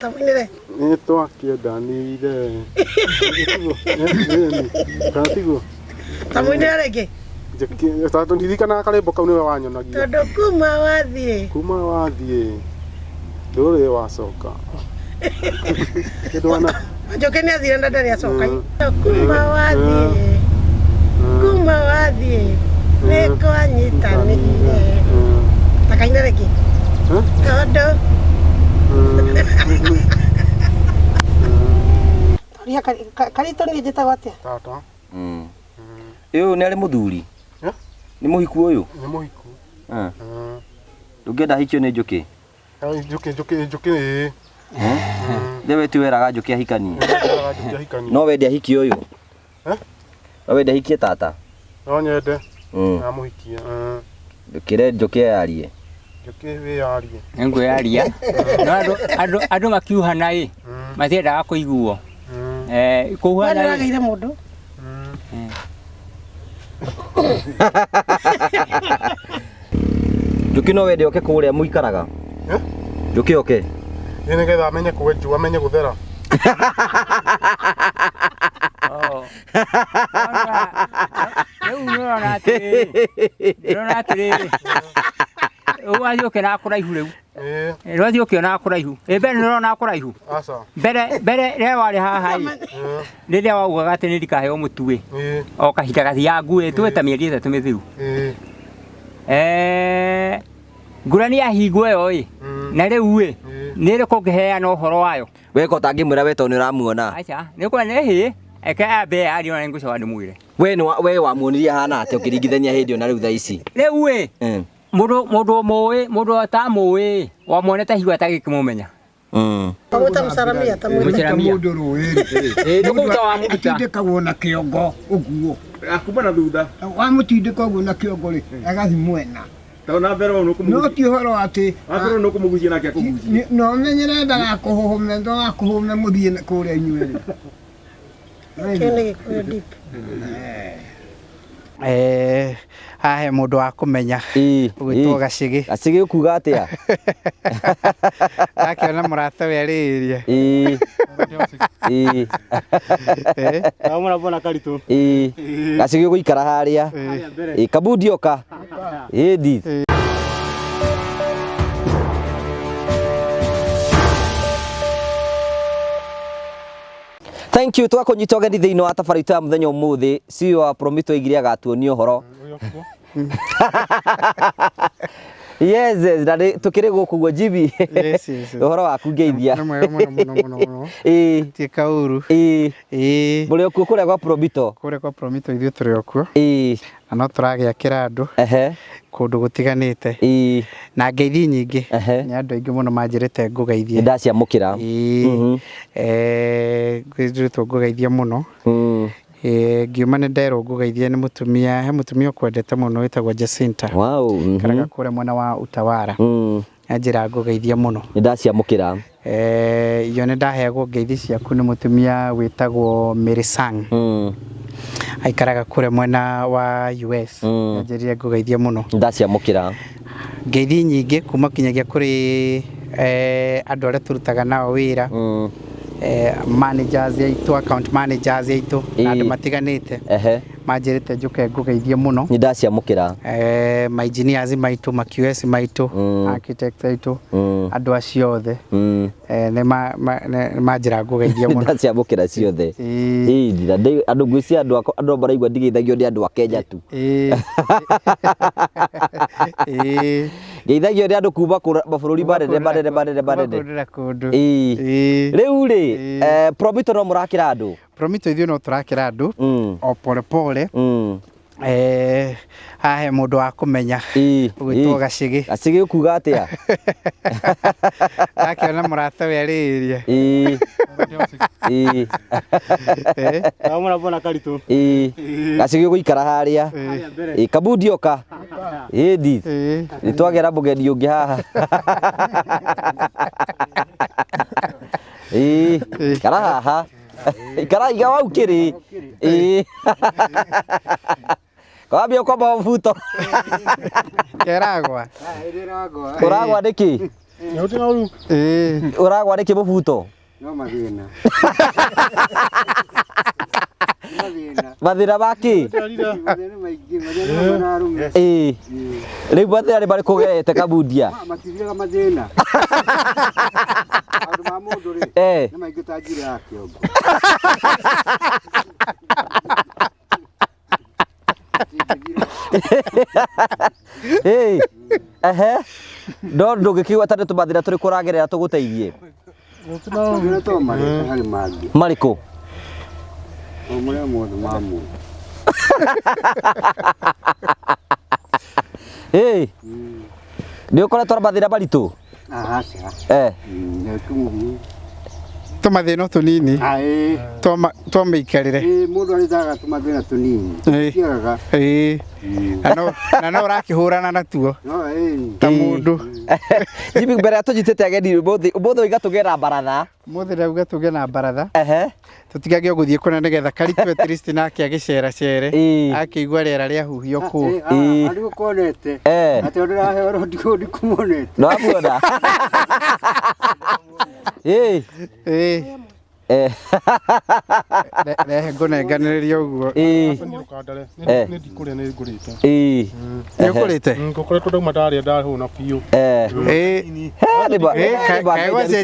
Tamunire. Esto aquí es Dani de. Katigo. Tamunire ke. Jeki, está tu didi kana kale boka ni wanyo na gia. Todo kuma wathie. Kuma wathie. Ndore wacoka. Kedwana. Njoke ni athire ndari acoka. Kuma wathie. Kuma wathie. Neko anyitanire. Takainire ke. Todo. Ria karito ni njitagwo atia? Tata. Uyu ni ari muthuri? Ni muhiku uyu? Ni muhiku. Ndungenda hikio ni njuki? Njuki. Ndewe tu weraga njuki ahikanie. Njuki ahikanie. No wende ahiki uyu? No wende ahikie tata? No nyende. Na muhikia. Ndukire njuki yarie. Njuki we yarie. Ngo yaria. No andu makiuhana i. Mathiendaga kuiguo. Kuuhana. Wana gaire mundu. Njuki no wende oke kuria muikaraga? Njuki oke? Ni getha amenye kwenju, amenye guthera. Urona atiri. Wathi ukena kuraihu riu. Wathi ukena kuraihu. Mbere nirona kuraihu. Aca. Mbere wari haha i. Riria waugaga ati ndirikaheo mutui. O kahinda gathia ngui tweta mieri 3 mithiru. Ngurani ya hingo iyo i. Na riu i. Nire kungiheana uhoro wayo. Weko tangimwira weto ni uramuona. Acha, nikuwa ne hi. Eke abe ari ona ngucoka ndimwire. We wamuonirie hana ate ukiringithania hindi ona riu tha ici. Riu i. Mundu atamui wamwonete higo atagikimumenya. Pamuta msaramia tamuta mundu ruiri. Ndukuta wa muta. Atindikagwo na kiongo uguo. Akuma na thutha. Wa mutindikagwo na kiongo ri agathi mwena. Tona mbere no kumugucia. No ti horo ati. Akoro no kumugucia nake akugucia. No menyere ndaga kuhume ndo akuhume muthie kuria inyuere. kene gikuyu deep. Hahe mundu wa kumenya ugitwo Gacigi. Gacigi ukuga atia? Akiona murata we ariria. Amuna bona karito. Gacigi uguikara haria. Kabudi oka. Di. Thank you twako nyitogendi thiino wa tabarita ya muthenya umuthi CEO wa Promito igire agatuonia horo. Yes, ndari tukire guku go jibi. Yes. Horo waku ngeithia. Muno. Ti kauru. Muri okuo kure kwa Promito. Kure kwa Promito ithuĩ tũrĩ okuo. No tũragĩakĩra andũ kũndũ gũtiganĩte na ngeithi nyingĩ nĩ andũ aingĩ mũno manjĩrĩte ngũgeithie. Ndaciamũkĩra. Ngwĩrĩtwo ngũgeithie mũno. Ngiuma nĩ nderwo ngũgeithie nĩ mũtumia, he mũtumia ũkwendete mũno wĩtagwo Jacinta. Karaga kũrĩa mwena wa Utawara. Anjĩra ngũgeithie mũno. Ndaciamũkĩra. Iyo nĩ ndaheagwo ngeithi ciaku nĩ mũtumia wĩtagwo Mary Sang. Aikaraga kure mwena wa US. Anjĩrire ngũgeithie mũno. Ndaciamũkĩra. Ngeithi nyingĩ kuma kinyagia kuri andũ arĩa tũrutaga nao wĩra. Managers yaitũ, account managers yaitũ na andũ matiganĩte. Manjĩrĩte njuke ngũgeithie mũno. Nĩ ndaciamũkĩra. Ma engineers maitũ, ma QS maitũ, architects aitũ, andũ acio othe nĩ manjĩra ngũgeithie mũno. Ndaciamũkĩra ciothe. Andũ ngwĩcia andũ baraigua ndigeithagio nĩ andũ a Kenya tu. Ngeithagio nĩ andũ kuma mabũrũri manene. Rĩu rĩ Promito no mũrakĩra andũ? Promito ithuĩ no tũrakĩra andũ o pole. Hahe mundu wa kumenya ugitwo Gacigi. Gacigi ukuga atia? Akiona murata we ariria. Amuna bona karito. Gacigi uguikara haria. Kabudi oka. Di. Nitwagera mugeni ungi haha. Kara haha. Ikara iga wau kiri. Kwambia kwa mabuto. Keragwa. Kuragwa niki? Uragwa riki mubuto. No mathina. Mathina baki. Riu mathina ni bari kugerete Kabudia. Matithiraga mathina. Andu ma mundu ri. Ni maingi ta njira ya kiongo. No ndũngĩkiuga ta nĩtũmathĩna tũrĩ kũragerera tũgũteithie. Marĩkũ? Marĩa mothe ma mũndũ. Nĩ ũkoretwo na mathĩna maritũ? Aca. Tũmathĩna tũnini twamĩikarĩre. Mũndũ arĩthaga tũmathĩna tũnini. Na no ũrakĩhũrana natuo ta mũndũ. Jimmy, mbere ya tũnyitĩte ageni ũmũthĩ ũiga tũgĩe na baratha. Ũmũthĩ rauga tũgĩe na baratha. Tũtigage gũthiĩ kũna nĩgetha Karitũ at least nake agĩceracere akĩigua rĩera rĩahuhio kũu. Andũ ũkonete atĩ ũndĩrahe oro ndikumonete. Nĩwamuona? Rehe ngũnenganĩrĩria ũguo. Nĩndikũrĩa nĩngũrĩte. Nĩũkũrĩte? Ngokoretwo ndauma ndarĩa ndahũna biũ.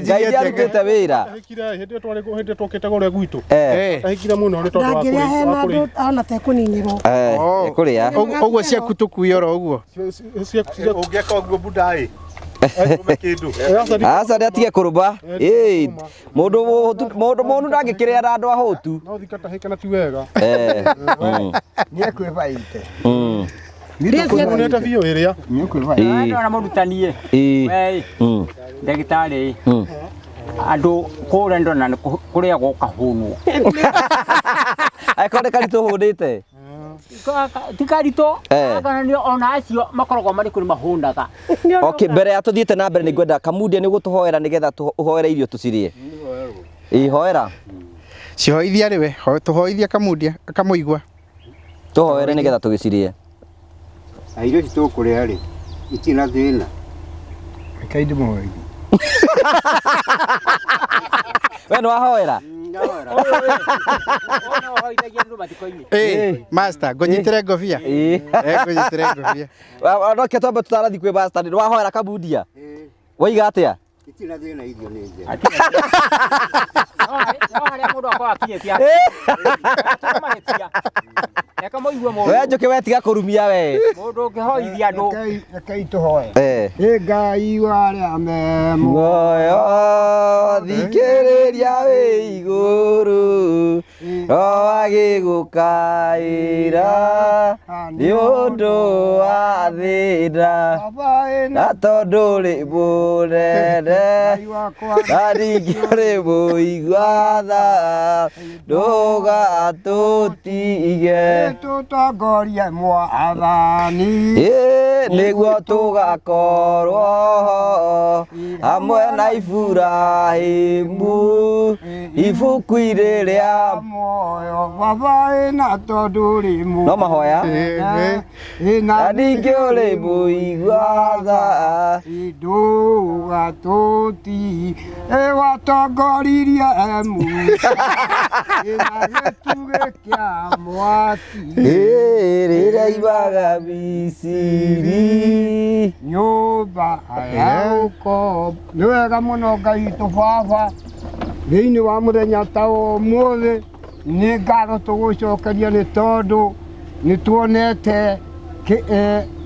Ngai arutĩte wĩra. Hĩndĩ twokĩte gũrĩa gwitũ. Ndahikire mũno nĩ tondũ wa ndangĩrĩa hena andũ ona tekũninĩrwo. Kũrĩa. Ũguo ciaku tũkuia oro ũguo. Ũngĩaka ũguo bundaĩ. Aca nĩatige kũrũmba. Mũndũ ndangĩkĩrĩa na andũ ahũtu. No thikatahĩke na ti wega. Nĩekwĩbaite. Nĩekuonete biũ ĩrĩa. Nĩekwĩbaite. Ona mũrutani ndagĩtarĩ andũ kũrĩa ndona nĩ kũrĩagwo kahũnwo. Angĩkorwo nĩ Karitũ ũhũnĩte. Ti Karitũ ona acio makoragwo marĩ kũrĩ mahũnaga. Okay, mbere ya tũthiĩte na mbere nĩngwenda Kamundia nĩ gũtũhoera nĩgetha ũhoere irio tũcirĩe. Hoera. Cihoithia rĩwe, tũhoithia Kamundia akamũigua. Tũhoere nĩgetha tũgĩcirĩe. Irio ici tũkũrĩa rĩ, itirĩ na thĩna. Kaĩ ndĩmũhoithi. We nĩwahoera? Master, ngũnyitĩre ngũbia. Ngũnyitĩre ngũbia. Reke twambe tũtarathiĩ kwĩ master, nĩwahoera Kamundia? Waiga atĩa? Itirĩ na thĩna irio nĩ njega. Harĩa mũndũ akorwo akinyĩtia. Reka mũigue mũndũ. We Njũkĩ we tiga kũrumia we. Mũndũ ũngĩhoithia andũ. Rekei tũhoe. Ĩ Ngai warĩa me muoyo thikĩrĩria wĩ igũrũ no agĩgũkaĩra nĩ ũndũ wa thĩna na tondũ rĩ mũnene na ningĩ ũrĩ mũigua tha ndũgatũtige tũtongorie Mwathani nĩguo tũgakorwo hamwe na Iburahĩmu ibuku-inĩ rĩa muoyo baba na tondũ rĩ mũnene no mahoya na ningĩ ũrĩ mũigua tha ndũgatũtige watongoririe na gĩtugĩ kĩa mwaki rĩrĩa imaga Misiri nyũmba ya ũkombo nĩ wega mũno Ngai witũ baba thĩinĩ wa mũthenya ta ũmũthĩ nĩ ngatho tũgũcokeria nĩ tondũ nĩ tuonete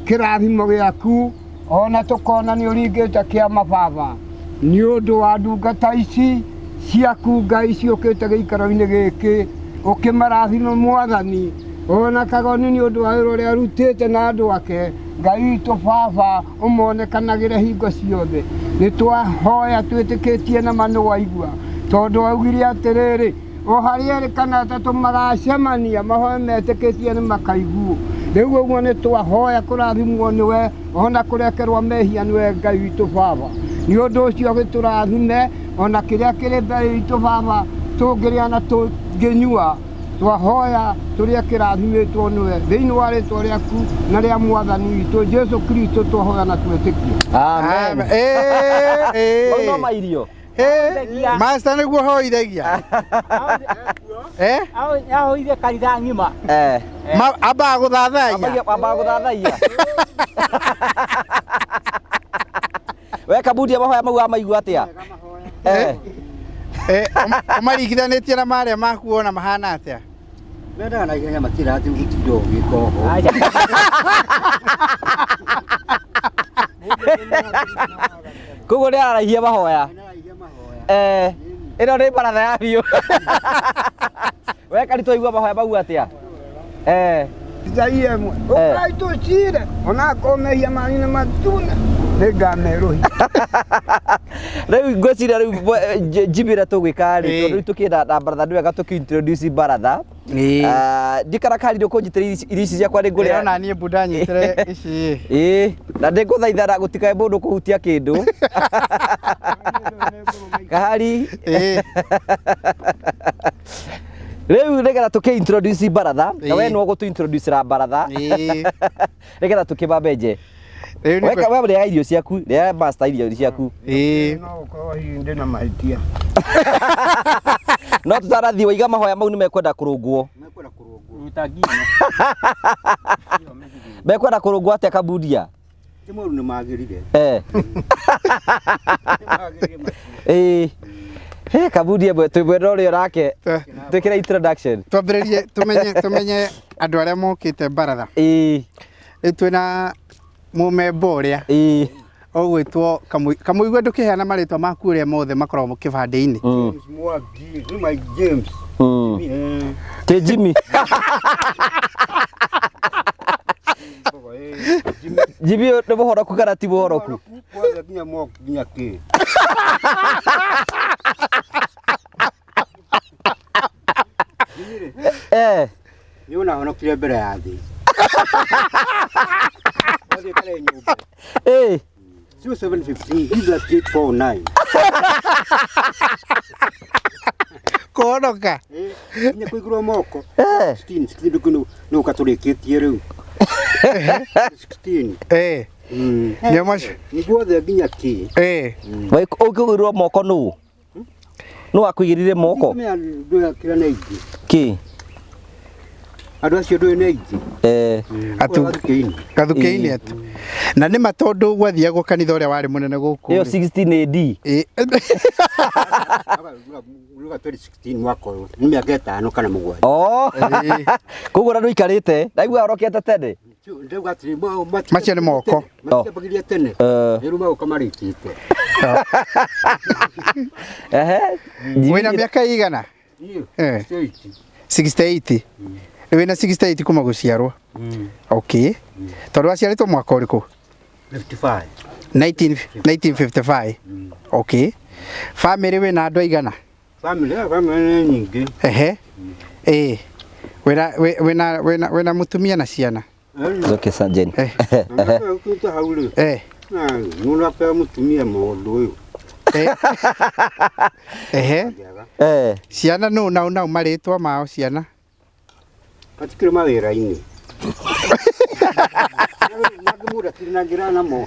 kĩrathimo gĩaku ona tũkona nĩ ũringĩte kĩama baba nĩ ũndũ wa ndungata ici ciaku Ngai ciũkĩte gĩikaro-inĩ gĩkĩ ũkĩmarathima Mwathani ona kagoni nĩ ũndũ wa wĩra ũrĩa arutĩte na andũ ake Ngai witũ baba ũmonekanagĩre hingo ciothe nĩ twahoya twĩtĩkĩtie na ma nĩ waigua tondũ augire atĩrĩrĩ o harĩa erĩ kana atatũ magacemania mahoya metĩkĩtie nĩ makaiguo rĩu ũguo nĩ twahoya kũrathimwo nĩwe ona kũrekerwo mehia nĩwe Ngai witũ baba nĩ ũndũ ũcio gĩtũrathime ona kĩrĩa kĩrĩ mbere witũ baba tũngĩrĩa na tũngĩnyua twahoya turia kirathimitwo niwe thiini wa ritwa riaku na ria mwathani witũ Jesu Kristo twahoya na twĩtĩkia. Amen. No mairio. Master nĩguo hoithagia. Ahoire kanitha ng'ima. Amba gũthathaia. Amba gũthathaia. We Kabudi mahoya mau amaigua atia? Ũmaringithanĩtie na marĩa maku ona mahana atia? Mendaga na ihenya matirati gũtinda ũgĩka ũguo. Koguo nĩ araraihia mahoya. Ĩno nĩ baratha ya biũ. We Karitũ aigua mahoya mau atia? Isaia mwe. Ũkaitũcire ona komehia manyu nĩ matune. Nĩngamerũhi. Rĩu ngwĩciria rĩu Jimmy tũgwĩka rĩ tondũ tũkĩenda na baratha nĩ wega tũkĩ-introduce baratha. Ndikarakari ndũkũnjitĩra irio ici ciakwa nĩ ngũrĩa. Ona niĩ mbu ndanyitĩre ici. Na ndĩngũthaithana gũtikae mũndũ kũhutia kĩndũ. Kahari. Rĩu nĩgetha tũkĩ-introduce baratha. Na we no gũtũ-introducera baratha. Nĩgetha tũkĩmamenje. Weka wewe rĩa irio ciaku, rĩa master irio ciaku. No ũkorwo hihi ndĩ na mahĩtia. No tũtarathiĩ waiga mahoya mau nĩ mekwenda kũrũngwo. Mekwenda kũrũngwo. Rutangi. Mekwenda kũrũngwo atĩa Kabundia? Ti mũru nĩ magĩrire. Kabundia twĩmwenda ũrĩa rake. Twĩkĩre introduction. Twambĩrĩrie tumenye andũ arĩa mokĩte baratha. Rĩu twĩna mũmemba ũrĩa ũgwĩtwo Kamũigua ndũkĩheana marĩtwa maku ũrĩa mothe makoragwo kĩbandĩ-inĩ. James. Ti Jimmy. Jimmy nĩ mũhoroku kana ti mũhoroku? Kwothe nginya moko nginya kĩ. Nĩ ũnahonokire mbere ya thĩ. 715 give us 849. Kũhonoka. Nĩ kũigũrwo moko. 16 nĩ ũkatũrĩkĩtie rĩu. 16. Nĩ macio. Nĩ guothe nginya kĩ. Ũkĩgũirwo moko nũ? Nũ akũigĩrĩire moko? Ndũ akĩra na ingĩ. Kĩ? Andũ acio ndũ na ingĩ. Gathukĩ-inĩ atu. Na nĩ matondũ gwathiagwo kanitha ũrĩa warĩ mũnene gũkũ. Ĩyo 16 AD. Ruga 16 mwaka ũyũ. Nĩ mĩaka 5 kana 7. Koguo na ndũikarĩte. Ndaigua orokete tene. Ndauga atĩrĩ macio nĩ moko. Matiambagiria tene. Rĩu magoka marĩkĩte. Wĩna mĩaka igana? 68. Wĩna 68 kuma gũciarwo. Okay. Tondũ waciarĩtwo mwaka ũrĩkũ? 55. 1955. Okay. Family wĩna andũ aigana? Family nĩ nyingĩ. Wĩna mũtumia na ciana? Okay, Sanjeni. Kuta haule. Nuna pea mutumia maũndũ ũyũ. Ciana nũ nao marĩtwa mao ciana? Matikĩrĩ mawĩra-inĩ. Nagĩmũra tiri na njĩra namo.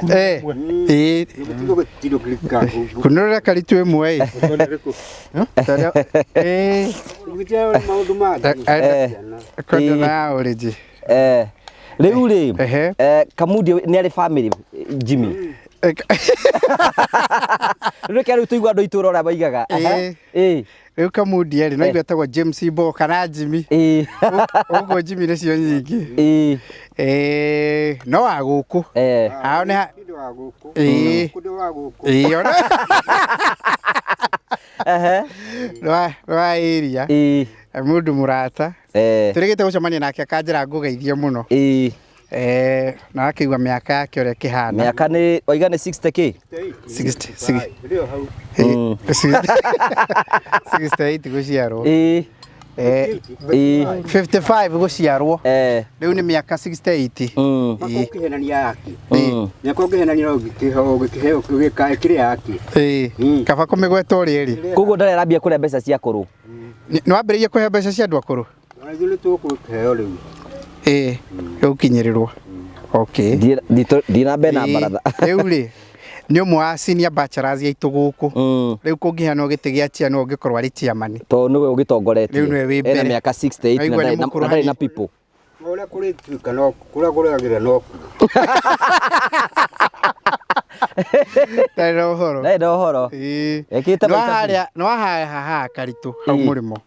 Kũnũrĩra Karitũ ĩmwe maũndũ mangĩ. Kwenda na origin. Rĩu rĩ Kamudi nĩ arĩ family Jimmy. Rĩu tũigua andũ itũra ũrĩa maigaga. Rĩu Kamudi arĩ no igwetagwo James Bo kana Jimmy. Ũguo Jimmy nĩcio nyingĩ. No wa gũkũ. Ao nĩ wa area. Mũndũ mũrata. Tũrĩgĩte gũcemania nake akanjĩra ngũgeithie mũno. Na akĩigua mĩaka yake ũrĩa kĩhana. Mĩaka nĩ oiga nĩ 60k? 68 gũciarwo. 55 gũciarwo. Rĩu nĩ mĩaka 68. Makũkĩhenania yake. Nĩakũkĩhenania no gĩkĩheo kĩrĩa yake. Kaba kũmĩgweta ũrĩa ĩrĩ. Koguo ndarĩ arambia kũrĩa mbeca cia kũrũ. Nĩ wambĩrĩirie kũhe mbeca cia andũ akũrũ? Wagile tukukeo riu. Ukinyirirwo. Okay. Dina bena baratha. Riu ri ni umwe wa senior bachelors aitu guku. Riu kungihana giti gia chia no ngikorwo ari chairman. To niwe ugitongoretie. Riu niwe wi mbere. Ena miaka 68 na ndari na people. Ora kuri tuka kura agira no. Ndero horo. Ndero horo. Ekita no haha karitu hau murimo.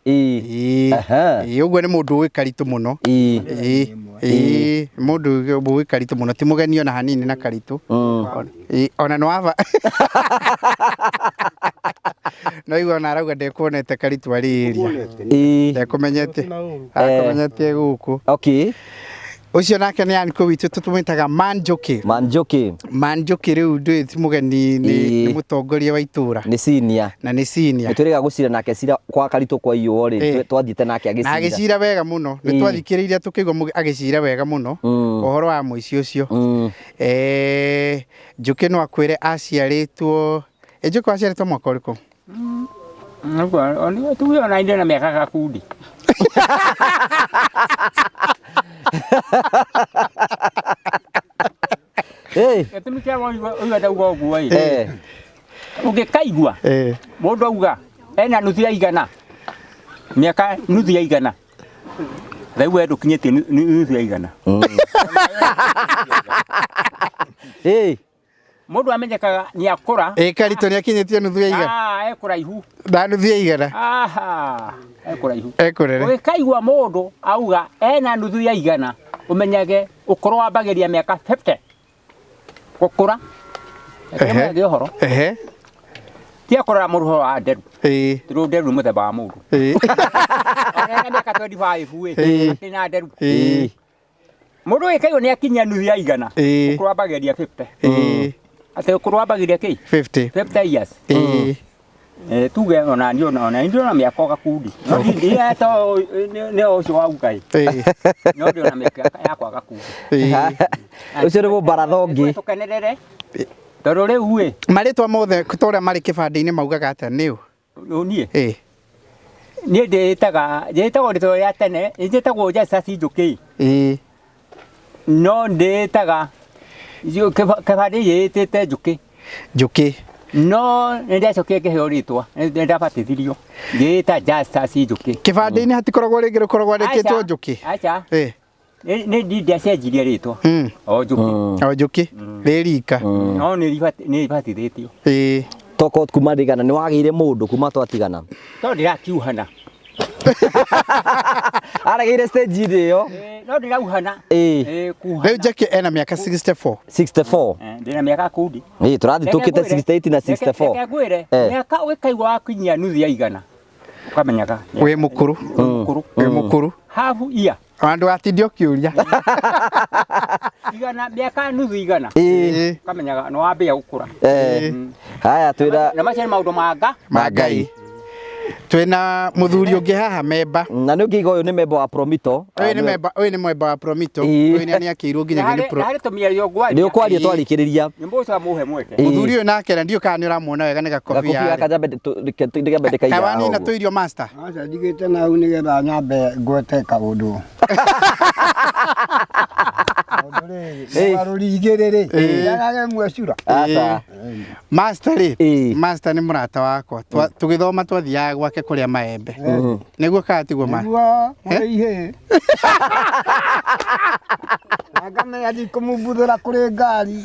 Aha. Uguo ni mundu wi karitu muno. Mundu wi karitu muno ti mugenio na hanini na karitu. Ona no ava. No igua na arauga ndekuonete karitu ari iria. Ndekumenyete. Akumenyete guku. Okay. Ucio nake ni anko witu tutumitaga Manjoki. Manjoki riu ndui mugeni ni mutongoria wa itura. Ni senior. Na ni senior. Nituriga gucira nake cira kwa Karitu kwa iyo ri twathite nake agicira. Na agicira wega muno. Ni twathikiriria tukigwa agicira wega muno. Ohoro wa muici ucio. Njuki no akwire aciaritwo. Njuki aciaritwo mwaka uriku? Oni tuwe na inde na miaka gakundi. Tumika uga dauga uguo ungikaigua mundu auga ena nuthu ya igana miaka nuthu ya igana thaiwe wedu kinyetie nuthu ya igana mundu amenyekaga ni akura Karitu ni akinyetie nuthu ya igana ekura ihu da nuthu ya igana ekura ihu ekurere ungikaigua mundu auga ena nuthu ya igana umenyage ukoro wabageria miaka 50 gukura ekere horo tia kurora muruho wa nderu tiro nderu mutheba wa mundu ona miaka 25 tina nderu mundu ikayo ni akinya nuthu ya igana ukoro wabageria 50 ate ukoro wabageria ki 50 years tuge ona ndio na miaka gakundi no ndi eto ne ocio wa ukai no ndio na miaka yakwa gakundi ucio ni barathogi tukenerere toro riu we maritwa mothe kutoria mari kibande-ini maugaga ata niu nie nie nditaga rito ya tene nditagwo Jasasi Njuki no nditaga kibande yitite Njuki no ndendacokia ngiheo ritwa ndendabatithirio ngita Jasasi Njuki kibande-ini hatikoragwo ringi rukoragwo rikitwo Njuki acha ni ndiacenjirie ritwa o Njuki ririka no ni batithitio toko kuma ndigana ni wagire mundu kuma twatigana to ndirakiuhana arageire stage iyo no ndirauhana riu Jackie ena miaka 64 ndina miaka kundi turathi tukite 68 na 64 ngwire miaka wikaigwa wakinyia nuthu ya igana ukamenyaga we mukuru hafu ia andu atindio kiuria igana miaka nuthu igana ukamenyaga no wambia gukura haya twira na macere maundu mangai twina muthuri ungi haha memba na ni ngiga uyu ni memba wa Promito uyu ni memba wa Promito uyu ni akiirwo nginya ni pro hari tumiario gwari ni ukwaria twarikiriria nyimbo cia muhe mweke muthuri uyu nake ndio kana ni uramuona wega ni gakofia ndikabendeka ya kawani na tuirio master acha ndigite na u nigetha nyambe ngwete kaundu waruri igiriri yarage mwecura master ni murata wakwa tugithoma twathiaga gwake kuria maembe niguo katigwo ihe agame athi kumubuthura kuri ngari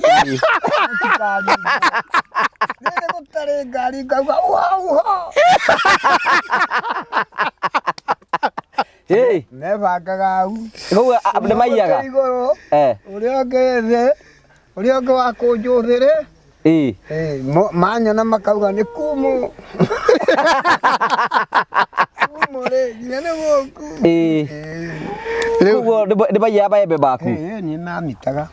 nene gutari ngari ngauga nebangaga au nä maiaga uria ungi wa kunjuthire manyona makauga ni kumu kumure nginya ni guku koguo nä maiaga maembe maku ni mamitaga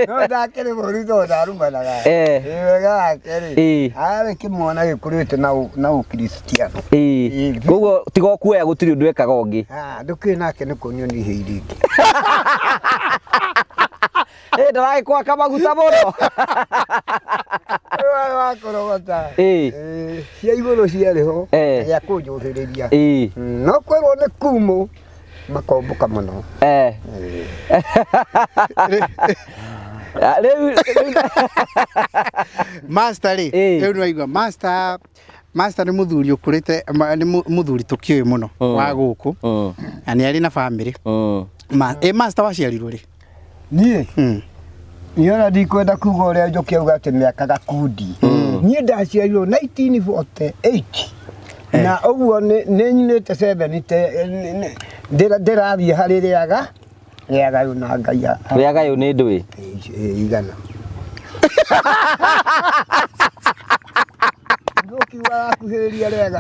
no ndakere borito ndarumanaga wega akere awe kimwana gikurite na ukristiano koguo tiga kuoya gutiri undu ekaga ungi nduki nake ni kunyo ni heiringi ndaragikwa kamaguta muno kurogota ĩ cia igũrũ ciarĩ ho ya kũnjũthĩrĩria no kwĩrwo nĩ kumu makomboka mũno Master rĩ rĩu nĩ waigua Master nĩ mũthuri ũkũrĩte nĩ mũthuri tũkĩũĩ mũno wa gũkũ na nĩ arĩ na family Master waciarirwo rĩ niĩ niona ndikwenda kuga ũrĩa Njoki auga atĩ mĩaka gakundi niĩ ndaciarirwo 1948 na ũguo nĩ nyinĩte 7 ndĩrathiĩ harĩ rĩaga na Ngai rĩaga yũ nĩ ndũĩ igana Njoki wakuhĩrĩria rĩaga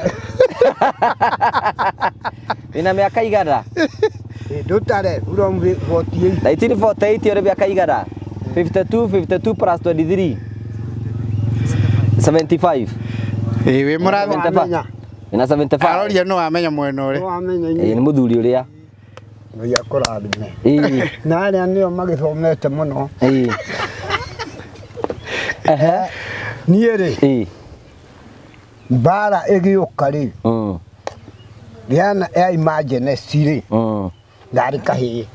wĩna mĩaka igana ndũtare from 48 1948 ũrĩ mĩaka igana 52 plus 23 75 wĩ mũrathi ina 75 aroria no amenya mwena ũrĩ nĩ mũthuri ũrĩa Ngai akũrathime na arĩa nĩo magĩthomete mũno niĩ rĩ mbara ĩgĩũka rĩ rĩana ya emergency rĩ ndarĩ kahĩĩ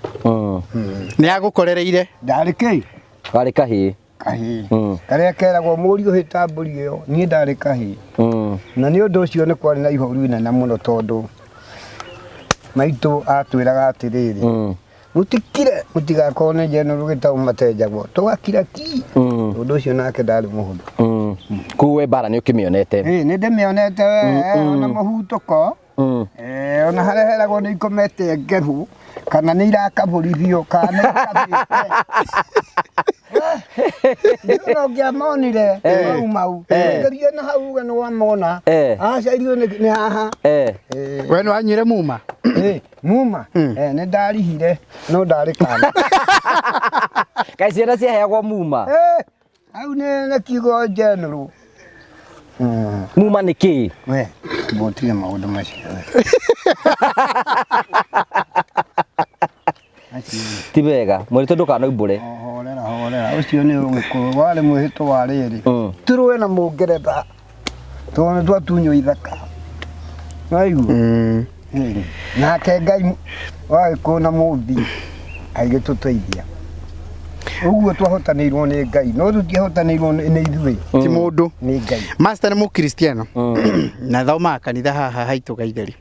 nĩ agũkorereire ndarĩ kĩ warĩ kahĩĩ karĩa keragwo mũriũ hĩta mbũri ĩyo niĩ ndarĩ kahĩĩ na nĩ ũndũ ũcio nĩ kwarĩ na ihoru inene mũno tondũ maitũ atwĩraga atĩrĩrĩ mutikire mutigakorwo nĩ general gĩtaũ matenjagwo tũgakira ki ũndũ ũcio nake ndarĩ mũhũthũ kuwe bara nĩ ũkĩmĩonete nĩ ndĩmĩonete ona mũhutũko ona harĩa heragwo nĩ ikomete ngeru kana nĩ irakabũrithio kana nĩ ũngĩamonire mau ngerie na hau nĩ wamona aciarirwo nĩ haha we nĩ wanyuire muma muma nĩ ndarihire no ndarĩ kana kaĩ ciana ciaheagwo muma hau nĩ kiugo general muma nĩ kĩ we mbotire maũndũ macio ti wega mũritũ ndũkanoimbũre horera ũcio nĩ ũgĩkũrũ warĩ mwĩhĩtũ wa rĩrĩ tũrũe na mũngeretha tondũ twatunywo ithaka waigua nake Ngai wagĩkũrũ na mũmbi agĩtũteithia ũguo twahotanĩirwo nĩ Ngai no tũtiahotanĩirwo nĩ ithuĩ ti mũndũ nĩ Ngai Master nĩ mũkristiano na thomaga kanitha haha haitũ Gaitheri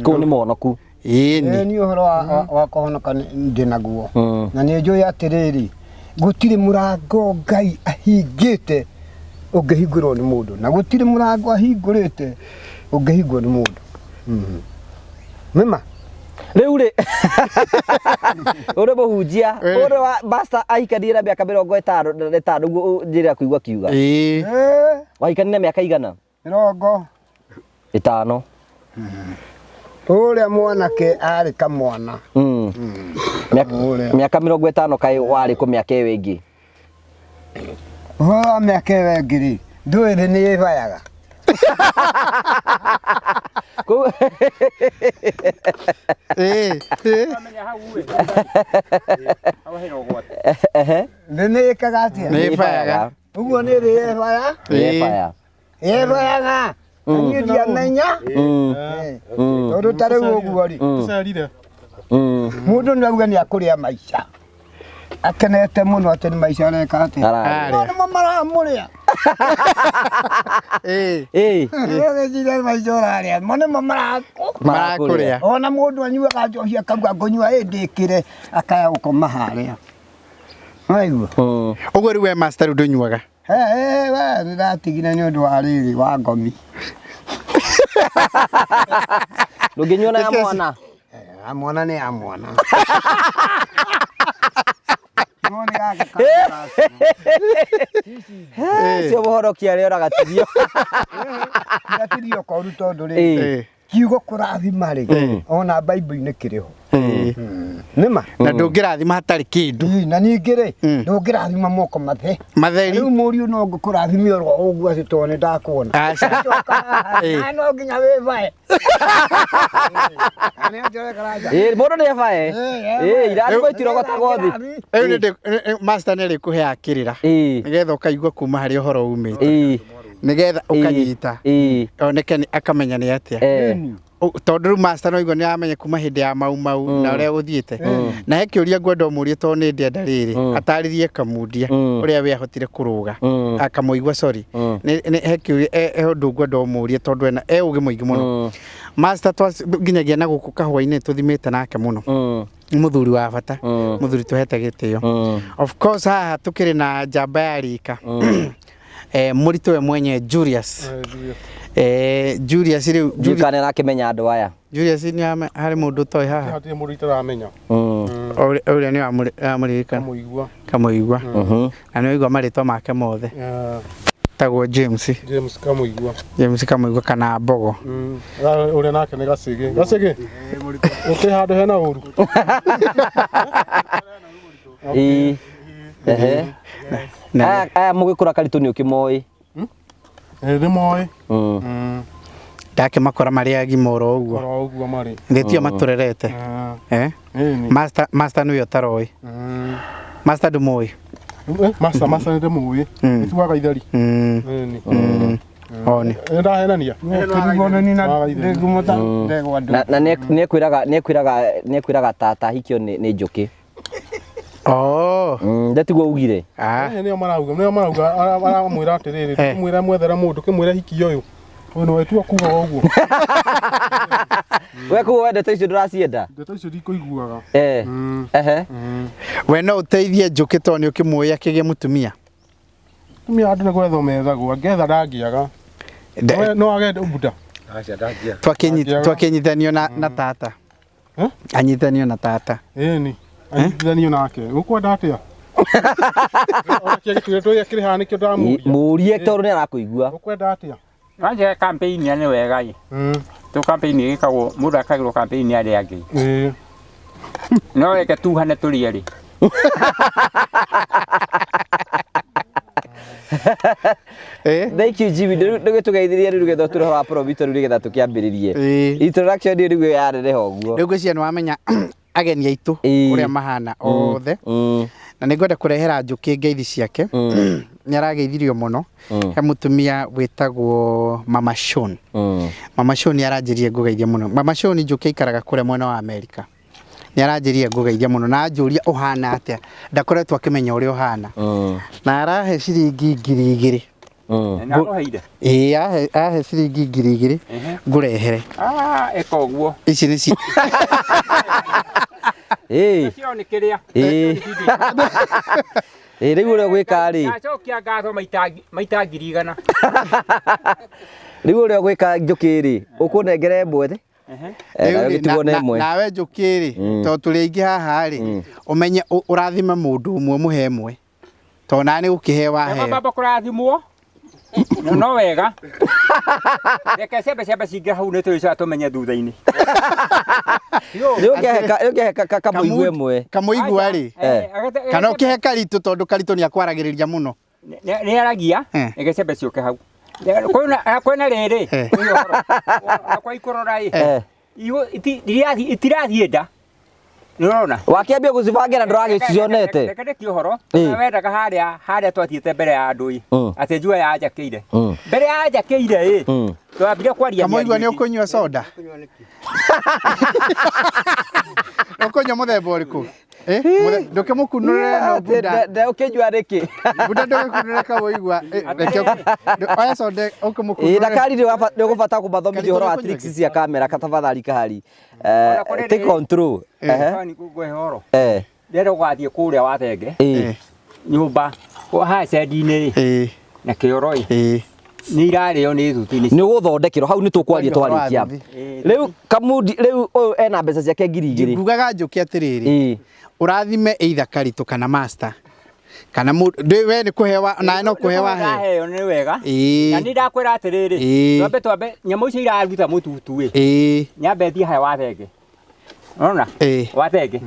kũu nĩ monoku nĩ ũhoro wa kũhonoka ndĩ naguo na nĩ njũĩ atĩrĩrĩ gũtirĩ mũrango Ngai ahingĩte ũngĩhingũrwo nĩ mũndũ na gũtirĩ mũrango ahingũrĩte ũngĩhingũrwo nĩ mũndũ mema rĩu rĩ ũrĩ mũhunjia ũrĩ Master ahikanire na mĩaka 55 guo njĩra kuigua kiuga wahikanire mĩaka igana 50 ũrĩa mwanake arĩ kamwana mĩaka 50 kaĩ warĩ kũ mĩaka ĩyo ĩngĩ mĩaka ĩyo ĩngĩ rĩ ndũĩ thĩ nĩ ĩbayaga nĩ ĩkaga atĩa nĩ ĩbayaga ũguo nĩ thĩ ĩbayaga niĩ ndiamenya tondũ ta rĩu ũguo rĩ mũndũ nĩ auga nĩ akũrĩa maica akenete mũno atĩ nĩ maica areka atĩa nĩmo maramũrĩa ũgĩcira maica ũrarĩa mo nĩmo marakũrĩa ona mũndũ anyuaga njohi akauga ngũnyua ndĩkĩre akaya gũkoma harĩa waigua ũguo rĩu we Master rĩu ndũnyuaga we nĩndatigire nĩ ũndũ wa rĩrĩ wa ngomi ndũngĩnyua na ya mwana mwana nĩ ya mwana cio mũhorokia rĩo ragatirio gatirio koru tondũ rĩ kiugo kũrathima rĩ ona Bible-inĩ kĩrĩho nĩma na ndũngĩrathima hatarĩ kĩndũ na ningĩ rĩ ndũngĩrathima moko matheri rĩu mũriũ no ngũkũrathimia oro ũguo atĩ tondũ nĩ ndakuona no nginya wĩbae mũndũ nĩ ebae irathimo itirogotagwo thĩ rĩu Master nĩ rĩkũheaga kĩrĩra nĩgetha ũkaigua kuma harĩa ũhoro umĩte nigetha ukanyita oneke akamenya ni atia tondu master no igwa ni amenya kuma hindi ya mau na uria guthiite na he kiuria ngwenda umurie to ni ndienda riri ataririe Kamundia uria we ahotire kuruga akamuigwa sorry ni he kiuria undu ngwenda umurie tondu ena ugi muingi muno master nginyagia na guku kahwa-ini tuthimite nake muno muthuri wa bata muthuri tuhete gitio of course haha tukiri na jamba ya rika muritu we mwenye Julius Julius riu Jukane na kimenya andu aya Julius ni hari mundu toy haha hati muritu ramenya ore ni amurika kamuigwa na ni igwa maritwa make mothe tagwo James Kamuigwa kana Mbogo ure nake ni Gacigi uke handu hena uru aya mugikura Karitu ni ukimoi ndi moi ndake makora mari agimoro uguo mari ndetio maturerete master niyo taroi master du moi master ndi moi itwaga ithari oni ndahenania na nekwiraga tata hikio ni njuki ndatiguo ugire nio marauga aramwira atiriri tumwira mwethera mundu kimwira hiki uyu ono wetu akuga uguo we ku wende icio nduracienda ndeto icio ndikuiguaga we no uteithie njuki to ni ukimwoya kige mutumia andu ni gwetha methagwo ngetha ndangiaga no agende ubuda twakinyithanio na tata anyithanio na tata ni anyithanio nake ukwenda atia murie tondu ni arakuigua ukwenda atia Wanje campaign ni wega i tu campaign gikagwo mundu akagirwo campaign ari angi no reke tuhane turie ri thank you Jimmy ndugitugeithirie riu getho turi wa Provito riu getha tukiambiririe introduction riu yarere hoguo riu gwiciana ni wamenya ageni aitu uria mahana othe na ningwenda kurehera njuki ngeithi ciake ni arageithirio muno he mutumia witagwo Mama Shon Mama Shon aranjirie ngugeithia muno Mama Shon njuki ikaraga kure mwena wa America ni aranjirie ngugeithia muno na anjuria uhana atia ndakoretwo akimenya uria uhana na arahe ciringi 2000 ahe ciringi 2000 ngurehere eko guo ici ni ci cio ni kiria riu uria gwika ri acokia ngatho maita 100 riu uria gwika njuki ri ukunengere mbwethe nawe njuki ri to turi ingi haha ri umenye urathime mundu umwe muhemwe to nani ukihewa he baba kurathimwo no wega reke sebe singira hau ne tuica tumenye thutha-ini ukiheka kamuigwe mwe kamuigwa ri kana ukihe Karitu tondu Karitu ni akwaragiriria muno ni aragia reke sebe ciuke hau kwena riri kwa ikorora itirathienda nirona wakiambia gucibangira nduragicionete reke ndikihoro wendaga haria twathiete mbere ya andu ati njua yanjakiire mbere yanjakiire twambire kwaria kamuigwa ni ukunywa soda ukunywa muthemba uriku nduke mukunurire no buda ukijua riki buda ndukunurire kamuigwa oya soda ukumukunurire dakari ni gubata kumathomithia uhoro wa tricks cia kamera katafadhali kahari take control ni kugwehoro ndero gwathie kuria wathenge nyumba ha sendi-ini na kioroi ni irario ni thuti ni guthondekero hau ni tukwaria twarikia riu Kamudi riu uyu ena mbeca ciake 2000 ngugaga njuki atiriri urathime either Karitu kana master kana we ni kuhewa na no kuhewa he ni wega na ni ndakwira atiriri twambe nyamu icio iraruta mututu nyambe thie ha wathenge ona wathenge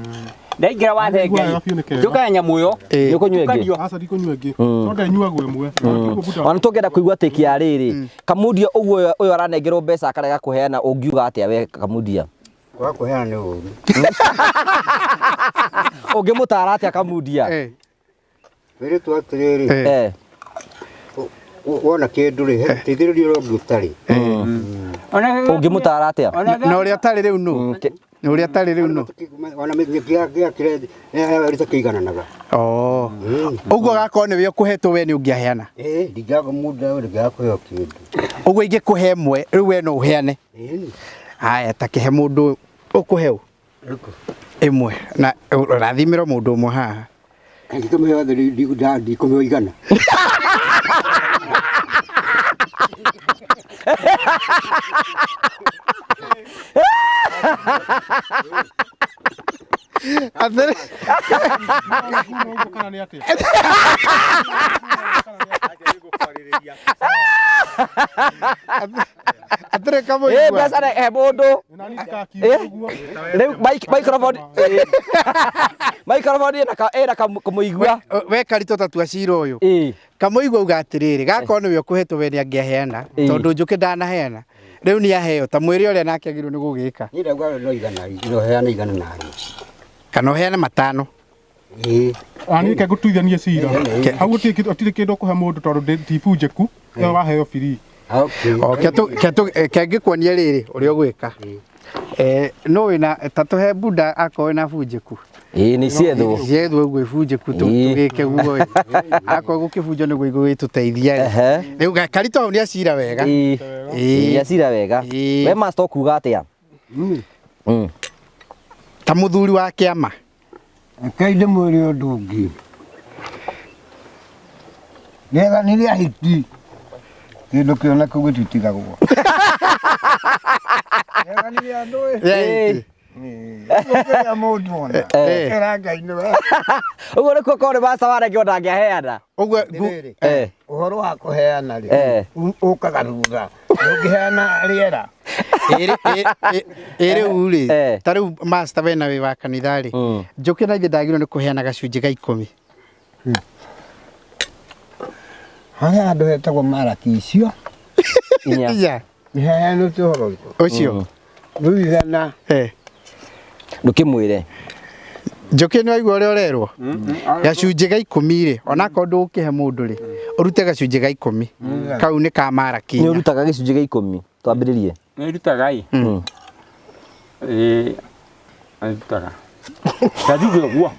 ndaingira wathenge njuka nyamu yo ni kunywa ingi asa di kunywa ingi soda nyuagwo imwe wana tugenda kuigwa teki ya riri Kamundia uguo uyu aranengerwo mbeca akarega kuheana ungiuga atia we Kamundia kwa kuheana ni uru ungimutara atia Kamundia wiri tu atiriri wona kindu ri tithiririo ngutari Ungimutara atia? Na uria tari riu nu. Na uria tari riu nu. ona gĩa kire rita kĩigananaga. Ũguo gakorwo nĩwe ũkũhetwo we nĩ ũngĩaheana. Ndingĩaga mũndũ ndingĩaga kũheo kĩndũ. Ũguo ingĩkũhe ĩmwe rĩu we no ũheane. Haya ta kĩhe mũndũ ũkũheo ĩmwe na rathimĩrwo mũndũ ũmwe haha. Angĩkũmũhe othe ndikũmũhe igana. Athere athere kamo igwa besa na mundu riu microphone na kumuigua we karito tatua cira uyu kamuigua uga atiriri gakorwo niwe ukuhetwo we ni angĩaheana tondu njuki ndanaheana riu ni aheo ta mwiri uria nake agirwo ni gugika ni ndagwa no igana no heana igana na kana uheane matano ani ke gutuithania cira hau gutiri kindu kuhe mundu tondu ndibunjeku yo waheo free kengĩkuonia rĩrĩ ũrĩa ũgwĩka no wĩna ta tũhe bunda akorwo na bunjĩku nĩ ciethwo ũguo bunjĩku tũgĩke guo akorwo gũkĩbunjwo nĩguo igũgĩtũteithia rĩu Karito hau nĩ acira wega acira wega we master kuga atĩa ta mũthuri wa kĩama kainde mwĩrĩ ũndũ ũngĩ nĩega nĩ ahiti kindu kiona kũ gĩtitigagwo nĩega nĩ andũ ya mũndũ ona erangaine ũguo nĩkuo korwo master wareke ona angĩaheana ũguo ũhoro wa kũheana rĩ ũkaga thutha ũngĩheana rĩera rĩu rĩ ta rĩu master wena wĩ wa kanitha rĩ njũkĩ na ndagĩrĩirwo nĩ kũheana gacunjĩ ga 10 harĩa andũ hetagwo maraki icio inya nĩheanĩte ũhoro ũcio rĩu igana ndũkĩmwĩre njũkĩ nĩ waigua ũrĩa ũrerwo gacunjĩ ga 10 rĩ ona korwo ndũgũkĩhe mũndũ rĩ ũrute gacunjĩ ga 10 kau nĩ ka maraki nĩ ũrutaga gĩcunjĩ gĩa 10 twambĩrĩrie nĩ rutaga arutaga ndathigwo guo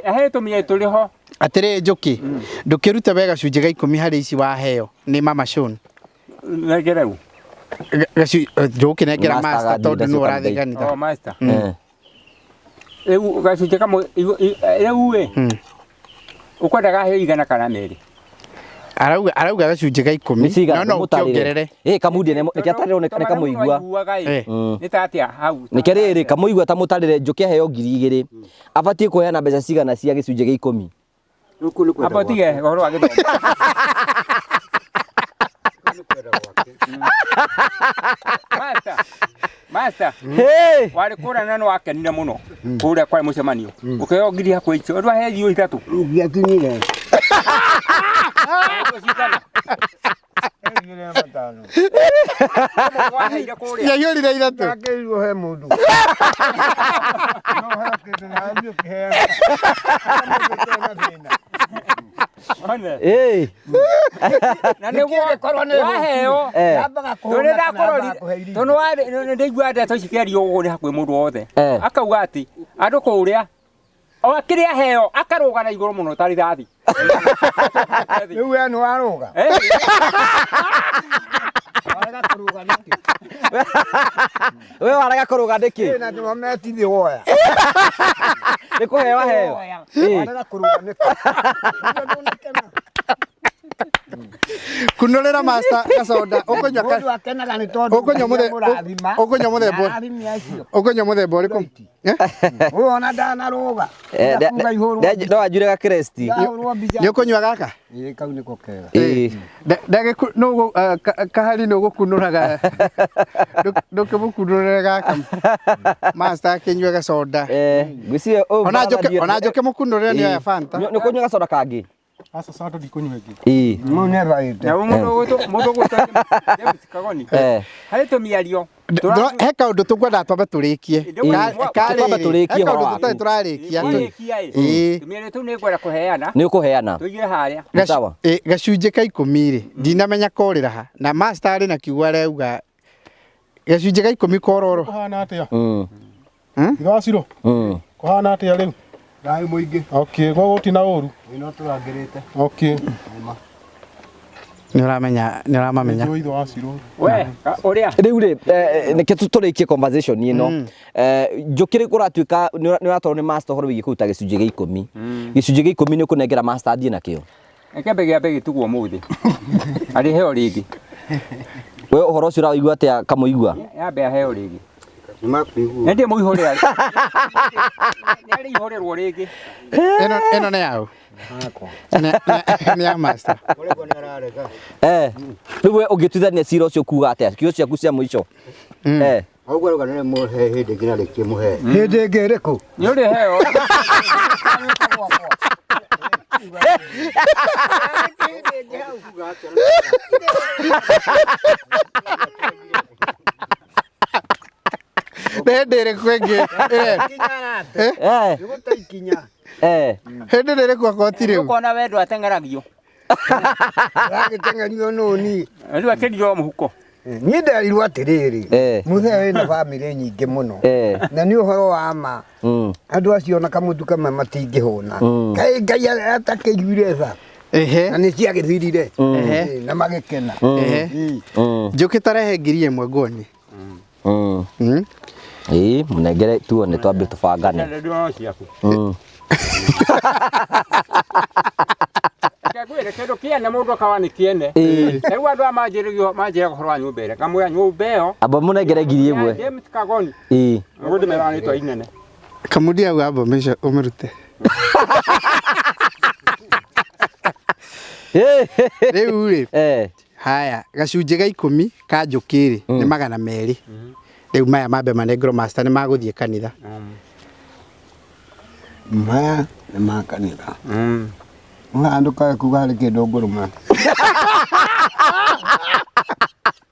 he tũmĩe tũrĩ ho atĩrĩ njũkĩ ndũkĩrute wega gacunjĩ ga 10 harĩ ici waheo nĩ Mama Shon negera u njũkĩ nengera master tondũ nĩ ũrathiganitha master rĩu gacunjĩ kamwe rĩu ũkwendaga heo igana kana merĩ arauga gacunjĩ ga 10 no ũkĩongerere kamundie nĩkĩ atarĩrwo nĩ kamũigua nĩ ta atĩa hau nĩkĩ rĩrĩ kamũigua ta mũtarĩre njũkĩ aheo 2,000 abatiĩ kũheana mbeca cigana cia gĩcunjĩ gĩa 10 abatige ũhoro wa gĩthomo master warĩ kũrana nĩ wakenire mũno kũrĩa kwarĩ mũcemanio ũkĩheo ngiri hakuhĩ icio ũndũ aheo 3 ngiakinyire yaiyũrire 3 ngĩirwo he mũndũ no he kĩndũ na niĩ ũkĩheo na nĩguo korwo nĩ waheo yambaga tondũ ndĩigua ndeto ici kĩario ũguo nĩ hakuhĩ mũndũ wothe akauga atĩ andũ kũrĩa o kĩrĩa heo akarũga na igũrũ mũno tarĩ rathi rĩu we nĩ warũga we warega kũrũga nĩkĩ na nĩ metithĩ woya nĩ kũheo aheo warega kũrũga nĩkĩ kunũrĩra master gacoda ũkũnyua mũndũ akenaga nĩ tondũ ũkũnyua mũthemba ũrĩkũ ũyũ ona ndanarũga no anjure ga cresti nĩ ũkũnyua gaka kau nĩko kega kahari nĩ ũgũkunũraga ndũkĩmũkunũrĩre gaka master akĩnyue gacoda ona njũkĩ mũkunũrĩre nĩ oya Fanta nĩ ũkũnyua gacoda kangĩ asa soda ndikunywa ingĩ mũneva ite mũndũ gwĩtwo James Kagoni Harĩ tũmiario. He kaũndũ tũkwenda twambe tũrĩkie. Twambe tũrĩkie horo waku. Tũrarĩkia. Tũmiario tũu nĩ ngwenda kũheana. Nĩ ũkũheana. Tũigire harĩa. Sawa. Gacunjĩ ka 10 rĩ ndinamenya korĩra ha na master arĩ na kiugo arauga gacunjĩ ka 10 kororo. Kũhana atĩa? Gaciro. Kũhana atĩa rĩu? Gai mũingĩ. Okay, gwa gũti na ũru. Ino tũrangĩrĩte. Okay. Nĩ ũramamenya. Nĩ itho Gaciro. We, ũrĩa. Rĩu rĩ nĩke tũrĩkie conversation ĩno. Njũkĩrĩ kũratuĩka nĩ ũratwarwo nĩ master horo wĩgiĩ kũruta gĩcunjĩ gĩa 10. Gĩcunjĩ gĩa 10 nĩ ũkũnengera master athiĩ nakĩo. Ekembe gĩambe gĩtugwo mũthĩ. Arĩ heo rĩngĩ. We ũhoro ũcio ũraigua atĩa kamũigua? Yambe aheo rĩngĩ. Nĩ makuigua. Nĩ ndĩ mũihũrĩra. Nĩ arĩ ihũrĩrwo rĩngĩ. Ĩno nĩ yaũ. Nĩ ya master. Ũreko nĩ arareka. Rĩu we ũngĩtuithania cira ũcio kuuga atĩa? Ciugo ciaku cia mũico. Ũguo rũga nĩ mũhe hĩndĩ nginya rĩkie mũhe. Hĩndĩ ĩngĩ ĩrĩkũ? Nĩ ũrĩ heo. Hĩndĩ ĩrĩkũ ĩngĩ? Nĩgũtaikinya. Hĩndĩ ĩrĩkũ akoti rĩu? Ũkona wendo ateng'eragio. Agĩteng'erio nũni. Rĩu akĩrio mũhuko. Niĩ nderirwo atĩrĩrĩ, mũthee wĩna bamĩrĩ nyingĩ mũno, na nĩ ũhoro wa ma, andũ acio na kamũtu kamwe matingĩhũna. Kaĩ Ngai atakĩiguire tha, na nĩ ciagĩthirire, na magĩkena. Njũkĩ tarehe 1,000 ngoni. Mũnengere tuone twambe tũbangane. Ngagwĩre kĩndũ kĩene mũndũ akawa nĩ kĩene. Rĩu andũ aya manjĩraga ũhoro wa nyũmba ĩrĩa. Ngamwĩra nyũmba ĩyo. Amba mũnengere 1,000. James Kagoni. Nĩguo ndĩmeraga rĩtwa inene. Kamudi au amba mesha ũmĩrute. Rĩu rĩ. Haya, gacunjĩ ga 10 ka njũkĩ rĩ nĩ 200. Rĩu maya mambe manengero master nĩ magũthiĩ kanitha. Maya nĩ ma kanitha. Andũ kae kuga harĩ kĩndũ ngũrũma.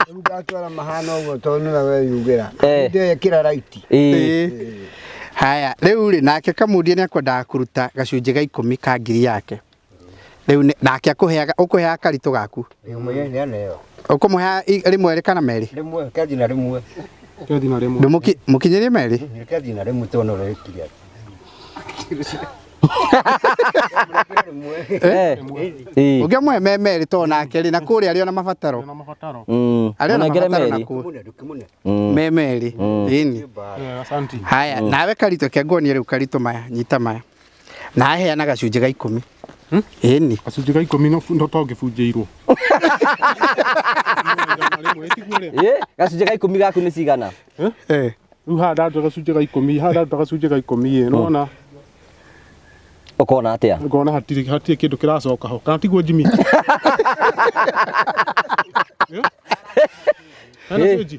Rĩu ndatwara mahana ũguo tondũ nĩwe weyugĩra. Ndĩekĩra raiti. Haya, rĩu rĩ nake Kamudi nĩ akwendaga kũruta gacunjĩ ga 10 ka ngiri yake. Rĩu nake ũkũheaga karitũ gaku. Rĩmwe nĩ aneo. Ũkũmũhe rĩmwe rĩ kana merĩ? Rĩmwe kathi na rĩmwe. Mũkinyĩrie merĩ? Kathi na rĩmwe tondũ rĩkire. Ũngĩmũhe merĩ tondũ nake rĩ na kũrĩa arĩ ona mabataro. Arĩ ona mabataro nakuo. Merĩ. Ĩni. Haya, nawe karitũ ke ngonia rĩu karitũ maya, nyita maya. Na aheana gacunjĩ ga 10. Ĩni. Gacunjĩ ga 10 no tongĩbunjĩirwo. Gacunjĩ ga 10 gaku nĩ cigana? Rĩu handa andũ gacunjĩ ga 10, handa andũ gacunjĩ ga 10 nona. Ũkona atĩa? Ngona hatirĩ kĩndũ kĩracoka ho. Kana tiguo Jimmy?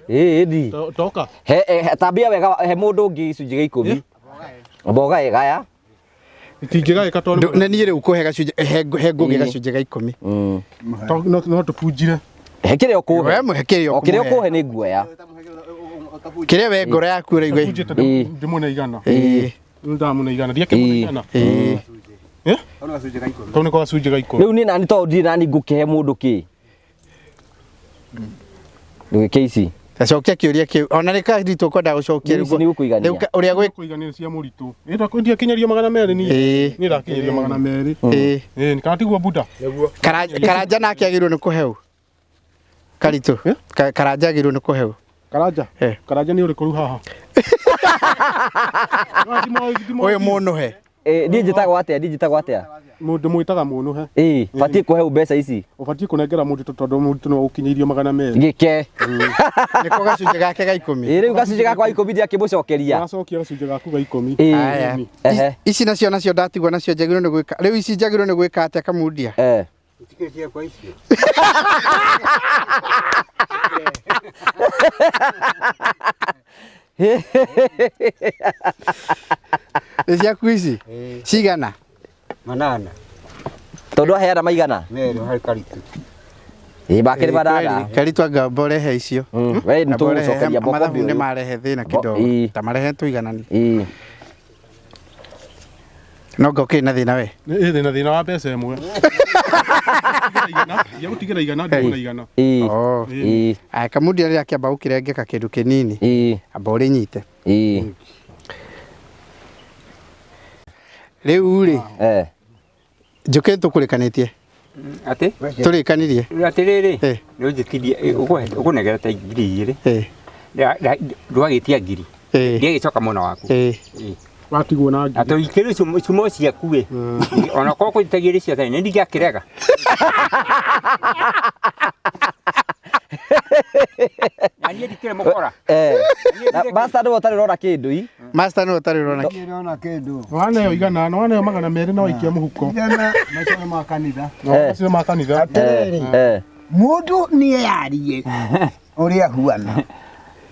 Ĩni. Toka. Tambia wega he mũndũ ũngĩ gĩcunjĩ ga 10. Mboga egaya. Itingĩgaĩka tondũ na niĩ rĩu kũhe gacunjĩ he ngũgĩ gacunjĩ ga 10. No tũbunjire. He kĩrĩa ũkũhe. We mũhe kĩrĩa ũkũhe. Kĩrĩa ũkũhe nĩ nguoya. Kĩrĩa we ngoro yaku ũraigua. Ndĩmũne igana. Ndamũne igana. Ndiakĩmũne igana. Tondũ nĩ kwa gacunjĩ ga 10. Rĩu niĩ nani tondũ ndirĩ nani ngũkĩhe mũndũ kĩ. Ndũgĩke ici. Gacokia kĩũria kĩu. Ona rĩ karitũ ũkwenda gũcokia rĩu. Nĩ gũkũigania. Ũrĩa gũkũigania cia mũritũ. Nĩ kinyaria 200 niĩ. Nĩ ndakinyaria 200. Nĩ kana tiguo Buda. Karanja nake agĩrĩirwo nĩ kũheo. Karitũ. Karanja agĩrĩirwo nĩ kũheo. Karanja. Karanja nĩ ũrĩkũ rĩu haha. Ũyũ mũnũhe. Niĩ njĩtagwo atĩa? Mũndũ mwĩtaga mũnũhe. Batiĩ kũhe mbeca ici. Ũbatiĩ kũnengera mũndũ tondũ mũndũ no ũkinyĩirio 200. Gĩke. Nĩko gacunjĩ gake ga 10. Rĩu gacunjĩ gakwa 10 ndiakĩmũcokeria. Gacokia gacunjĩ gaku ga 10. Haya. Ici nacio ndatigwo nacio njagĩrĩirwo nĩ gwĩka. Rĩu ici njagĩrĩirwo nĩ gwĩka atĩa Kamundia? Itikĩrĩkia kwa icio. Ciaku ici cigana? 8. Tondũ aheana maigana? Merĩ harĩ karitũ. bakĩrĩ badala Karitũ anga borehe icio we nĩ tũgũcokeria boko mathabu nĩ marehe thĩna kidogo ta marehe tũiganani no ngoke na thĩna we thĩna wa mbeca ĩmwe ya gũtigĩra igana ndĩna igana Kamudi rĩrĩa kĩamba gũkĩrengeka kĩndũ kĩnini amba ũrĩ nyite rĩu rĩ njũkĩ tũkũrĩkanĩtie ati tũrĩkanirie ati rĩrĩ nĩ ũnjĩtithie ũkũnegera ta ngiri 2 ndwagĩtia ngiri ndĩgĩcoka mwena waku watigwo na ngiri atũikĩrĩ cumo ciaku we ona ko kũitagĩrĩ cia tani nĩ ndigakĩrega Nani ndikire mukora Master ndio ũtarĩ rona kĩndũ Master ndio ũtarĩ rona kĩndũ Wanayo igana no wanayo magana merĩ na waikia mũhuko macio ma kanitha macio ma kanitha mũndũ nĩ yariye ũrĩa huana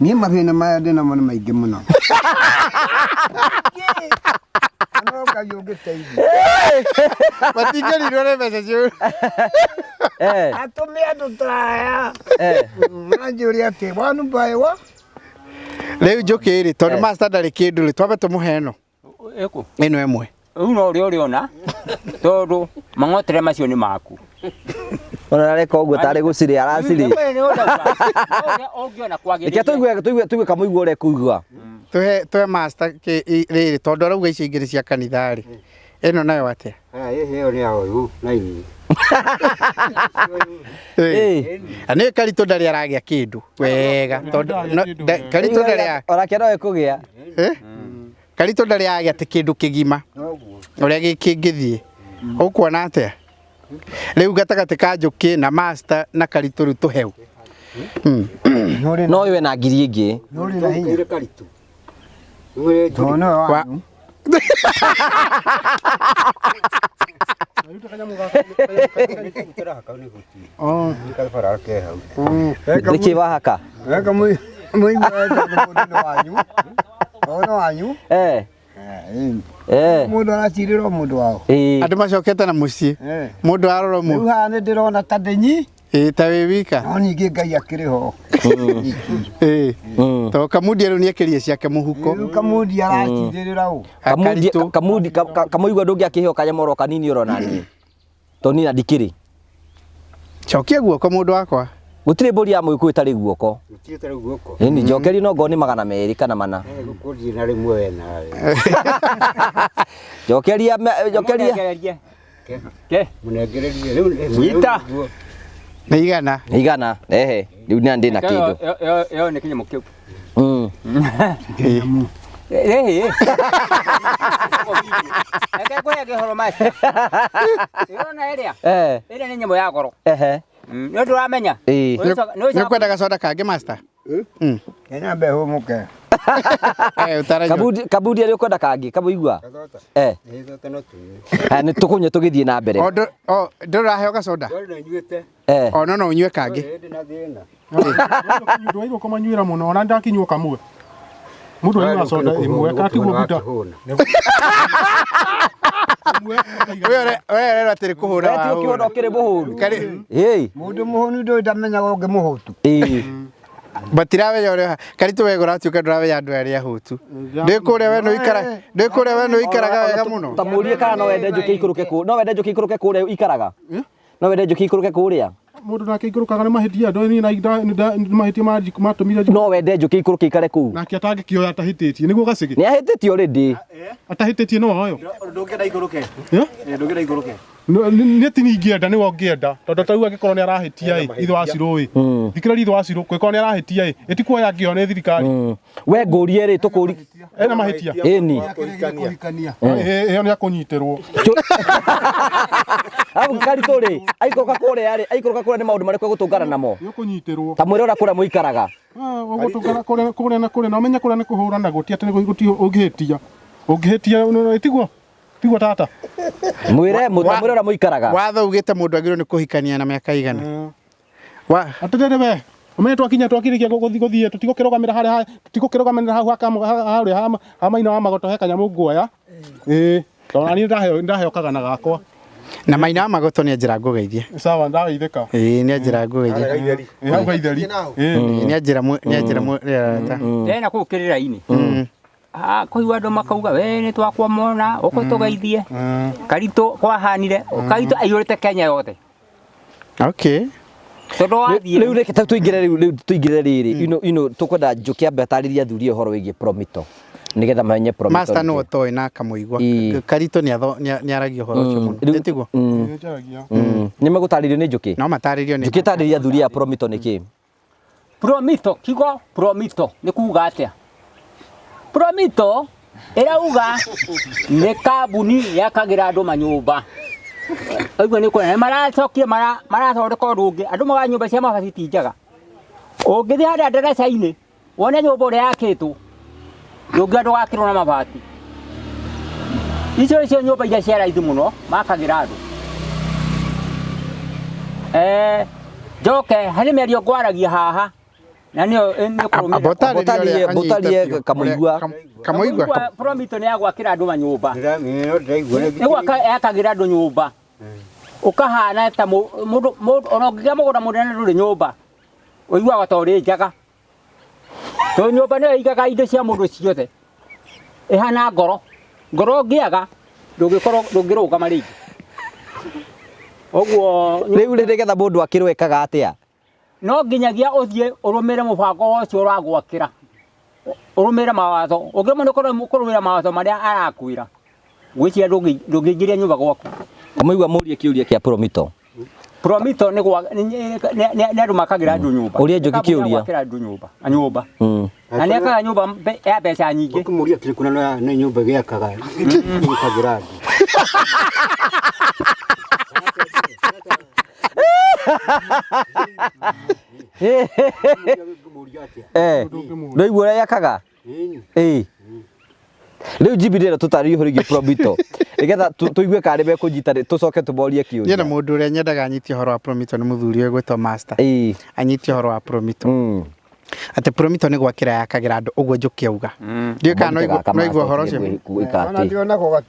niĩ mathĩna maya ndĩna mo nĩ maingĩ mũno anoka yũngĩteithia matingĩrirwo nĩ mbeca ciũ atũme andũ taya nanjũria atĩ wanu mbaĩwa rĩu njũkĩ-rĩ tondũ Master ndarĩ kĩndũ rĩ twambe tũmũhe ĩno ĩno ĩmwe rĩu no ũrĩa ona tondũ mang'otere macio nĩ maku ona reka ũguo tarĩ gũcirĩ aracirĩ Ike tũigue kamũigua ũrĩa kũigua tũhe Master rĩrĩ tondũ arauga icio ingĩ nĩ cia kanitha-rĩ ĩno nayo atĩa ĩyo nĩ yaoyu na ini nĩ Karitũ ndarĩ aragĩa kĩndũ wega tondũ Karitũ ndarĩ orakĩra kũgĩa Karitũ ndarĩ agĩa atĩ kĩndũ kĩgima ũrĩa kĩngĩthiĩ ũkuona atĩa rĩu gatagatĩ ka njũkĩ na Master na Karitũ rĩu tũheu no iwe na ngiri ingĩ nũrĩ na hinya Karitũ tona wanyu Niki wahaka weka mũigua wanyu ona wanyu mũndũ aracirĩrwo mũndũ wao andũ macokete na mũciĩ mũndũ arora mũndũ rĩu haha nĩ ndĩrona ta ndĩnyi ta wĩ wika no ningĩ Ngai akĩrĩ ho to Kamudi rĩu nĩ ekĩrie ciake mũhuko rĩu Kamudi aracirĩrĩra kamũigua ndũngĩakĩheo kanyamoro kanini ũrona niĩ to niĩ na ndikĩrĩ cokia guoko mũndũ wakwa gũtirĩ mbũri ya mũgĩkũyũ ĩtarĩ guoko ĩni njokerie no ngorwo nĩ 200 kana 4 gũkũthiĩ na rĩmwe we nawe njokeria mũnengererie rĩu Wita nĩ igana rĩu nĩ ndĩ na kĩndũ ĩyo nĩ kĩnyamũ kĩu eke kũrĩa kĩhoro Master ĩrona ĩrĩa ĩrĩa nĩ nyamũ ya goro nĩ ũndũ ũramenya nĩ ũkwenda gacoda kangĩ Master kenya mbeũ mũke Kamudi arĩ ũkwenda kangĩ kamũigua nĩ tũkũnyue tũgĩthiĩ na mbere ndũraheo gacoda no ũnyue kangĩ ndwaigua kũmanyuĩra mũno ona ndakinyua kamwe mũndũ anyua soda ĩmwe katigwo buta wewe rero atĩrĩ kũhũra wa kĩhono kĩrĩ mũhũnu mũndũ mũhũnu ndũĩ ndamenyaga ũngĩ mũhũtu batiramenya ũrĩa Karitũ wega ũratuĩka ndũramenya andũ arĩa ahũtu ndĩkũrĩa we nĩ ikaraga wega mũno ta mũrie kana no wende njũkĩ ikũrũke kũrĩa ikaraga no wende njũkĩ ikũrũke kũrĩa mũndũ nake ikũrũkaga nĩ mahĩtia ndoi nĩ mahĩtia matũmire no wende njũkĩ ikũrũke ikare kũu nake atangĩkĩoya atahĩtĩtie nĩguo gacĩgĩ nĩ ahĩtĩtie already atahĩtĩtie no oyo ndũngĩenda ikũrũke ndũngĩenda ikũrũke nĩ tini ingĩenda nĩwe ũngĩenda tondũ tarĩu angĩkorwo nĩ arahĩtia ithe wa Cirũ thikĩrĩria ithe wa Cirũ kwĩkorwo nĩ arahĩtia ĩtikuoya angĩoya nĩ thirikari we ngũrie rĩ tũkũri ena mahĩtia ĩni ĩyo nĩ akũnyitĩrwo Karitũ rĩ aikũrũka kũrĩa nĩ maũndũ marĩkũ egũtũngana namo nĩũkũnyitĩrwo ta mwĩre ũrĩa kũrĩa mũikaraga ũgũtũngana kũrĩa na kũrĩa na ũmenye kũrĩa nĩ kũhũrana gũti atĩ ũngĩhĩtia tiguo tata mwĩre ũrĩa mũikaraga watho ugĩte mũndũ agĩrĩirwo nĩ kũhikania na mĩaka igana atĩrĩrĩ we ũmenye twakĩrĩkia gũthiĩ tũtigũkĩrũgamĩrĩra hau harĩa ha maina wa magoto he kanyamũ nguoya tondũ naniĩ nĩndaheo kagana gakwa Na Maina Magoto nĩ njĩra ngũgeithie. Sawa ndageithĩka. Nĩ njĩra ngũgeithie. Hau gaitheri. Nĩ njĩra Tena kũu kĩrĩra-inĩ. Kũigua andũ makauga we nĩ twakwa mona ũkũ tũgeithie. Karitũ kwahanire karitũ aiyũrĩte Kenya yothe. Okay. Rĩu reke tũingĩre rĩrĩ ino tũkwenda Njoki ambe atarĩrie athuri ũhoro wĩgiĩ Promito nĩgetha mamenye Promito. Master no toy na kamũigua. Karitũ nĩ aragia ũhoro ũcio mũno. Ndĩtiguo. Nĩ magũtarĩrio nĩ Njoki. No matarĩrio nĩ Njoki tarĩria athuri a Promito nĩkĩ? Promito kigo Promito nĩ kuuga atĩa? Promito ĩrauga nĩ kambuni yakagĩra andũ manyũmba. Oigua nĩ kuona maracokia marathondeka ũndũ ũngĩ andũ maga nyũmba cia mabati ti njega. Ũngĩthiĩ harĩa ndaraca-inĩ wone nyũmba ũrĩa yakĩtwo ndũngĩenda ndũgakĩrwo na mabati. Icio nyũmba iria cia raithi mũno makagĩra andũ. Njoke harĩ mĩario ngwaragia haha na nĩ kũrũmĩrĩra kamũigua. Promito nĩ yagwakĩra andũ manyũmba. Nĩguo yakagĩra andũ nyũmba. Ũkahana ta mũndũ ona ũngĩgĩa mũgũnda mũnene ndũrĩ nyũmba ũiguaga ta ũrĩ njaga. Tondũ nyũmba nĩyo ĩigaga indo cia mũndũ ciothe. Ĩhana ngoro ũngĩaga ndũngĩrũgama rĩngĩ. Ũguo rĩu nĩgetha mũndũ akĩrwo ekaga atĩa? No nginyagia ũthiĩ ũrũmĩre mũbango ũcio ũragwakĩra. Ũrũmĩre mawatho. Ũngĩrũma nĩ kũrũmĩra mawatho marĩa arakwĩra. Gwĩciria ndũngĩingĩria nyũmba gwaku. Kamũigua mũrie kĩũria kĩa Promito. Promito nĩ andũ makagĩra andũ nyũmba. Ũrĩa Njoki kĩũria. Makagĩra andũ nyũmba. Na nĩ akaga nyũmba ya mbeca nyingĩ. Ũkĩmũria atĩrĩ kuna nĩ nyũmba gĩakaga gĩkagĩra andũ. Ndũigua ũrĩa yakaga? Rĩu njibindĩra tũtarĩrie ũhoro wĩgiĩ Promito nĩgetha tũigue kana nĩ mekũnyita tũcoke tũmorie kĩũria. Niĩ na mũndũ ũrĩa nyendaga anyitie ũhoro wa Promito nĩ mũthuri ũyũ gwĩtwo Master. Anyitie ũhoro wa Promito. Atĩ Promito nĩ gwakĩra yakagĩra andũ ũguo Njoki auga. Ndiũĩ kana no igua ũhoro ũcio.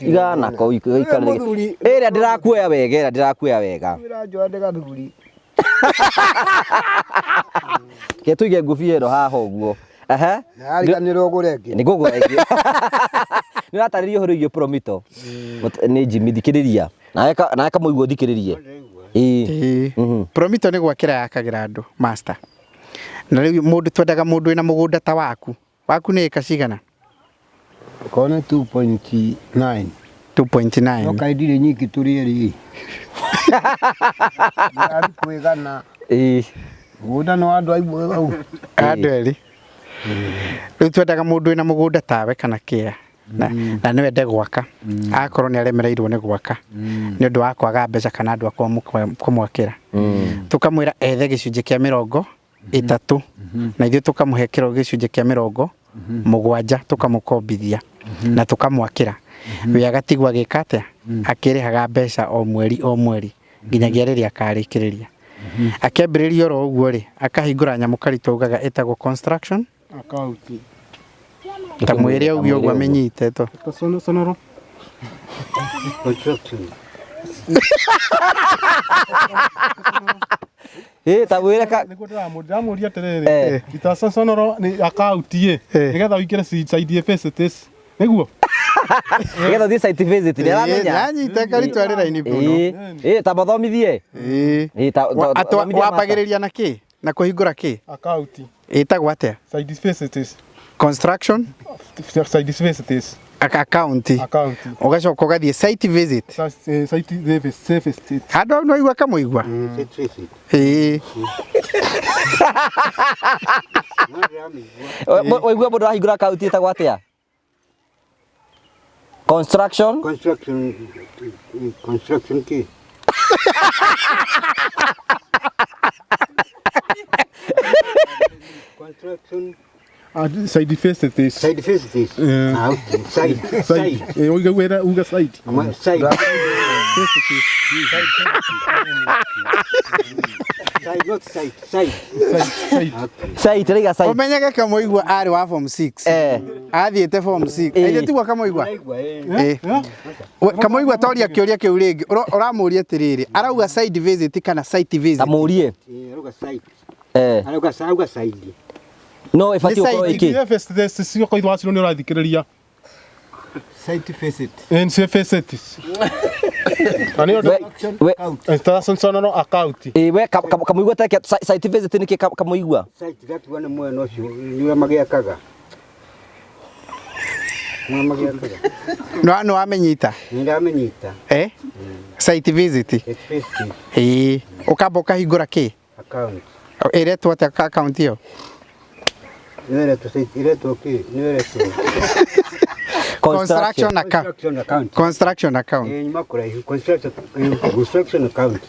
Igana ko ĩrĩa ndĩrakuoya wega. Ke tuige ngũbia ĩno haha ũguo. Ariganĩrwo ũgũre ĩngĩ. Nĩ ngũgũra ĩngĩ. Nĩ ũratarĩria ũhoro wĩgiĩ Promito. Nĩ Jimmy thikĩrĩria. Nawe kamũigua thikĩrĩrie. Promito nĩ gwakĩra yakagĩra andũ Master. Na rĩu mũndũ twendaga mũndũ wĩna mũgũnda ta waku. Waku nĩ ĩka cigana? Kona 2.9. 2.9. No kaidire nyiki tũrĩ erĩ. Ari kwĩgana. Mũgũnda no andũ aimwe au. Andũ erĩ. Rĩu twendaga mũndũ wĩna mũgũnda tawe kana kĩa. Na nĩ wende gwaka. Akorwo nĩ aremereirwo nĩ gwaka. Nĩ ũndũ wa kwaga mbeca kana andũ akwa kũmwakĩra. Tũkamwĩra ethe gĩcunjĩ kĩa 30 na ithuĩ tũkamũhe kĩro gĩcunjĩ kĩa 70 tũkamũkombithia na tũkamwakĩra. We agatigwa gĩka atĩa? Akĩrĩhaga mbeca o mweri nginyagia rĩrĩa akarĩkĩrĩria. Akĩambĩrĩria oro ũguo rĩ akahingũra nyamũ karitũ ugaga ĩtagwo construction account. Ta mwĩrĩ augi ũguo amenyite to. Sonoro. Construction. Ta mwĩrĩ nĩguo ndĩramũria atĩrĩrĩ. Ita Sonoro nĩ account nĩgetha ũingĩre site facilities. Nĩguo. Nĩgetha ũthiĩ site visit nĩ aramenya. Yanyita karitũ arĩ raini mũno. Ta mathomithie. Wambagĩrĩria na kĩ? Na kũhingũra kĩ? Account. Ĩtagwo atĩa? Site facilities. Construction? Site facilities. Account. Ugacoka ugathiĩ site visit. Site visit. Handũ no igua kamũigua. Waigua mũndũ arahingũra account ĩtagwo atĩa? Construction key. Construction. Side facilities. Side facilities. Side. Uga side. Side. Sai tiriga sai. Umenyage Kamuigwa ari wa form 6. Athiete form 6. Ende tigwa Kamuigwa. Kamuigwa toria kĩũria kĩu rĩngĩ. Ũramũria atĩrĩrĩ. Arauga side visit kana site visit. Amurie. Arauga site. Arauga side. No, ifati uko iki. First this sio kwa idwa sino ũrathikĩrĩria. Site visit. En se visit. Ani no account. We Kamuigwa take site visit ni Kamuigwa. Site gatu wana mwena ũcio niwe magiakaga. Mwe magiakaga. No amenyita. Nindamenyita. Site visit. Ukamba ũkahingũra kĩ? Account. Iretwo atĩa account ĩyo? Iretwo kĩ? Niretwo. Construction account. Construction account. Construction account.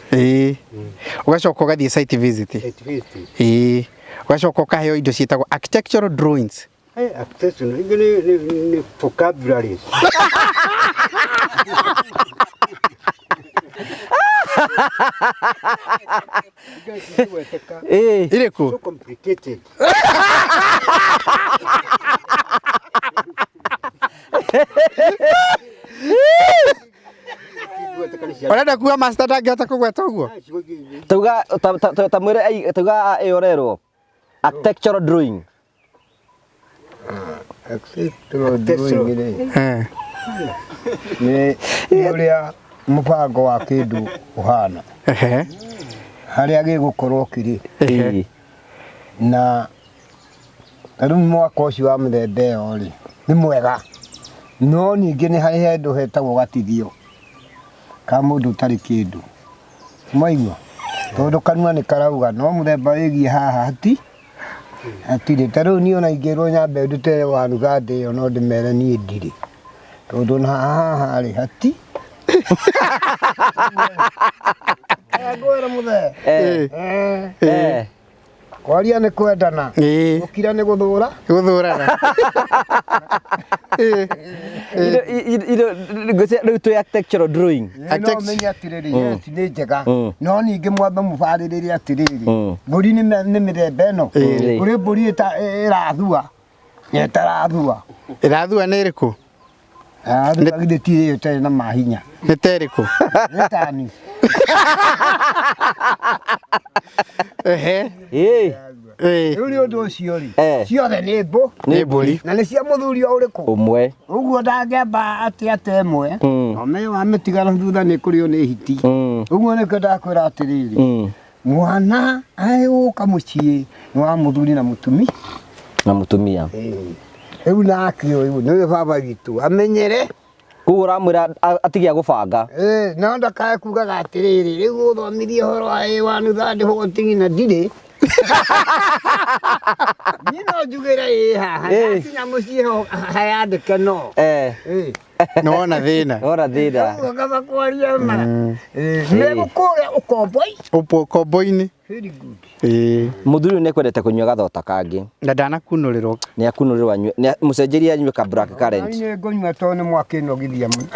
Ugacoka ũgathiĩ site visit. Ugacoka ũkaheo indo ciĩtagwo architectural drawings. Architectural ni vocabularies. Irĩkũ? So complicated. Ũrenda kuga master ndangĩhota kũgweta ũguo? Tauga mwĩre tauga yorerwo architectural drawing. Architectural drawing ni ũrĩa mũbango wa kĩndũ ũhana. Harĩa gĩgũkorwo kĩrĩ. Na rĩu mwako ũcio wa mĩthemba ĩyo rĩ nĩ mwega. No ningĩ nĩ harĩ handũ hetagwo gatithio ka mũndũ ũtarĩ kĩndũ. Mwaigua? Tondũ kanua nĩ karauga no mũthemba wĩgiĩ haha hatirĩ. Ta rĩu niĩ ona ingĩrwo nyambe ndute waru gandĩ ĩyo no ndĩmere niĩ ndirĩ. Tondũ na haha rĩ hati. Ngwĩra mũthee. Kwaria nĩ kwendana. Gũkira nĩ gũthũra. Gũthũrana. Rĩu tũ architectural drawing. No menya atĩrĩrĩ yes nĩ njega. No ningĩ mwambe mũbarĩrĩre atĩrĩrĩ. Mbũri nĩ mĩthemba ĩno. Kũrĩ mbũri ĩrathua. Ĩtarathua. Ĩrathua nĩ ĩrĩkũ? Githĩ ti ĩyo ĩtarĩ na mahinya. Nĩ ta ĩrĩkũ? Nĩ tani. Rĩu nĩ ũndũ ũcio rĩ. Ciothe nĩ mbũri. Na nĩ cia mũthuri o ũrĩkũ? Ũmwe. Ũguo ndangĩamba atĩ ĩmwe. Ome wamĩtigana thutha nĩ kũrĩo nĩ hiti. Ũguo nĩkĩo ndakwĩra atĩrĩrĩ. Mwana agĩũka mũciĩ nĩ wa mũthuri na mũtumia. Na mũtumia. Rĩu nake ũyũ nĩwe baba witũ amenyere. Koguo ũramwĩra atige gũbanga. No ndakae kugaga atĩrĩrĩ rĩu ũthomithie ũhoro wa A1 thande hotingi na ndirĩ. Niĩ no njugĩre haha kinya mũciĩ hayandĩke no. No wona thĩna. Wona thĩna. Ũkaba kwaria ma. Nĩ gũkũrĩa ũkomboi. Ũkombo-inĩ. Very good. Mũthuri nĩ kwendete kũnyua gathota kangĩ. Na ndanakunũrĩrwo. Nĩ akunũrĩrwo anyue. Mũcenjerie anyue ka black currant. Nĩ ngũnyua tondũ nĩ mwakĩnogithia mũno.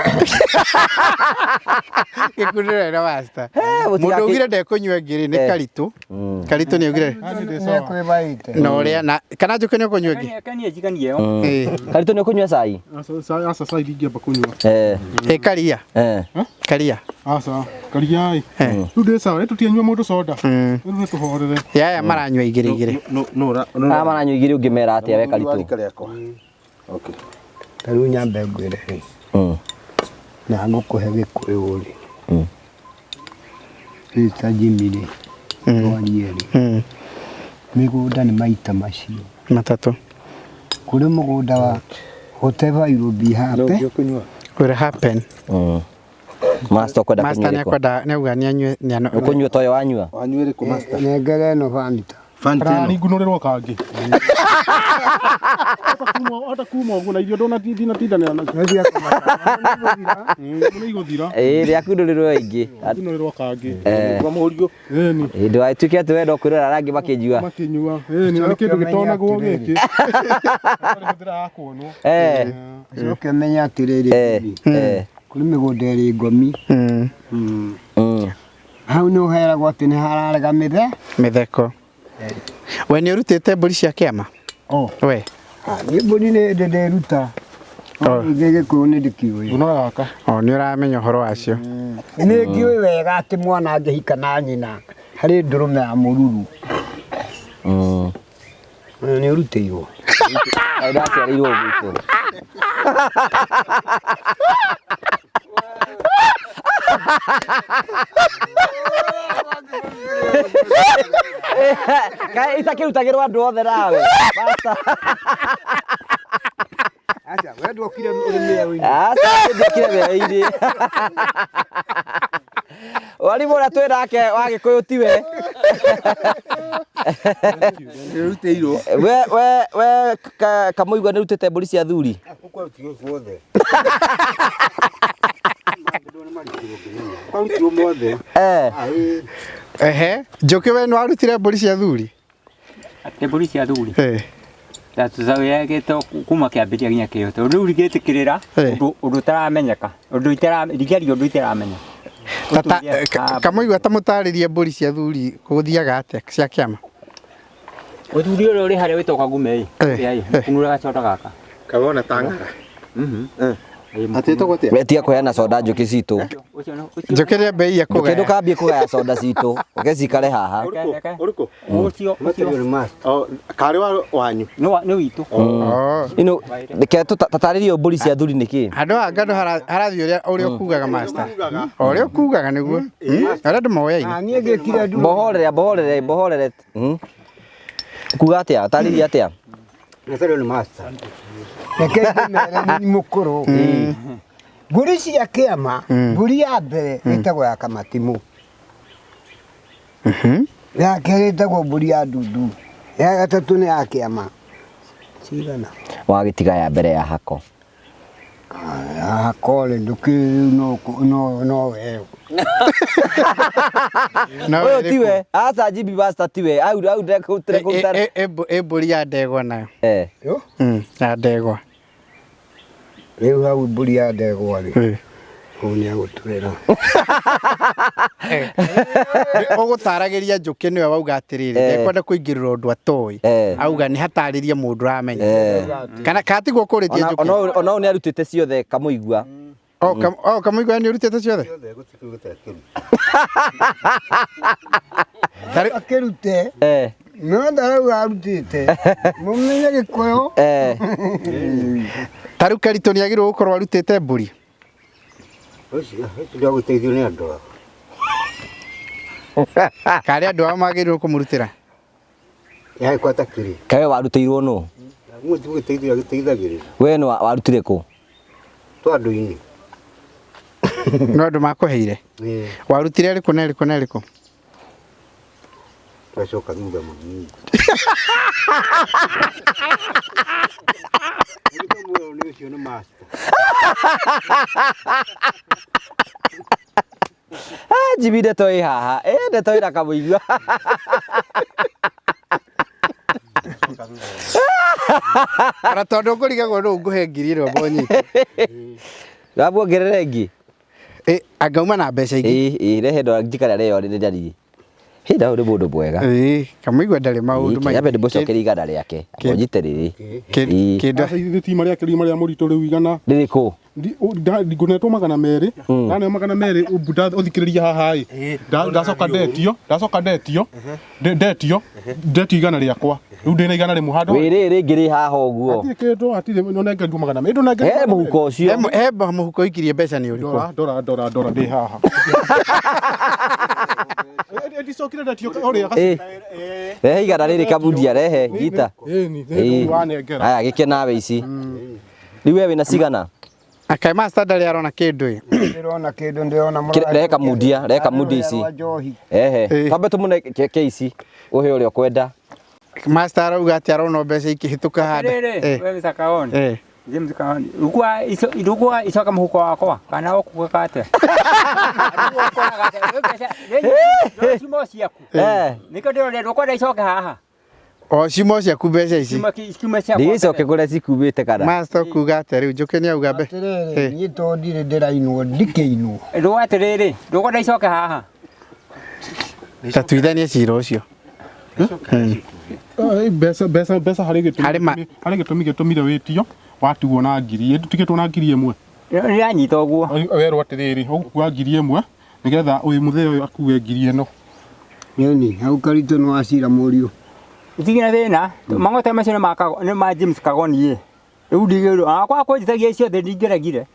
Gĩkunũrĩro na wasta. Mũndũ ugire ndekũnyua ngiri nĩ Karitũ. Karitũ nĩ ugire. Nĩkwĩbaĩte. Na ũrĩa na kana njũke nĩ ũkũnyua ngĩ. Kania jikanie yo. Karitũ nĩ ũkũnyua cai? Asa cai ingĩamba kũnyua. Karia. Karia. Asa karia ĩ. Rĩu ndĩ sawa tũtianyua mũndũ soda. Rĩu nĩ tũhorere. Yaya maranyua igĩrĩ. Maranyua igĩrĩ ũngĩmera atĩa we Karitũ? Okay. Rĩu nyambe ngwĩre rĩ. Na ngũkũhe gĩkũyũ rĩ. Rita Jimmy rĩ. Mwarie rĩ. Mĩgũnda nĩ maita macio. Matatũ. Kũrĩ mũgũnda wa whatever you will be happy. Will happen. Master kwenda kunyua. Master nĩakwenda nĩauga nĩanyue ũkũnyua toyo wanyua. Wanyuĩre ku master. Nengere ĩno Fanta. Fanta ngunũrĩrwo kangĩ. Ata kuma ũguo na irio ndũnatindanĩra nacio. Nĩ igũthira. Rĩakunũrĩrwo ingĩ. Ngunũrĩrwo kangĩ. Kwa mũriũ. Ĩni. Ndũgatuĩke atĩ wenda kwĩrora rangi makĩnyua. Makĩnyua. Nĩ kĩndũ gĩtonagwo gĩkĩ. Ndĩra yakuonwo. Ũcoke menya atĩrĩrĩ. kuri mĩgũnda ĩrĩ ngomi hau nĩ ũheragwo atĩ nĩ hararega mĩtheko we nĩ ũrutĩte mbũri cia kĩama we niĩ mbũri nĩ hĩndĩ ndĩruta ingĩ Gĩkũyũ nĩ ndĩkĩũĩ nĩ ũramenya ũhoro wacio nĩ ngĩũĩ wega atĩ mwana angĩhika na nyina harĩ ndũrũme ya mũruru nĩ ũrutĩirwo ndaciarĩirwo gwitũ kaĩ itakĩrutagĩrwo andũ othe nawe aca we ndwokire ũrĩmi ndokire wĩra-inĩ warimũ ũrĩa twĩ nake wa Gĩkũyũ tiwe we Kamũigua nĩ ũrutĩte mbũri cia thuri Njũkĩ we nĩ warutire mbũri cia thuri atĩ mbũri cia thuri tũcagĩte kuma kĩambĩrĩria nginya kĩhoto rĩu rĩgĩtĩkĩrĩra ũndũ ũtaramenyeka rĩgerio ũndũ itaramenya Kamũigua ta mũtarĩrie mbũri cia thuri gũthiaga atĩa cia kĩama ũthuri ũrĩa ũrĩ harĩa wĩtagwo Kagume kũnũra gacoda gaka kawona tangara wetia kũheana soda njũkĩ citũ njũkĩ rĩa mbei ya kũgaya ndũkambie kũgaya soda citũ ũgecikare haha ũrĩkũ ũcio karĩ wanyu nĩ witũ ino reke tatarĩrie mbũri cia thuri nĩkĩ andũ a ngandũ harathiĩ ũrĩa ũkugaga master ũrĩa ũkugaga nĩguo arĩa ndĩmoyaine niĩ ngĩkire mbohorere kuga atĩa tarĩria atĩa nĩ master reke ndĩmere nĩ mũkũrũ mbũri cia kĩama mbũri ya mbere ĩtagwo ya Kamatimũ ya kerĩ ĩtagwo mbũri ya ndundu ya gatatũ nĩ ya kĩama cigana wagĩtiga ya mbere ya hako kole ndũkĩrĩu no weo ũyũ tiwe aca jibi basta tiwe au ndekũtare mbũri ya ndegwa nayo ya ndegwa rĩu hau mbũri ya ndegwa rĩ kũu nĩ agũtwĩra ũgũtaragĩria njũkĩ nĩwe wauga atĩrĩrĩ ndekwenda kũingĩrĩra ũndũ atoĩ auga nĩ hatarĩrie mũndũ ũramenya kana katigwo kũrĩtie njũkĩ ona nĩ arutĩte ciothe Kamũigua Kamũigua nĩ ũrutĩte ciothe akĩrute no ndarau arutĩte mũmenye Gĩkũyũ tarĩu Karitũ nĩ agĩrĩirwo gũkorwo arutĩte mbũri ndagũteithio nĩ andũ karĩ andũ ao magĩrĩirwo kũmũrutĩra kawe warutĩirwo nũ we nĩ warutire kũ twandũ-inĩ no andũ makũheire warutire rĩkũ na rĩkũ na rĩkũ twacoka thutha mũnini nĩ ũcio nĩ master jibi ndeto ĩ haha ndeto ĩna Kamũigua ona tondũ ngũrigagwo nũ ngũhe ngiri ĩno mbonyite ramuongerere ĩngĩ angauma na mbeca ingĩ rehe ndora njikara rĩo nĩ ndariĩ hĩndĩ hau nĩ mũndũ mwega Kamũigua ndarĩ maũndũ maingĩ yambe ndĩmũcokerie igana rĩake onjite rĩrĩ thitima rĩake riuma rĩa mũritũ rĩu igana rĩrĩkũ ngunetwo 200 naneo 200 ũthikĩrĩria haha ndacoka ndetio igana rĩakwa rĩu ndĩna igana rĩmwe handũ wĩrĩ rĩngĩ rĩ haha ũguo hatirĩ nonengerirwo 200 he mũhuko ũcio he mũhuko ikirie mbeca nĩ ũrĩkũ ndora ndĩ haha ndicokire ndetio ũrĩa rehe igana rĩrĩ Kabundia rehe ngita aya gĩke nawe ici rĩu we wĩna cigana akaĩ master ndarĩ arona kĩndũ ndĩrona kĩndũ ndĩrona rehe Kamundia ici twambe tũmũne ke ici ũhe ũrĩa ũkwenda master arauga atĩ arona mbeca ikĩhĩtũka handa we Kaoni James Kaoni rugua icoka mũhuko wakwa kana ũkuga kate nĩkĩo ndĩrorerwo kwenda icoke haha O cimo cia kumbeca ici. Cuma cia. Ndicoke kuria cikubite kana. Master kuga atĩrĩu Njũkĩ nĩ auga mbe. Niĩ to ndirĩ ndĩrainwo ndikĩinwo. Ndå atĩrĩrĩ ndåkwenda icoke haha Ta tuithanie cira ũcio. Mbeca harĩ gĩtũmi gĩtũmire wĩtio watuo na ngiri ĩtutikĩtwo na ngiri ĩmwe nä ranyita å guo werwo atĩrĩrĩ ũgũkua ngiri ĩmwe nĩgetha ũyũ mũthee ũyũ akue ngiri ĩno. Nĩ hau Karitũ nĩ wacira mũriũ. itigä na thä na mangote macio nä ma James Kagoni rä u ndigä rwo akwa kwenjithagia ciothe ndingä regire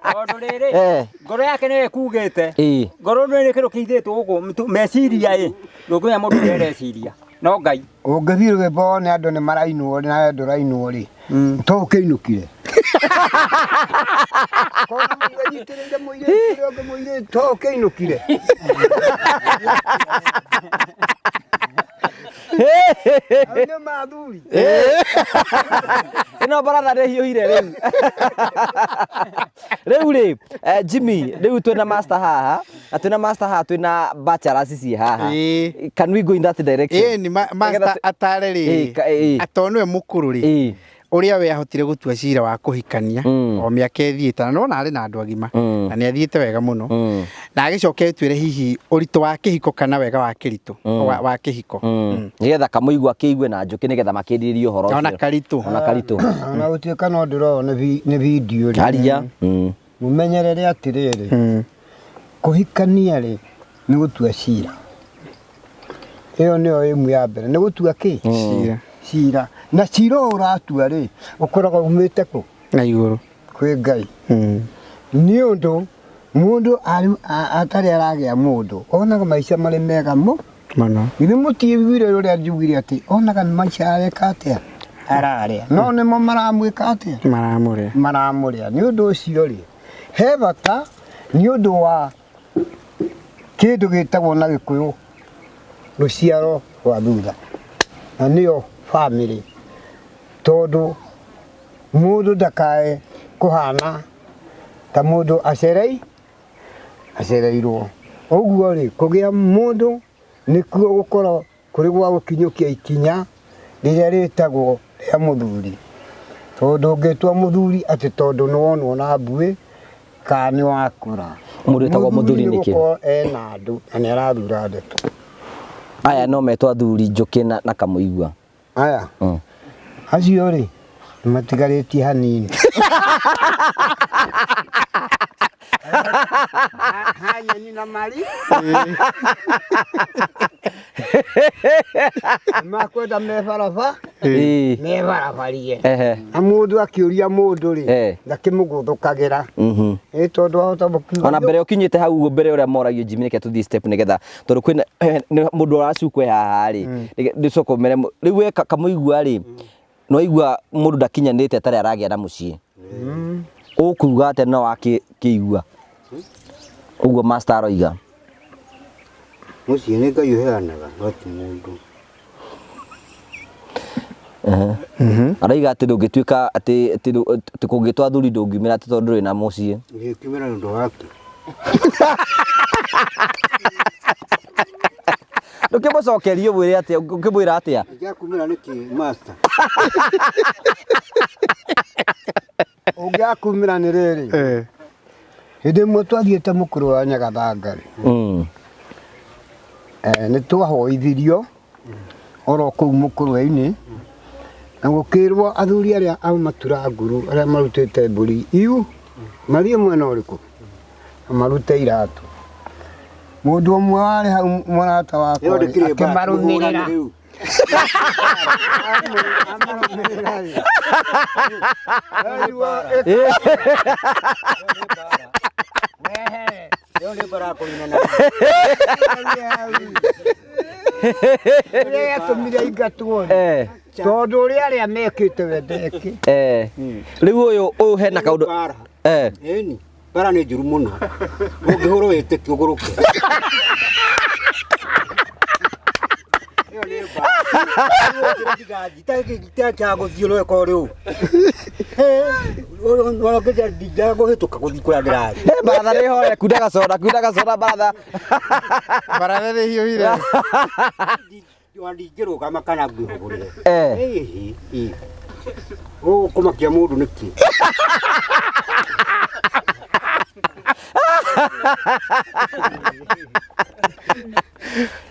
tondå rä rä ngoro yake nä kugä te ngoro nä kä rå kä ithä two gå kå meciria ndå ngä menya må ndå ndereciria no Ngai Ũngĩthiĩ rwĩmbo nĩ andũ nĩ marainwo nawe ndũrainwo rĩ to ũkĩinũkire. Nyitĩrĩire mũirĩtu ũrĩa ũngĩ mũirĩtu to ũkĩinũkire. Nĩ mathuri. Ino baratha nĩ hiũhire rĩu. Rĩu rĩ Jimmy rĩu twĩna master haha na twĩna master haha twĩna bachelors ciĩ haha. Can we go in that direction? Ni master atare rĩ atoniwe mũkũrũ rĩ uria we ahotire gutua cira wa kuhikania o miaka ethiĩte no na arĩ na andũ agima na nĩ athiĩte wega mũno na agĩcoka etwĩre hihi ũritũ wa kĩhiko kana wega wa kĩritũ wa kĩhiko nĩgetha kamũigua kĩigue na Njũkĩ nĩgetha makĩrĩrĩrie ũhoro ũcio ona karitũ ona gũtuĩka no ndĩrona nĩ video rĩ aria mũmenyerere atĩrĩrĩ kũhikania rĩ nĩ gũtua cira ĩyo nĩyo ĩmwe ya mbere nĩ gũtua kĩ cira na cira ũratua rĩ ũkoragwo umĩte kũ na igũrũ kwĩ Ngai nĩ ũndũ mũndũ atarĩ aragĩa mũndũ onaga maica marĩ mega mũno githĩ mũtiiguire ũrĩa njugire atĩ onaga maica areka atĩa ararĩa no nĩmo maramwĩka atĩa maramũrĩa nĩ ũndũ ũcio rĩ he bata nĩ ũndũ wa kĩndũ gĩtagwo na Gĩkũyũ rũciaro rwa thutha na nĩyo family tondũ mũndũ ndakae kũhana ta mũndũ acereirwo ũguo rĩ kũgĩa mũndũ nĩkuo gũkorwo kũrĩ gwa gũkinyũkia ikinya rĩrĩa rĩtagwo rĩa mũthuri tondũ ũngĩtua mũthuri atĩ tondũ nĩwonwo na mbuĩ kana nĩ wakũra mũndũ etagwo mũthuri nĩkĩ ena andũ na nĩ arathura ndeto aya no metwo athuri Njũkĩ na kamũigua aya acio rĩ matigarĩtie hanini hanyeni na mari makwenda mebarabarie na mũndũ akĩũria mũndũ rĩ ndakĩmũgũthũkagĩra tondũ wahota ona mbere ũkinyĩte hau ũguo mbere ũrĩa moragio Jimmy reke tũthiĩ step nĩgetha tondũ kwĩna mũndũ ũracukwo haha rĩ ndĩcoka ũmere rĩu kamũigua rĩ no igua mũndũ ndakinyanĩte atarĩ aragĩa na mũciĩ ũkuga atĩ no wakĩigua ũguo master aroiga mũciĩ nĩ Ngai ũheanaga no ti mũndũ araiga atĩ ndũngĩtuĩka atĩ kũngĩtwa athuri ndũngiumĩra atĩ tondũ ndũrĩ na mũciĩ ngĩkiumĩra nĩ ũndũ wake ndũkĩmũcokerie ũmwĩre atĩa ũkĩmwĩra atĩa ngĩakumĩra nĩkĩ master ũngĩakumĩra nĩ rĩrĩ hĩndĩ ĩmwe twathiĩte mũkũrũ wa Nyagathanga nĩ twahoithirio oro kũu mũkũrũ-inĩ na gũkĩrwo athuri arĩa a Maturanguru arĩa marutĩte mbũri iu mathiĩ mwena ũrĩkũ na marute iratũ mũndũ ũmwe warĩ hau mũrata wakwa akĩmarũmĩrĩra tũmire ingatwo tondũ ũrĩa arĩa mekĩte we ndeke rĩu ũyũ hena kaũndũ ĩni bara nĩ njũru mũno ũngĩhũrwo wĩtĩkio ũgũrũke baratha nĩ hore kunda gacoda baratha nĩ hiũhire ndingĩrũgama kana ngwĩhũgũrĩre kũmakia mũndũ nĩkĩ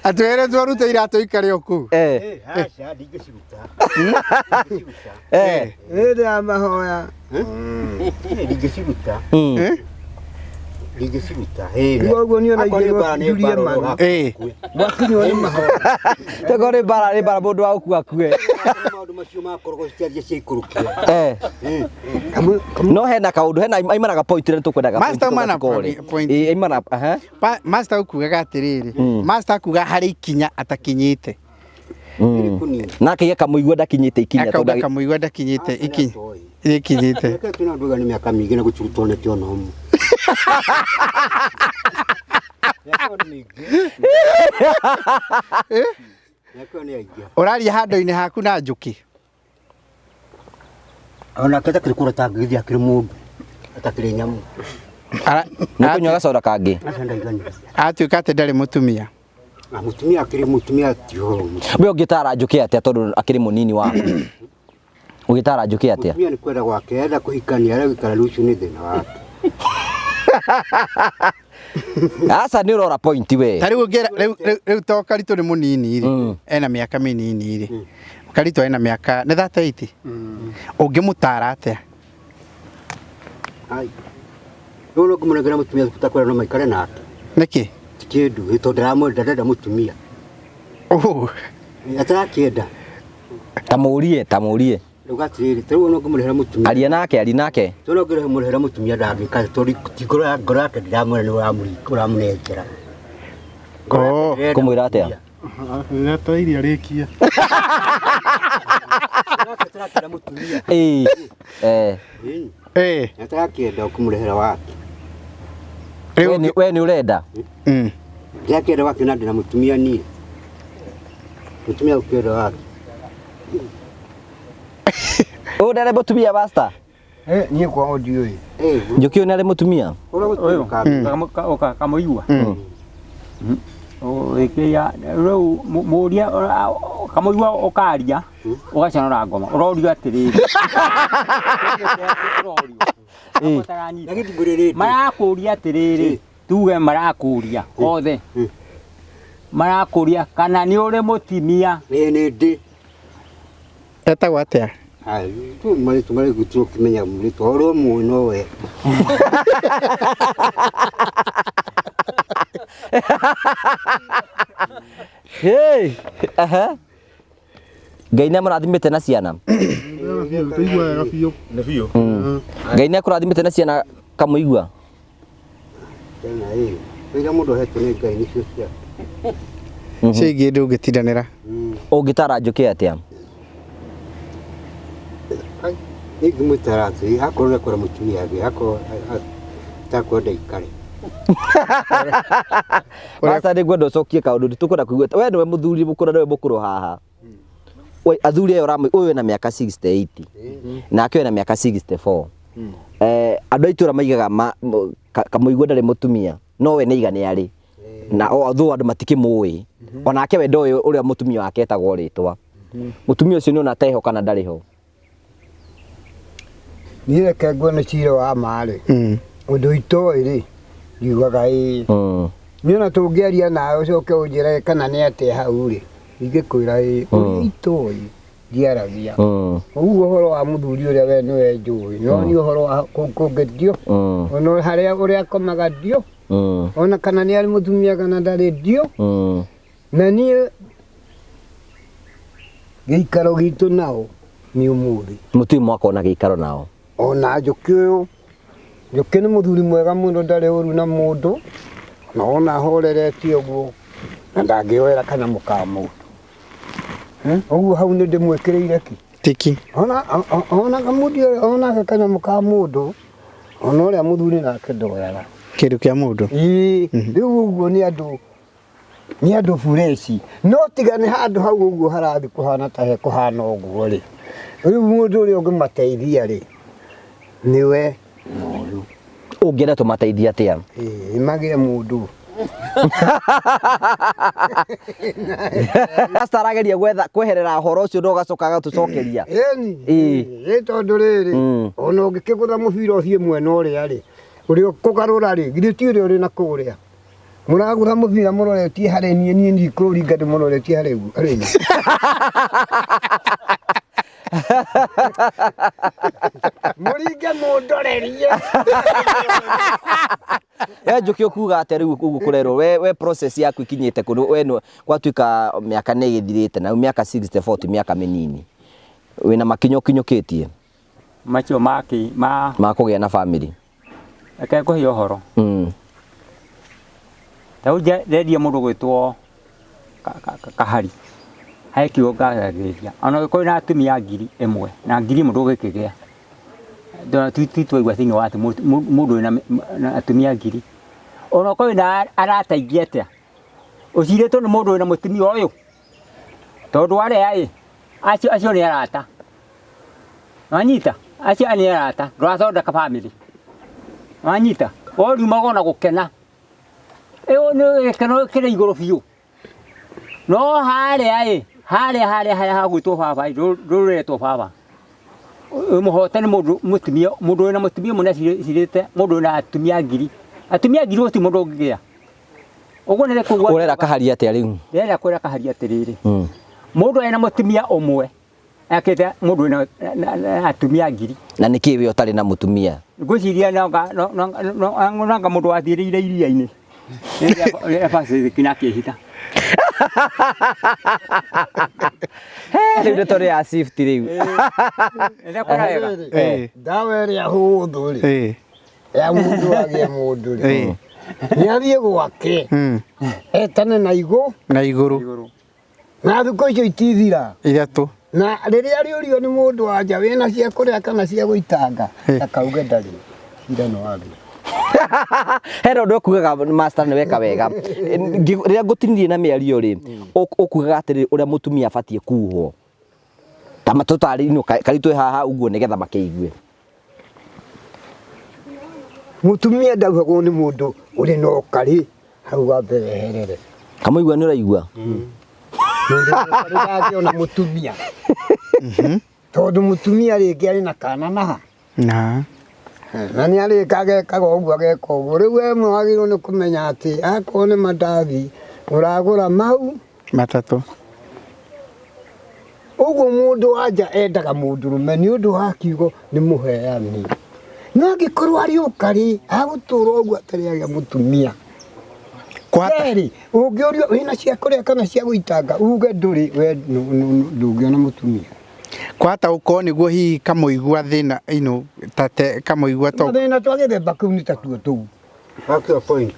atwere twarute iratũ ikare oku aca ndingĩciruta ĩrĩa mahoya ndingĩciruta ndingĩciruta ũguo niona igĩrũrie manu mwakinywo nĩ mahoya tego nĩ bara mũndũ wa gũkua kue maũndũ macio makoragwo cianjia cia ikũrũkia no hena kaũndũ hena aimanaga point rĩ tũkwendaga master mana point aimana master ukugaga atĩrĩrĩ master akuga harĩ ikinya atakinyĩte nake kamũigua ndakinyĩte ikinya tondũ kamũigua ndakinyĩte ikinya ikinyĩte tuna nduga nĩ mĩaka mĩingĩ na gũcurutwo nĩ kĩo nomu ũraria handũ-inĩ haku na njũkĩ onake atakĩrĩ kũra tangĩgĩthiĩ akĩrĩ mũndũ atakĩrĩ nyamũ nĩ kũnyua gacoda kangĩ atuĩka atĩ ndarĩ mũtumia mũtumia akĩrĩ mũtumia tio we ũngĩtara njũkĩ atĩa tondũ akĩrĩ mũnini waku ũgĩtara njũkĩ atĩa mũtumia nĩ kwenda gwake enda kũhikania arĩa gũikara rũciũ nĩ thĩna wake asa nĩ ũrora point we tarĩu rĩu to Karitũ nĩ mũnini rĩ ena mĩaka mĩnini rĩ Karitũ ena mĩaka nĩ 38 ũngĩmũtara atĩa rĩu no ngũmũnengera mũtumia tutakwĩra no maikare nake nĩkĩ ti kĩndũ tondũ ndĩramwenda ndenda mũtumia atarakĩenda tamũrie rĩu atĩrĩrĩ tarĩu no ngũmũrehera mũtumia aria nake tondũ no ngũmũrehera mũtumia ndangĩka tondũ ti ngoro yake ndiramwĩra nĩ ũramũnengera kũmwĩra atĩa Neta iria rĩkia atarakĩenda ũkũmũrehera wake we nĩ ũrenda ndirakĩenda wake na ndĩna mũtumia niĩ mũtumia ũkĩenda wake ndarĩ mũtumia basta niĩ kwao ndiũĩ njũkĩ nĩ arĩ mũtumia kamũigua ikia rĩu mũria kamũigua ũkaria ũgacanora ngoma ũrorio atĩrĩrĩ marakũria atĩrĩrĩ tuge marakũria othe marakũria kana nĩ ũrĩ mũtumia nĩ ndĩ etagwo atĩa marĩtwa marĩgũtirwo kĩmenya mũrĩtwa ũrĩa ũmũĩ nowe Ngai nĩ amũrathimĩte na ciana tũiguaga biũ nĩ biũ Ngai nĩ akũrathimĩte na ciana kamũigua rĩrĩa mũndũ ahetwo nĩ Ngai nĩcio cio ingĩ ndũngĩtindanĩra ũngĩtara njũkĩ atĩa ingĩmũtara atĩ hakorwo nĩakwĩra mũtumia angĩ hakorwo takwenda ikare basta nĩ ngwenda ũcokie kaũndũ nditũkwenda kũigua we nĩwe mũthuri mũkũrũ nĩwe mũkũrũ haha athuri aya ũyũ ena mĩaka 68 nake ena mĩaka 64 andũ a itũra maigaga kamũigua ndarĩ mũtumia no we nĩ igana arĩ na though andũ matikĩmũĩ onake we ndoĩ ũrĩa mũtumia wake etagwo rĩtwa mũtumia ũcio nĩ ona ateho kana ndarĩ ho niĩ reke nguone cira wa marĩ ũndũ itoĩ rĩ ngiugaga niĩ ona tũngĩaria nawe ũcoke ũnjĩre kana nĩ atĩa hau rĩ ingĩkwĩra ũrĩa itoĩ ndiaragia ũguo ũhoro wa mũthuri ũrĩa we nĩwe njũĩ no nĩ ũhoro wa kũngĩ ndio ona harĩa ũrĩa akomaga ndio ona kana nĩ arĩ mũtumia kana ndarĩ ndio na niĩ gĩikaro gitũ nao nĩ ũmũthĩ mũtui mwakona gĩikaro nao ona njũkĩ ũyũ njũkĩ nĩ mũthuri mwega mũno ndarĩ ũru na mũndũ na ona ahoreretie ũguo na ndangĩoera kanyamũ ka mũndũ ũguo hau nĩ ndĩmwĩkĩrĩire ki tiki ona kanyamũ ka mũndũ ona ũrĩa mũthuri nake ndoyaga kĩndũ kĩa mũndũ rĩu ũguo nĩ andũ bureci no tiga nĩ handũ hau ũguo harathi kũhana ta he kũhana ũguo rĩ rĩu mũndũ ũrĩa ũngĩmateithia rĩ nĩwe ũngĩenda tũmateithia atĩa magĩe mũndũ Astarageria gwetha kweherera horo ucio ndo gacokaga tucokeria. Ĩĩ tondu riri ona ũngĩkĩgũtha mũbira ũthiĩ mwena ũrĩa rĩ ũrĩ kũgarũra rĩ githĩ ũrĩa ũrĩ na kũrĩa mũragũra mũbira mũroretie harĩ niĩ ndikũringa ndĩmũroretie harĩ Muringe mundorerie. Njuki ukuga ati riu ugukurerwo we process yaku ikinyite kundu we no gwatuika miaka ne githirite na miaka 64 miaka minini wina makinyo kinyukitie macio maki ma kugia na family ake ko hiyo horo tauja redia mundu gwitwo kahari haikio gagageria ona ko na atumia ngiri imwe na ngiri mundu gikigea ndona twitwa thini wati mundu na atumia ngiri ona ko na arataithia atia uciretwo ni mundu na mutumia uyu tondu are ai acio ni arata wanyita acio ni arata ndurathondeka family wanyita ori magona gukena eyo ni gikeno kire iguru biu no hare hagwitwo baba ruretwo baba muhotani mundu na mutumia muna cirite mundu na atumia ngiri uti mundu ngigia uguo nire kugwa urera kahari ati riu rera kwera kahari ati riri mundu ena mutumia umwe akete mundu na atumia ngiri na niki we utari na mutumia ngwiciria nanga mundu wathirire iria-ini nä bacä kinya kä hita rä u nä tå ya shift rä u ndawa ä rä a hå thå rä ya må ndå agä a må ndå rä nä athiä gwake etane na igå na thikå icio itithira ithatå na rä rä a rä å rio nä må ndå wanja wä na cia kå rä a kana cia gå itanga akauge ndarä cira no wathä hero ndo kugaga master ni weka wega riria ngutinirie na miario ri ukugaga atiri uria mutumia abatie kuho ta matutari ino karitwe haha uguo nigetha makeigue mutumia ndauga ni mundu uri no kari hau wa mbere herere kamuigua ni uraigua mundu ndagĩona mutumia tondu mutumia ringi ari na kana naha na nä arä kagekaga å guo ageka å guo rä u we mwagä rwo nä kå menya atä akorwo nä mandathi å ragå ra mau matatå å guo må ndå wanja endaga må ndå rå me nä å ndå wa kiugo nä må heani no angä korwo arä å karä agå tå ra å guo atarä agä a må tumia kerä å ngä å rio wä na cia kå rä a kana cia gå itanga uge ndå rä we ndå ngä ona må tumia kwata uko niguo hihi kamuigua thina ino tate kamuigua to thina twage themba kuu ni tatuo tu akio point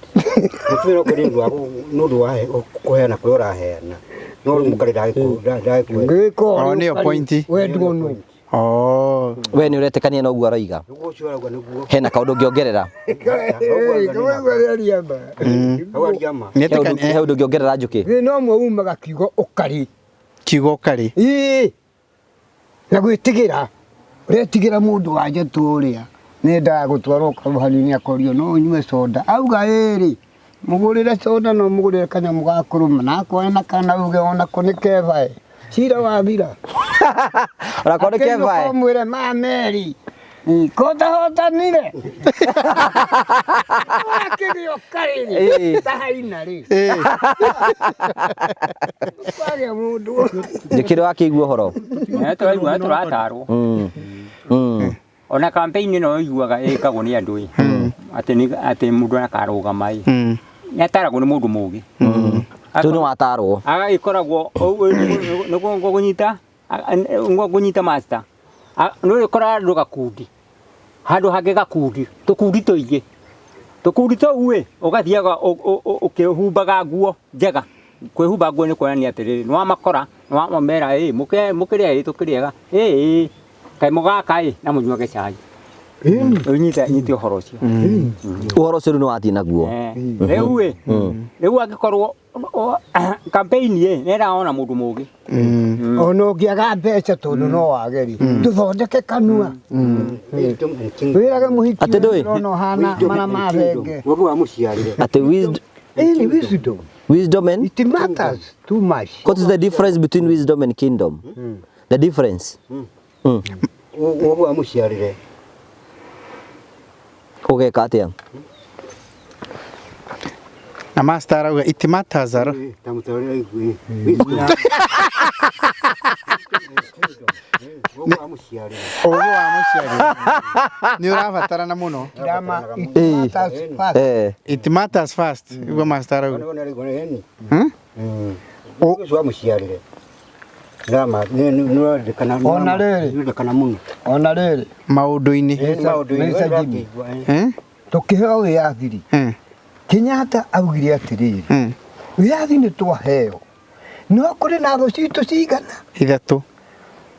mutwiro kuri ndu wa kuheana kuri uraheana no mukarira ngiko ni point we nduonu we ni uretekania na uguo araiga hena kaundu ngiongerera he undu ngiongerera njuki no mwe umaga kiugo ukari na gwĩtigĩra ũretigĩra mũndũ wanja tũrĩa nĩendaga gũtwarwo karuhani-inĩ akorio no nyue soda auga ĩrĩ mũgũrĩre soda no mũgũrĩre kanyamũ ga kũrũma na akoe na kana uge ona kũ nĩ kevae cira wathira onako nĩ kevae mwĩre mameri kotahotanire akĩgĩo karĩrĩ tahaina rĩ kwage mũndũ njĩkĩrĩ wakĩigua ũhoro tũraigua tũratarwo ona campaign ĩno ĩiguaga ĩkagwo nĩ andũ atĩ mũndũ akarũgama nĩataragwo nĩ mũndũ mũũgĩ tu nĩ watarwo agagĩkoragwo nĩguo kũnyita master nä kora andå gakundi handå hangä gakundi tå kundi tå ingä tå kundi tå uä å gathiaga å kä humbaga nguo njega kwä humba nguo nä kuonania atä rä rä nä wamakora nä wamamera må kä rä a tå kä rä ega kaä må gaka na må nyuage cai nyite å horo å cio å horo å cio rä nä wathiä naguo rä u angä korwo campaign nä ĩraona mũndũ mũũgĩ ona ũngĩaga mbeca tondũ no wageri tũthondeke kanua wĩrage mũhiki ũrona ũhana mara mathenge mũndũ wa mũciarire atĩ Any wisdom. Wisdom and It matters too much. what is the difference between wisdom and kingdom? The difference. Ugu amuciarire. Okay, Katia. Na master arauga it matters aro. Tamutorire igwe. Ugu amuciarire. Ugu amuciarire. Ni urabatarana muno. Drama, it matters first. It matters first. Ugu master arauga. Ugu amuciarire. Drama, nĩũrendekana Ona rĩrĩ. nĩũrendekana mũno. Ona rĩrĩ. Maũndũ-inĩ. Mr. Jimmy. Tũkĩheo wĩyathi-rĩ. Kenyatta augire atĩrĩrĩ. Wĩyathi nĩ twaheo. No kũrĩ na thũ citũ cigana. Ithatũ.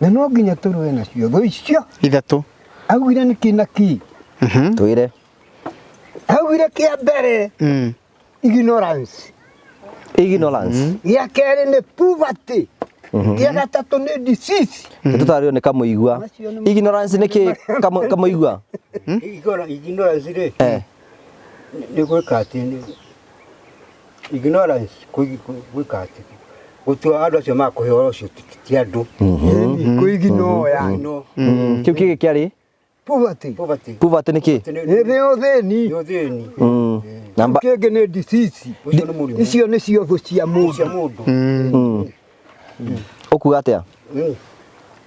Na no nginya tũrũe nacio thũ icio. Ithatũ. Augire nĩ kĩna ki. Twire. Augire kĩa mbere. Ignorance. Ignorance. Gĩa kerĩ nĩ poverty. Gĩa gatatũ nĩ disease. Tutario ni kamuigua. Ignorance ni ki kamuigua. Ignorance rĩ. Nĩ gwĩka atĩ ignorance gwĩka atĩ gũtua andũ acio makũhe ũhoro ũcio ti andũ. Kũiginoya. Kiu kiki kiari? Poverty. Poverty ni ki? Nĩ ũthĩni. Namba Kĩngĩ nĩ disease. Icio nĩcio thũ cia mũndũ. okuga atia? Nĩ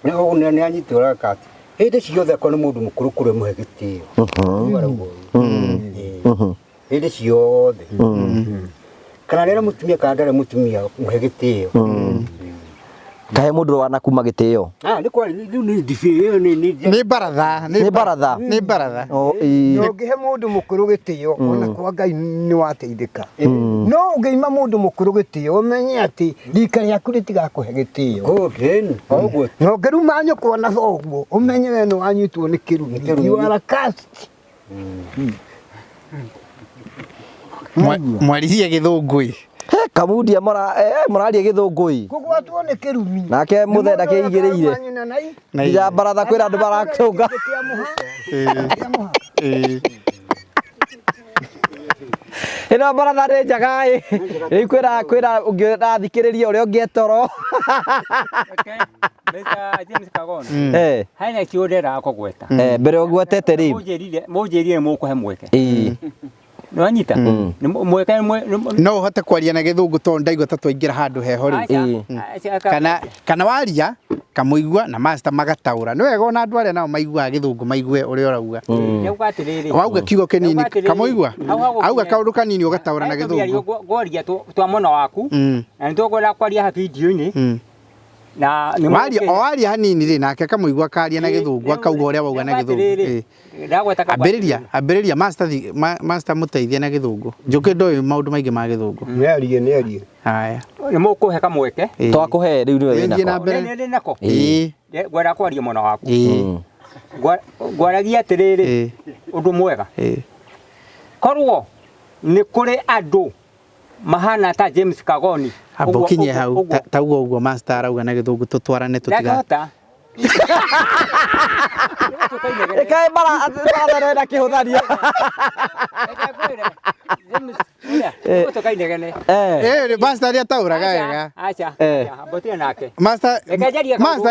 ũguo nĩ anyitĩrwo kati. Hĩndĩ ciothe akorwo nĩ mũndũ mũkũrũ kũrĩ mũhe gĩtĩo. Hĩndĩ ciothe. Kana rĩrĩa mũtumia kana ndarĩ mũtumia mũhe gĩtĩo. Kahe mundu wana kuma gĩtĩo. Nĩ kwa rĩu nĩ ndibĩ Nĩ baratha. Nĩ baratha. Nĩ baratha. No Ũngĩhe mũndũ mũkũrũ gĩtĩo ona kwa Ngai nĩ wateithĩka. No ũngĩima mũndũ mũkũrũ gĩtĩo ũmenye atĩ rika rĩaku rĩtigakũhe gĩtĩo. ũguo. Na ũngĩruma nyũkwa na thoguo ũmenye we nĩ wanyitwo nĩ kĩrumi. You are cursed. Mwaririe gĩthũngũ. Kamudia moraria gĩthũngũ. Kũgwatwo nĩ kĩrumi. Nake muthenda kĩigĩrĩire. Ija baratha kwĩra andũ barakĩũnga. Ino baratha nĩ njaga ĩ. Rĩu kwĩra ũngĩrathikĩrĩria ũrĩa ũngĩetoro. Mr. James Kagoni. Haina kiũndera kũgweta. Mbere ũgwetete rĩ. Mũnjĩrire mũkũhe mweke. Nĩ wanyita? Mweke No ũhote kwaria na gĩthũngũ tondũ ndaigua ta twaingĩra handũ heho rĩ. Kana waria kamuigua na master magataũra. Nĩ wega ona andũ arĩa nao maiguaga gĩthũngũ maigue ũrĩa ũrauga. Wauga kiugo kĩnini kamuigua. Auga kaũndũ kanini ũgataũra na gĩthũngũ. Ngoria twa mwana waku. Na nĩtũkwenda kwaria ha video-inĩ. Na waria waria hanini rĩ nake kamuigua akaria na gĩthũngũ akauga ũrĩa wauga na gĩthũngũ. Ambĩrĩria master mũteithie na gĩthũngũ. Njũkĩ ndoĩ maũndũ maingĩ ma gĩthũngũ. Nĩarie. Haya. Nĩ mũkũhe kamweke. Twakũhe rĩu nĩwe wĩnako. Nĩ nako. Ngwenda kwaria mwana waku. Ngwaragia atĩrĩrĩ ũndũ mwega. Korwo nĩ kũrĩ andũ mahana ta James Kagoni. Abokinye hau tauga ũguo master arauga na gĩthũngũ tũtwarane tũtiga. Ekae bara na kĩhũthania. Master nĩ ataũraga wega. Acha. Mbotia nake. Master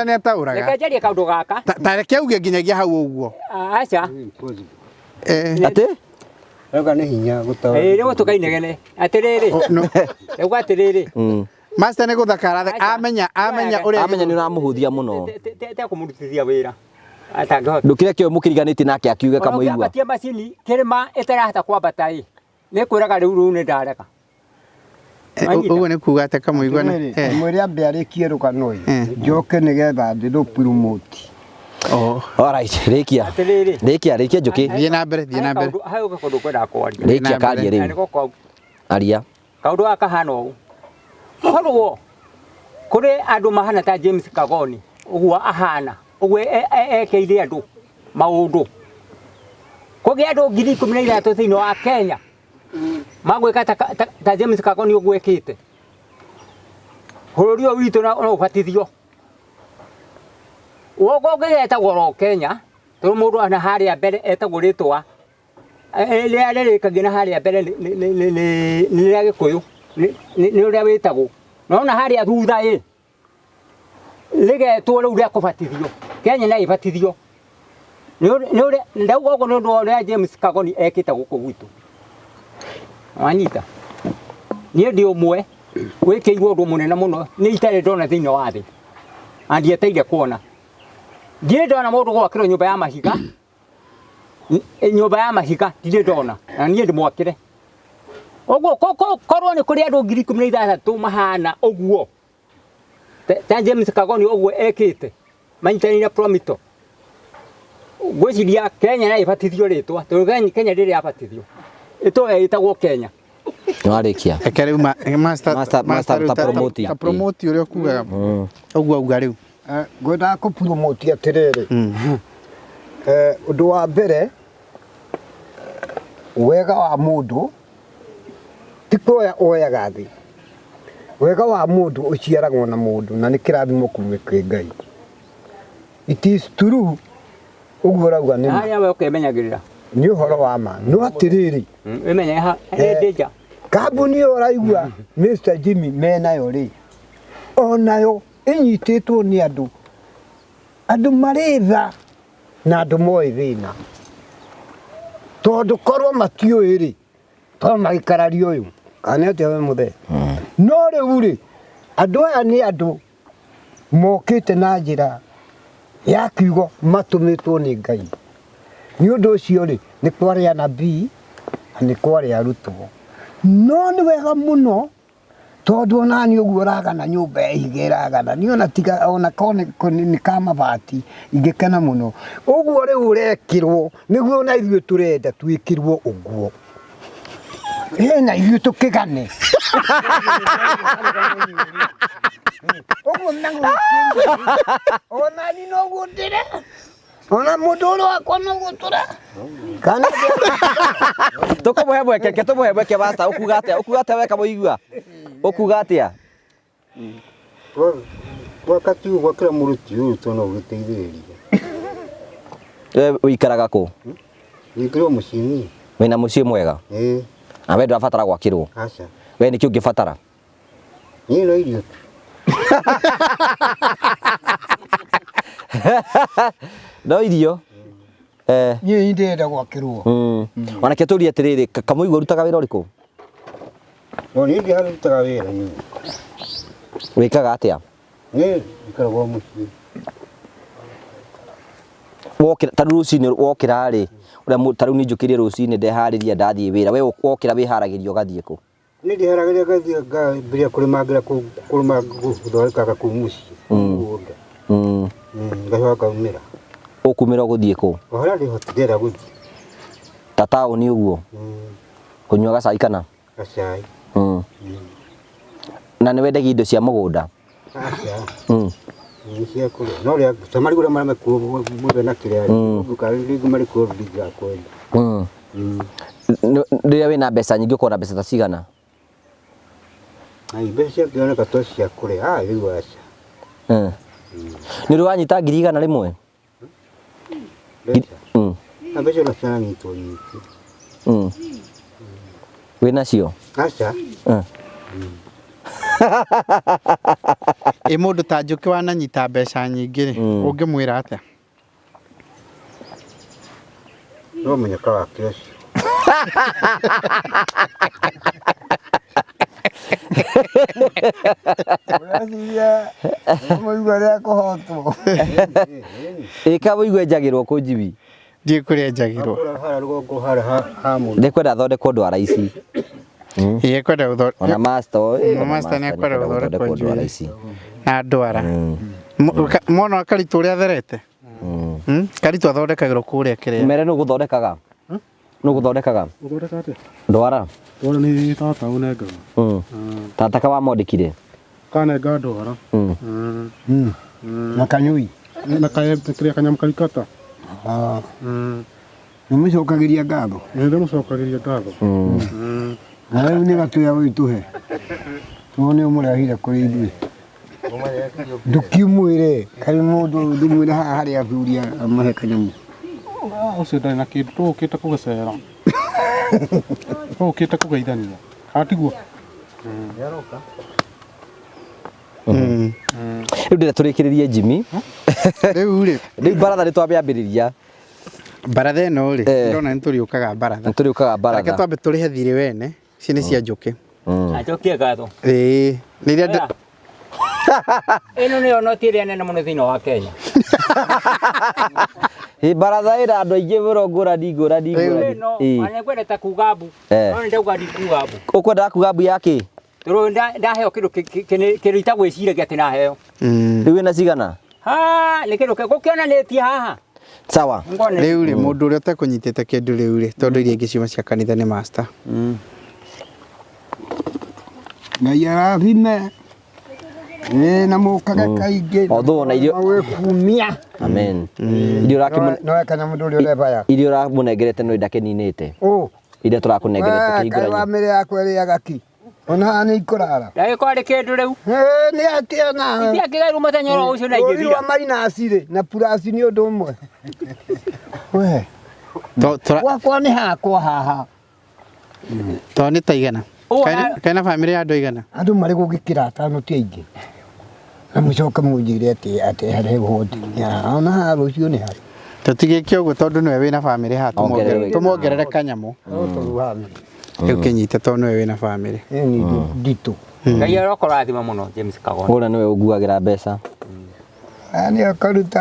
nĩ ataũraga. Reke njarie kaũndũ gaka. Ta reke uge nginyagia hau ũguo. Acha. Atĩ? Rĩu nĩ hinya gũtaũra. Rĩu tũkainegene. Atĩrĩrĩ. Rĩu atĩrĩrĩ. Master nĩ gũthakara amenya ũrĩa amenya nĩ ũramũhũthia mũno. Te kũmũrutithia wĩra. Atangĩhota. Ndũkĩre kĩo mũkiriganĩtie nake akiuge kamuigua. Ũngĩambatia macini kĩrĩma ĩtarahota kwambata ĩ. Nĩ kwĩraga rĩu nĩ ndareka. Ũguo nĩ kuuga atĩ kamuigua nĩ. Mwĩrĩ ambe arĩkie rũgano ĩ. Njoke nĩgetha ndĩrũ promote. Alright, rĩkia njũkĩ. Thiĩ na mbere. Hayo kaũndũ kwenda kwaria. Rĩkia karia rĩu. Aria. Kaũndũ gaka kahana ũũ. Korwo kũrĩ andũ mahana ta James Kagoni ũguo ahana ũguo ekeire andũ maũndũ. Kũgĩa andũ 13,000 thĩinĩ wa Kenya magwĩka ta James Kagoni ũguo ekĩte. Bũrũri ũyũ witũ no ũbatithio. Ũguo ũngĩgetagwo Kenya tondũ mũndũ ana harĩa mbere etagwo rĩtwa rä kagä harä a mbere nä rä a gä kå yå nä å rä a wä tagwo nona harä a thutha rä getwo rä u rä a kå batithio Kenya na ibatithio ndauga å guo nä å ndå wa å rä a James Kagoni ekä te gå kå gwitå wanyita niä ndä å mwe wä kä irwo å ndå må nene må no nä itarä ndona thä inä wa thä na ndieteire kuona ndirä ndona må ndå gwakä rwo nyå mba ya mahiga ndirä ndona na niä ndä mwakä re å guo korwo nä kå rä andå 16,000 mahana å guo ta James Kagoni å guo ekä te manyitanä na Promito ngwä ciria Kenya na ibatithio rä twa tondå Kenya ndä rä abatithio ä tå ä tagwo Kenya warä kia eke rä u master promote å rä a å kugaga å guo auga rä u ngwendaga kå promote atä rä rä å ndå wa mbere wega wa må ndå ti kuoya oyaga thĩ wega wa må ndå å ciaragwo na må ndå na nä kä rathimo kumä kä Ngai it is true å guo rauga harä a we menyagä rä ra nä å horo wa ma no atä rä rä wä menye ndä nja kambuni ä yo raigua Mr Jimmy menayo rä onayo ä nyitä two nä andå marä tha na andå moä thä na tondå korwo matiå ä rä to magä karario å yå kana atä we må the no rä u rä andå aya nä andå mokä te na njä ra ya kiugo matå mä two nä Ngai nä å ndå å cio rä nä kwarä anabii na nä kwarä arutwo no nä wega må no tondå onani å guo ragana nyå mba ya ihiga ragana nä ona tiga ona nä ka mabati ingä kena må no å guo rä u rekä rwo nä guo na ithuä tå renda twä kä rwo å guo na ithuä tå kä gane å guo onani no guo ndä re ona må ndå å rä wakwa no guo tå ra kana tå kå må he mweke basta å kuga atä a weka må igua å kuga atä a wakati huu gwakira muruti uyu to no giteithĩrĩria wä ikaraga kå wikirwo mucini wä na må ciä mwega na we ndårabatara gwakä rwo aca we nä kä å ngä batara niĩ no irio no irio niĩ ndĩrenda gwakä rwo onake tå rie atä rä rä kamå igua rutaga wä ra å rä kå no niĩ ndiharutaga wĩra niĩ wä kaga atä a niĩ ikaragwo mũciĩ ta rä u rå cinä wokä ra rä ta rä u nä njå kä rie rå cinä ndeharä ria ndathiä wä ra we wokä ra wä haragä ria å gathiä kå nĩ ndiharagĩria ngathiĩ ngambĩrĩria kũrĩma gũthondekaga kũu mũciĩ mũgũnda ngacoka ngaumĩra å kumä ra å gå thiä kå o harĩa ndĩrenda gũthiĩ ta taåni å guo kå nyua gacai kana gacai na nä wendagia indo cia må gå nda nĩ cia kũrĩa no rĩa tamarigũ ũrĩa marĩa mekuo mũthenya na kĩrĩa rĩngĩ marĩ kuo ndingĩakwenda rä rä a wä na mbeca nyingä å korwo na mbeca ta cigana mbeca ciakĩoneka to cia kũrĩa rĩu aca nä rä wanyita 100 rĩmwe na mbeca ona ciananyitwo nyingĩ wä nacio aca ä må ndå ta njå kä wananyita mbeca nyingä rä å ngä mwä ra atä no menyeka wake ũcio ũreciria mũigua rĩa kũhotwo ä ka wå igua njagä rwo kå njibi ndiä kå rä a njagä rwo harĩa rũgongo harĩa ha mũndũ ndä kwenda thondekwo ndwara ici ä kwenda gå ona master nä ekwenda gå thondekwo njuä na ndwara mona karitå å rä a therete karitå athondekagä rwo kå rä a kä rä mere nä gå thondekaga nä gå thondekaga Uthondeka atia? ndwara Ndwara nĩ tata ũnengaga. tataka wamwandĩkire Kanenga ndwara. na kanyui Na kĩrĩa kanyamũ karikata. nĩ mũcokagĩria ngatho Nĩ ndĩmũcokagĩria ngatho. na rĩu nĩ gatũya gwĩtũhe tuo nĩ ũmũrehire kũrĩ ithuĩ ndũkiumwĩre karĩ mũndũ ndũmwĩre haha harĩ athuri amahe kanyamũ Ũcio ndarĩ na kĩndũ tũũkĩte kũgĩcera. Ukite kugeithania. Atiguo. Yaroka. Riu ndire turikiririe Jimmy. Riu baratha ni twambiambiriria. Baratha ĩno rĩ ndona nĩ tũriũkaga baratha. Tũriũkaga baratha. Reke twambe tũrĩhe thirĩ wene. Ici nĩ cia njũkĩ. Njokie gatho. Nĩ iria Ĩno nĩyo noti ĩrĩa nene mũno thĩinĩ wa Kenya. Baratha ĩra andũ aingĩ mũno ngũrani. Ĩno anĩkwendete kuga mbu. No nĩ ndauga ndikuga mbu. Ũkwendaga kuga mbu yake? Tũrũ ndaheo kĩndũ kĩrĩ itagwĩciragia atĩ naheo. Rĩu ĩna cigana? Nĩ kĩndũ gũkĩonanĩtie haha. Sawa. Rĩu rĩ mũndũ ũrĩa ũtekũnyitĩte kĩndũ rĩu rĩ tondũ iria ingĩ ciuma cia kanitha nĩ master. Ngai arathime. Na mũkaga kaingĩ. Although na irio kumia. Amen. Irio rakĩmũ No kana mũndũ ũrĩa ũrebaya. Irio ramũnengerete no ndakeninĩte. Irio tũrakũnengerete kĩhingũra. Kai mĩrĩ yakwa ĩrĩaga ki. Ona nĩ ikorara. Ndagĩkorwo arĩ kĩndũ rĩu. Nĩ atĩona. Itiakĩgairwo mũthenya oro ũcio na ingĩthira. Ũrĩa mainaci rĩ na purasi nĩ ũndũ ũmwe. We. Gwakwa nĩ hakwa haha. To nĩ taigana. Kaina family ya andũ igana. Andũ marĩ gũgĩkĩra atano ti aingĩ. Na mũcoka mũnjire atĩ harĩ hoti. Ona rũciũ nĩ harĩ. Tũtigĩke ũguo tondũ nĩwe wĩna family ha tũmongerere kanyamũ. Rĩu kĩnyite tondũ nĩwe wĩna family. Nĩ nditũ. Ngai arokũrathima mũno James Kagonda. Ũrĩa nĩwe ũguagĩra mbeca. Nĩ akaruta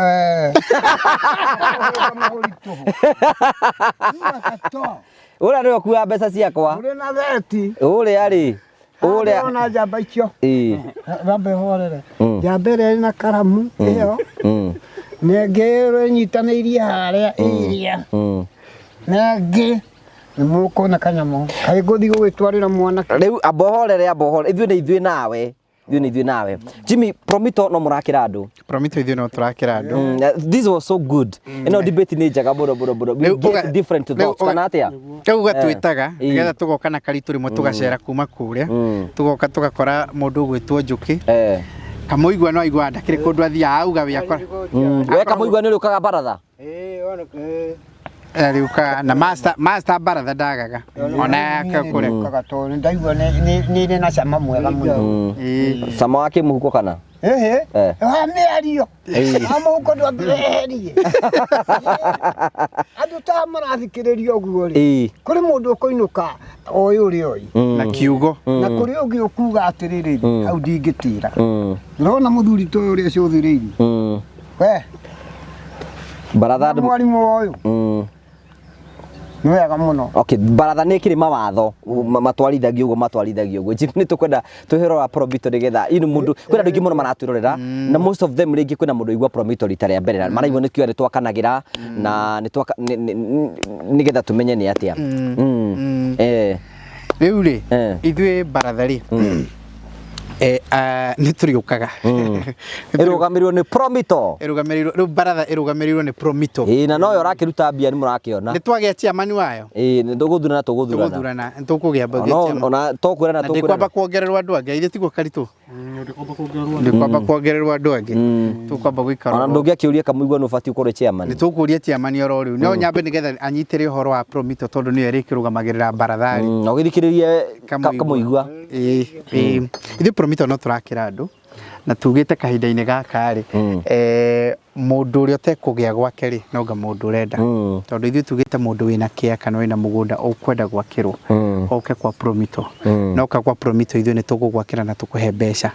Ũrĩa nĩwe ũkuaga mbeca ciakwa. Ũrĩ na theti. Ũrĩa rĩ. Ũrĩa ona njamba icio. Rambe horere. Njamba ĩrĩa na karamu ĩyo. Nengĩ nyitanĩirie harĩa ĩrĩa. Nengĩ nĩ mũkona kanyamũ. Kaĩ ngũthiĩ gũgĩtwarĩra mwana. Rĩu ambohorere ithuĩ nawe. Ithuĩ nawe. Jimmy, Promito no mũrakĩra andũ. Promito ithuĩ no tũrakĩra andũ. This was so good. Ĩno debate nĩ njega mũno. We get different thoughts kana atĩa? Kau gatwĩtaga nĩgetha tũgoka na karitũ rĩmwe tũgacera kuma kũrĩa. Tũgoka tũgakora mũndũ ũgwĩtwo Njũkĩ. Kamũigua no aigua ndakĩrĩ kũndũ athiaga auga we akora. We Kamũigua nĩ ũrĩũkaga baratha? Riuka na master baratha ndagaga. Ona akakũre. Kagatoni ndaigua nĩ na cama mwega mũno. Cama wa kĩmũhuko kana? Wa mĩario. Amũhuko ndwambĩrĩrie. Andũ ta marathikĩrĩria ũguo rĩ. Kũrĩ mũndũ ũkũinũka oĩ ũrĩa oĩ. Na kiugo. Na kũrĩ ũngĩ ũkuga atĩrĩrĩ hau ndingĩtĩra. Ndĩrona mũthuri ta ũrĩa cũthĩrĩirie. We. Baratha mwarimũ ũyũ. Nĩ wega mũno. Okay, baratha nĩ kĩrĩ mawatho matwarithagio ũguo. Jimmy nĩ tũkwenda twĩhĩrwo wa Promito nĩgetha mũndũ kwĩna andũ aingĩ mũno maratwĩrorera na most of them rĩngĩ kwĩna mũndũ aigua Promito rita rĩa mbere maraigua nĩ kĩo twakanagĩra na nĩgetha tũmenye nĩ atĩa. Rĩu rĩ ithuĩ baratha rĩ nĩ tũriũkaga. Ĩrũgamĩrĩirwo nĩ Promito. Rĩu baratha ĩrũgamĩrĩirwo nĩ Promito. Na noyo ũrakĩruta mbia nĩ mũrakĩona. Nĩ twagĩa chairman wayo. Nĩ tũgũthurana. Tũgũthurana nĩ tũkũgĩa chairman. Ona tũkwĩrana. Kwamba kuongererwo andũ angĩ ithe tiguo karitũ. Nĩ kwamba kuongererwo andũ angĩ. Tũkwamba gũikara. Ona ndũngĩakĩũria Kamũigua nĩ ũbatiĩ ũkorwo chairman. Nĩ tũkũria chairman oro rĩu. No nyambe nĩgetha anyitĩre ũhoro wa Promito tondũ nĩwe rĩkĩrũgamagĩrĩra baratha rĩ. Na ũgĩthikĩrĩrie Kamũigua. Ithuĩ Promito no tũrakĩra andũ na tugĩte kahinda-inĩ gaka rĩ mũndũ ũrĩa ũtekũgĩa gwake rĩ noga mũndũ ũrenda tondũ ithuĩ tugĩte mũndũ wĩna kĩa kana wĩna mũgũnda ũkwenda gwakĩrwo oke kwa Promito noka kwa Promito ithuĩ nĩ tũgũgwakĩra na tũkũhe mbeca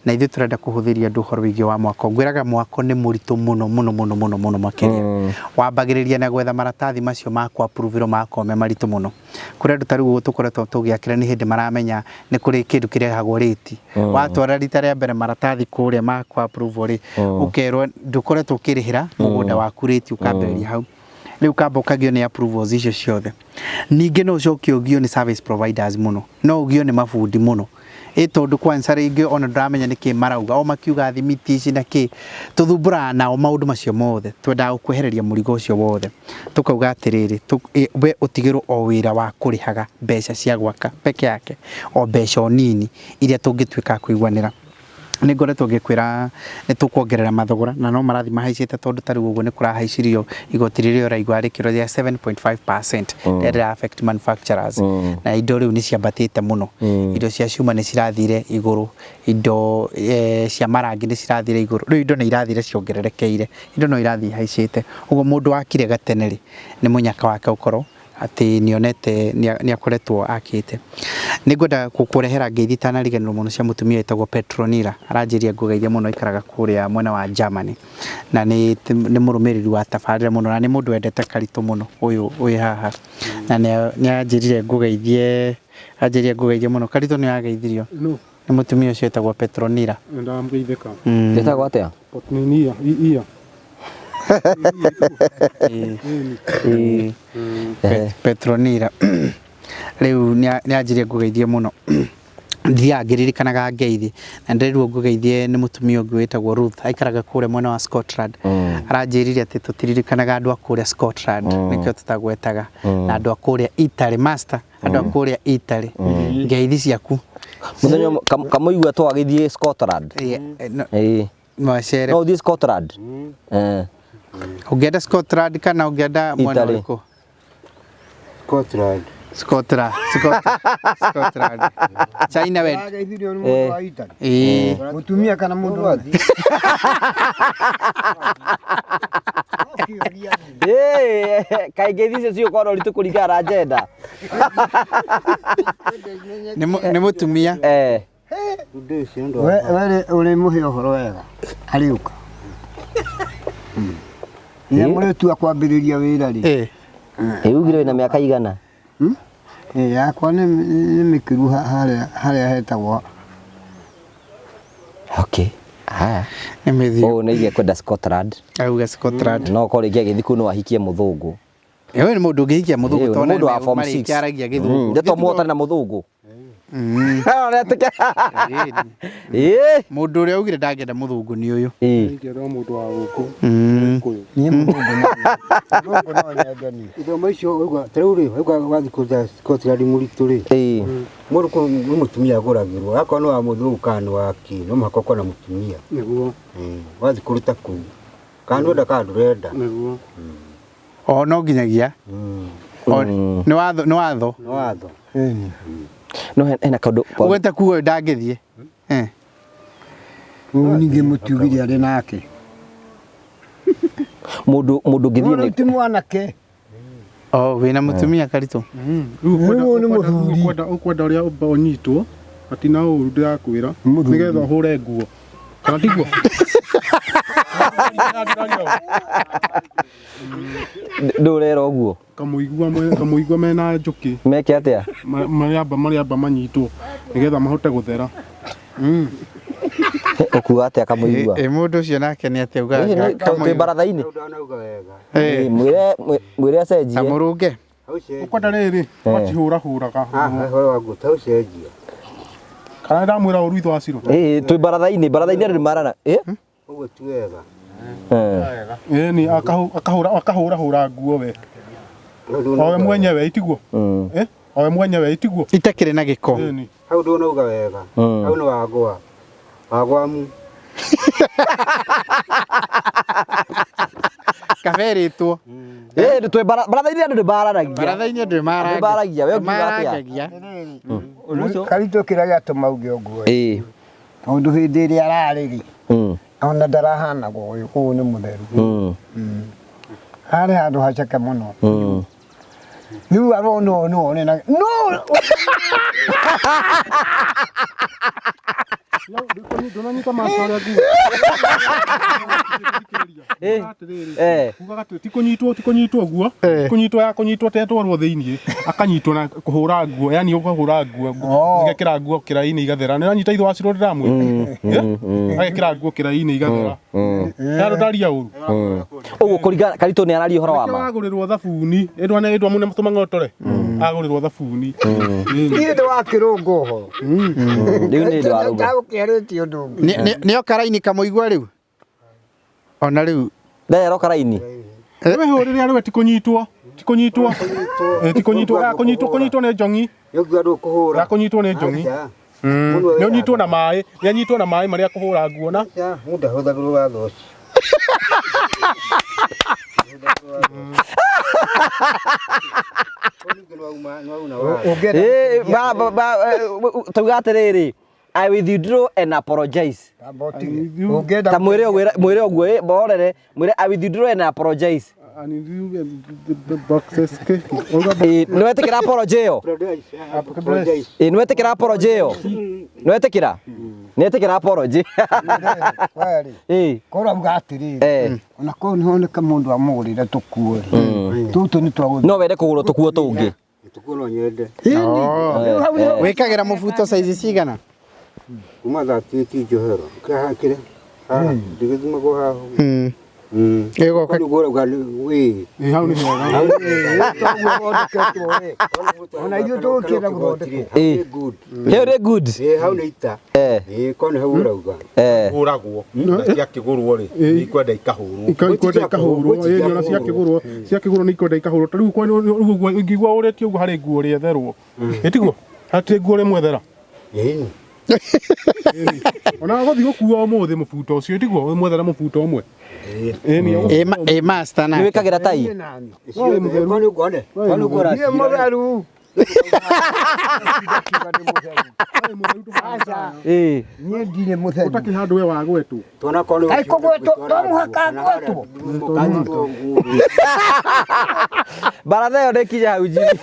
na ithuĩ tũrenda kũhũthĩria andũ ũhoro wĩgiĩ wa mwako ngwĩraga mwako nĩ mũritũ mũno makĩria wambagĩrĩria na gwetha maratathi macio ma kwa approve makome maritũ mũno kũrĩ andũ tarĩu tũkoretwo tũgĩakĩra nĩ hĩndĩ maramenya nĩ kũrĩ kĩndũ kĩrehagwo rĩti watwara rita rĩa mbere maratathi kũrĩa ma kwa approve rĩ ũkerwo ndũkoretwo ũkĩrĩhĩra mũgũnda waku rĩti ũkambĩrĩria hau rĩu kamba ũkagio nĩ approvals icio ciothe ningĩ no ũcoke ũgio nĩ service providers mũno no ũgio nĩ mabundi mũno tondũ kwanza rĩngĩ ona ndũramenya nĩkĩ marauga o makiuga thimiti ici na kĩ tũthumbũraga nao maũndũ macio mothe twendaga gũkwehereria mũrigo ũcio wothe tũkauga atĩrĩrĩ we ũtigĩrwo o wĩra wa kũrĩhaga mbeca cia gwaka peke yake o mbeca nini iria tũngĩtuĩka kũiguanĩra nä ngoretwo ngä kwä ra nä tå kuongerera mathogora na no marathi mahaicä te tondå tarä u å guo nä kå rahaicirio igoti rä rä a å raigua rä kä ro rä 7.5% rä rä affect manufacturers na indo rä u nä ciambatä te må no indo cia cuma nä cirathire igå rå indo cia marangi nä cirathire igå rå rä u indo nä irathire ciongererekeire indo no irathiä haicä te å guo må ndå wakire gatene rä nä må nyaka wake å korwo atä nä onete nä akoretwo akä nä ngwenda gå kå rehera ngeithi tanariganä må no cia må tumia ätagwo Petronila aranjä ria ngå geithia må no aikaraga kå rä a mwena wa Germany na nä må rå mä rä ri wa tabarä ra må no na nä må ndå wendete karitå må no å haha na nä anjä rire ngå geithie må no karitå nä yageithirio nä må tumia å cio ätagwo Petronila Ndamgeithĩka. Etagwo atia? Potnia. Petronila riu nä anjirie ngå geithie må no thiaga ngä ririkanaga ngeithi na ndĩrerirwo ngå geithie nä må tumia å ngä wä tagwo Ruth aikaraga kå rä mwena wa Scotland aranjä rire atä tå tiririkanaga andå a kå rä a Scotland nä kä o tå tagwetaga na andå a kå rä a Italy master andå a kå rä a Italy ngeithi ciaku Muthenya kamuigua twagithie Scotland. Mwacere. No thi Scotland. Ungenda Scotland kana ungenda mwena uriko? Scotland. China wed. Mutumia kana mundu wa kai ngeithi cio korwo ritu kuringana na agenda. Nĩ mutumia. Wewe uri muhe uhoro wega. Ariuka. Ni muretua kwambiriria wira ri. Ugire na miaka igana. Yakwa nĩ mikiru harĩa hetagwo. Okay. Haya. Nimethio. Nĩ igia kwenda Scotland. Auga Scotland. No kore kia githi kuno ahikie muthungu. Ewe nĩ mũndũ ũngĩhikia mũthũngũ tondũ mũndũ wa form 6 kiaragia gĩthũngũ. Ndeto muota na muthungu. Mũndũ ũrĩa augire ndangenda mũthũngũ nĩ ũyũ. Ingĩenda mũndũ wa gũkũ. Niĩ mũthũngũ no nyendani. Ithomo icio uga tarĩu rĩ wathi kũja Scotland mũritũ rĩ. Mũndũ nĩ mũtumia agũragĩrwo akorwo nĩ wa mũthũngũ kana wa ki no mũhaka ũkorwo na mũtumia. Nĩguo. Wathi kũruta kũu. Kana ndũrenda kana ndũrenda. Nĩguo. O no nginyagia. Nĩ watho. No hena kaundu ugweta kuo ndangithie ningĩ mũtugire arĩ nake mũndũ ngithie nĩ ti mwanake wĩna mũtumia karitũ ukwenda ũrĩa ũnyitwo atina ũru ndĩrakwĩra nĩgetha ũhũre nguo kana tiguo ndũrera ũguo kamuigua mena njũkĩ meke atia marĩamba manyitwo nĩgetha mahote gũthera ũkuga atia kamuigua mũndũ ũcio nake nĩ atia uga twĩ baratha-inĩ mwĩre acenjie amũrũnge ũkwenda rĩrĩ wacihũrahũraga kana ndamwĩra ũru itho wacirũ twĩ baratha-inĩ andũ nĩ marana ũguo ti wega ni akahũrahũra nguo we owe mwenyewe itiguo owe mwenyewe itiguo itakĩrĩ na gĩko hau ndũnauga wega hau nĩ wagwamu kaberĩtwo twĩ baratha-inĩ andũ nĩ mararagia we ũkiuga atĩa karitũ kĩrĩa gĩatũma uge ũguo tondũ hĩndĩ ĩrĩa ararĩ ona ndarahanago ũyũ nĩ mũtheru harĩ handũ haceke mũno rĩu arona no ndũnanyita maco arĩa tikũnyitwo guo kũnyitwo tetwarwo thĩiniĩ akanyitwo na kũhũra nguo yani ũkahũra nguo igekĩra nguo kĩraĩ-inĩ igathera nĩ wanyita itho wacirwo ndĩramwĩra agekĩra nguo kĩraĩ-inĩ igathera andũ ndaria ũru ũguo kũringana karitũ nĩ araria ũhoro wa ma agũrĩrwo thabuni ĩndwa mũne tũmang'otore agũrĩrwo thabuni niĩ ndĩ wakĩrũnga ũhoro rĩu nĩ ndĩ warũnga ndagũkĩarĩtie ũndũ ũngĩ nĩ okaraini kamũigua rĩu ona rĩu nderoka raini wewe rĩrĩa rĩwe tikũnyitwo nĩ njongi yũngĩ andũ kũhũra kũnyitwo nĩ njongi Nĩ ũnyitwo na maĩ, nĩ anyitwo na maĩ marĩa kũhũra nguo na. Muda hũthagĩrwo wa thũci. Tuga atĩrĩrĩ, I withdraw and apologize. Ta mwĩre ũguo borere, mwĩre I withdraw and apologize. Nĩwetĩkĩra apology ĩyo? Nĩwetĩkĩra apology ĩyo? Nĩwetĩkĩra? Nĩetĩkĩra apology. Kora uga atĩrĩrĩ, ona kũu nĩho nĩ mũndũ amũgũrĩre tũkuo. Tũtũ nĩ twagũrĩre. No wende kũgũrwo tũkuo tũngĩ? Tũkuo no nyende. Wĩkagĩra mũbuto size cigana? Kuma 38 njohero. Kĩhakĩre. Ndigĩthima gwa haha. Ego Kwa niguo ugali we. Hau nĩ hega. Ona ithuĩ tũgũkĩenda gũthondekwo. Good. Very good. Hau nĩ ita. Kone hau ũrauga. Hũragwo. Ciakĩgũrwo rĩ, ikwenda ikahũrwo. Ikwenda ikahũrwo, ĩĩ ona ciakĩgũrwo nĩ ikwenda ikahũrwo. Ta rĩu ũguo ingĩgua ũrĩtie ũguo harĩ nguo rĩetherwo. Ĩtiguo? Hatirĩ nguo rĩmwethera. Ona gũthiĩ gũkua ũmũthĩ mũbuto ũcio tiguo mwethera mũbuto ũmwe. Master na. Nĩwĩkagĩra tai? Kwani ngone? Kwani ngora? Niĩ mũtheru. Niĩ ndirĩ mũtheru. Ũtakĩ handũ we wagwetwo. Tona kono. Ai kũgwetwo, to mũhaka ngwetwo. Baratha ĩyo ndĩkinya hau njini.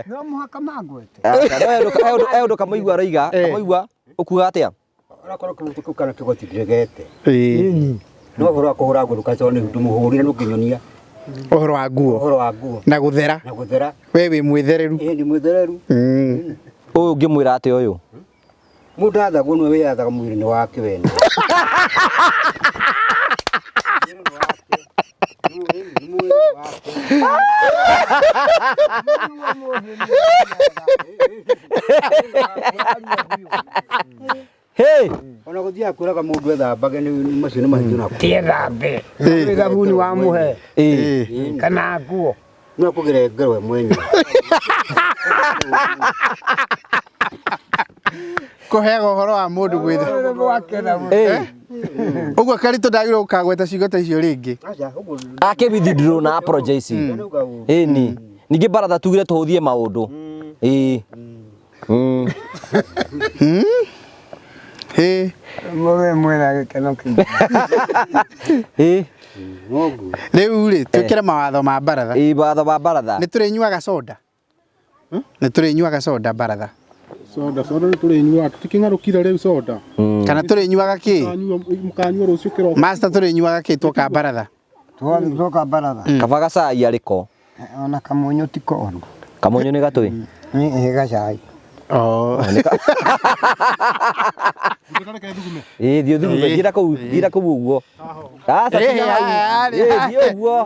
No mũhaka mangwete. He ũndũ kamũigua aroiga, kamũigua ũkuga atĩa? Onakorwo kĩmũtĩ kana kĩgoti ndiregete. No ũhoro wa kũhũra nguo ndũkacoka nĩ ndũmũhũrire ndũkĩnyonia. Ũhoro wa nguo. Ũhoro wa nguo. Na gũthera. Na gũthera. We wĩ mwĩthereru. Ndĩ mwĩthereru. Ũyũ ũngĩmwĩra atĩ ũyũ? Mũndũ athagwo nĩwe wĩyathaga mwĩrĩ-inĩ wake wene. Hey! Ona gũthiaga kwĩraga mũndũ ethambage nĩ macio nĩ mahiũ nako. Tiethambe. Nĩ thabuni wa mũhe. Kana nguo. No kũgere ngerwe mwenye. Kũheaga ũhoro wa mũndũ gwĩthera. Ũguo Karitũ ndagĩrĩirwo gũkagweta ciugo ta icio rĩngĩ. Akĩwithdraw na apologize. Ĩni. Ningĩ Baratha tugire tũhũthie maũndũ. Mũwe mwena gĩkeno kĩingĩ. Rĩu rĩ twĩkĩre mawatho ma Baratha. Mawatho ma Baratha. Nĩ tũrĩnyuaga soda. Nĩ tũrĩnyuaga soda Baratha. Soda nĩ tũrĩnyuaga, tũtikĩng'arũkire rĩu soda. Kana tũrĩnyuaga kĩ? Mũkanyua rũciũ kĩroko. Master tũrĩnyuaga kĩ twoka Baratha? Twoka Baratha. Kaba gacai arĩko. Ona kamonyo ti kono. Kamonyo nĩ gatũĩ? Gacai. Thiĩ thugume, thiĩra kũu ũguo. Thiĩ ũguo.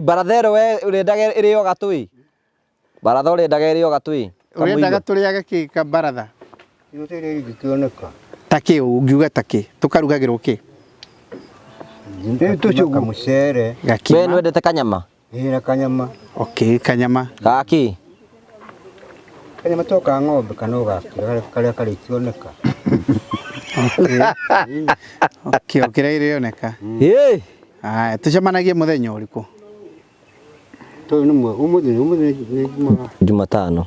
Baratha ĩyo we ũrĩendaga ĩrĩo gatũĩ? Baratha ũrĩendaga ĩrĩo gatũĩ? Ũrĩendaga tũrĩage kĩ ka Baratha? Gũtirĩ gĩkĩoneka. Ta kĩ ũngiuga ta kĩ? Tũkarugagĩrwo kĩ? Tũcuga mũcere. We nĩwendete kanyama? Na kanyama. Okay, kanyama. Gakĩ? Kanyama to ka ng'ombe kana ũgakĩra karĩa karĩkĩoneka. Okay, kĩrĩa irĩoneka. Aya, tũcemanagie mũthenya ũrĩkũ? Ũmũthĩ nĩ Jumatano.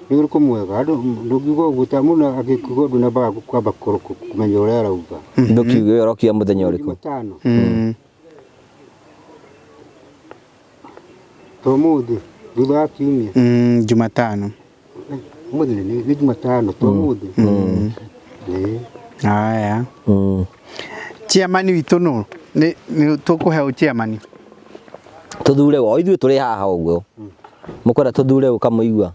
Nĩ ũrĩkũ mwega? Ndũngiuga ũguo ta mũndũ agĩkuga ũndũ na mbaga kwamba kũmenya ũrĩa arauga. Ndũkiuge ũrokia mũthenya ũrĩkũ? Jumatano. Ũmũthĩ thutha wa kiumia. Jumatano. Ũmũthĩ nĩ Jumatano to ũmũthĩ. Aya. Chairman witũ nũ? Nĩ tũkũheo chairman. Tũthure o ithuĩ tũrĩ haha ũguo. Mũkwenda tũthure ũkamũigua.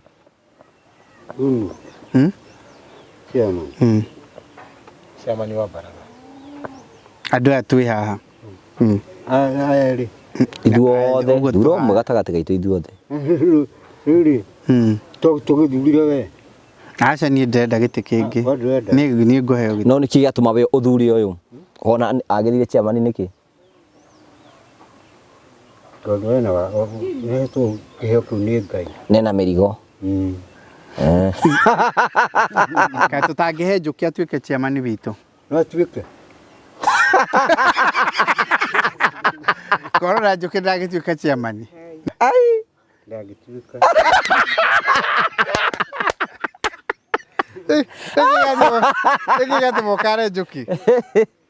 Chairman. Chairman wa Baratha. Andũ aya twĩ haha. Aya rĩ. Ithuothe, thura ũmwe gatagatĩ gaitũ ithuothe. Rĩrĩ. Tũgĩthurire we. Aca niĩ ndĩrenda gĩtĩ kĩngĩ. Niĩ ngũheo gĩtĩ. No nĩkĩ gĩatũma we ũthure ũyũ? Ona agĩrire chairman nĩkĩ? tondũ nĩhetwo kĩheo kĩu nĩ Ngai. Nena mĩrigo. Kaĩ tũtangĩhe Njũkĩ atuĩke chairman witũ. No atuĩke. Korora Njũkĩ ndagĩtuĩka chairman. Ai. Ndagĩtuĩka. Ĩgĩgatĩ mokare Njũkĩ.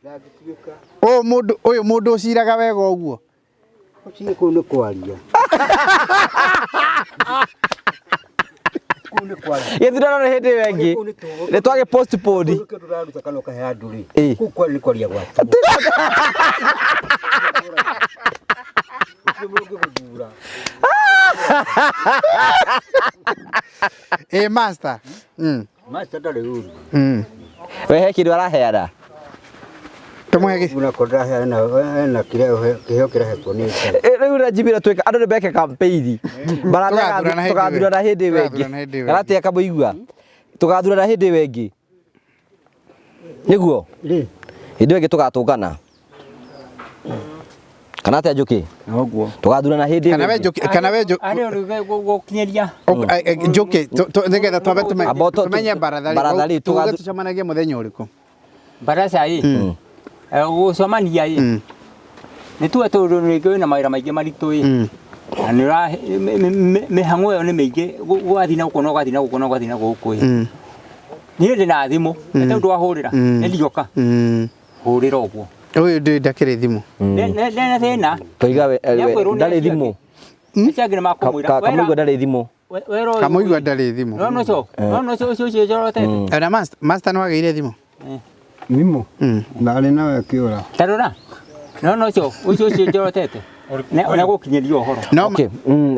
Ndagĩtuĩka. Ũyũ mũndũ ũciraga wega ũguo. Ũcire kũu nĩ kwaria. Gĩthurano nĩ hĩndĩ ĩyo ĩngĩ nĩ twagĩ postpone. Kĩndũ ũraruta kana ũkahe andũ rĩ. Kũu kwaria nĩ kwaria gwatu. Master. Master ndarĩ ũru. We he kĩndũ araheana. Tũmũhe Una kodra hena kĩheo kĩrehetwo nĩ Ngai. Rĩu na Jimmy tweka andũ nĩ beke campaign. Tũgathurana hĩndĩ ĩyo ĩngĩ. Garatĩa kamũigua. Tũgathurana hĩndĩ ĩyo ĩngĩ. Nĩguo? Hĩndĩ ĩyo ĩngĩ tũgatũngana. Kana atĩa Njũkĩ? Noguo. Tũgathurana hĩndĩ ĩyo. Kana we Arĩ gũkinyĩria. Njũkĩ nĩgetha twambe tumenye barathari tũgatucemanagia mũthenya ũrĩkũ? Baraca ĩ. Gũcemania ĩ. Nĩ tuwe tondũ nĩngĩ na mawĩra maingĩ maritũ ĩ. Na nĩ mĩhang'o ĩyo nĩ mĩingĩ gũgathiĩ na gũkũ na ũgathiĩ na gũkũ na ũgathiĩ na gũkũ ĩ. Niĩ ndĩna thimũ, nĩ tondũ wahũrĩra, nĩ ndioka. Hũrĩra ũguo. Ũyũ ndakĩrĩ thimũ. Ndĩna thĩna. Tũiga ndarĩ thimũ. Nĩciagĩrĩ makũmwĩra. Kamũigua ndarĩ thimũ. Kamũigua ndarĩ thimũ. No ũcio njorotete. Na master no agĩire thimũ. Thimũ. Ndarĩ nawe kĩũra. Tarora. No ũcio njorotete. Na gũkinyĩria ũhoro. No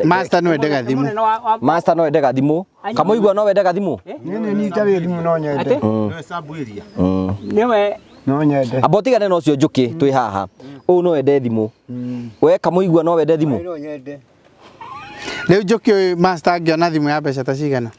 master no endaga thimũ. Master no endaga thimũ. Kamũigua no endaga thimũ. Niĩ itarĩ thimũ no nyende. Nĩ sambuiria. Nĩwe No nyende. Abotigane no cio Njũkĩ twĩ haha. Ũũ no ende thimũ. We Kamũigua no wende thimũ. No nyende. Rĩu Njũkĩ ũyũ master angĩona thimũ ya mbeca ta cigana?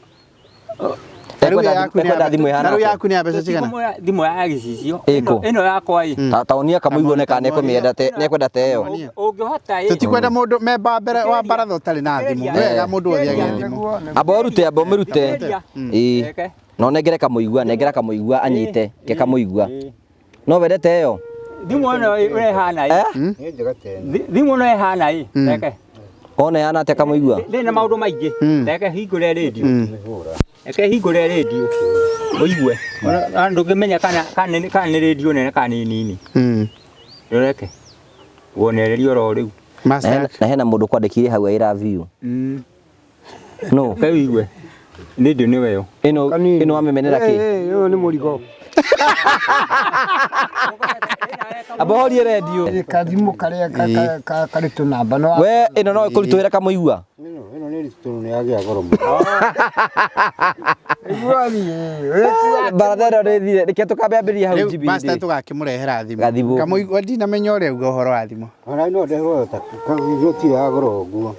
Ekwenda thimũ ihana. Rĩu yaku nĩ ya mbeca cigana? Thimũ ya gĩcicio. Ĩkũ? Ĩno yakwa ĩ. Taonia Kamũigua neka nĩekũmĩenda nĩekwenda ta ĩyo. Ũngĩhota ĩ. Tũtikwenda mũndũ memba mbere wa baratha ũtarĩ na thimũ. Nĩ wega mũndũ wothe agĩe thimũ. Amba ũrute amba ũmĩrute. Ĩĩ. No nengere Kamũigua, nengera Kamũigua anyite ke Kamũigua. No wendete ĩyo? Thimũ ĩno ĩhana ĩ. Nĩ njega tene. Thimũ ĩno ĩhana ĩ. Reke. Ona yana atĩa Kamũigua? Ndĩna maũndũ maingĩ. Reke hingũre redio. Reke hingũre redio. Ũigue. Ona ndũngĩmenya kana nĩ redio nene kana nĩ nini. Reke. Wonererio ro rĩu. Na hena mũndũ kwandĩkire hau I love you. No. Kaigwe. Nĩ ndĩ nĩ weyo. Ĩno amemenera kĩ? Ũyũ nĩ mũrigo. Amba horie redio. Kathimũ karĩa karĩ tũnamba no. We ĩno no ĩkũrutũwĩra Kamũigua. Ĩno nĩ ritũ nĩ yagĩa goro mũno. Baratha ĩno nĩthire reke tũkambĩambĩrĩria hau Rĩu master tũgakĩmũrehera thimũ. Gathimũ. Kamũigua ndinamenya ũrĩa uga ũhoro wa thimũ. Ona no ndeherwo ta gũtirĩ ya goro ũguo.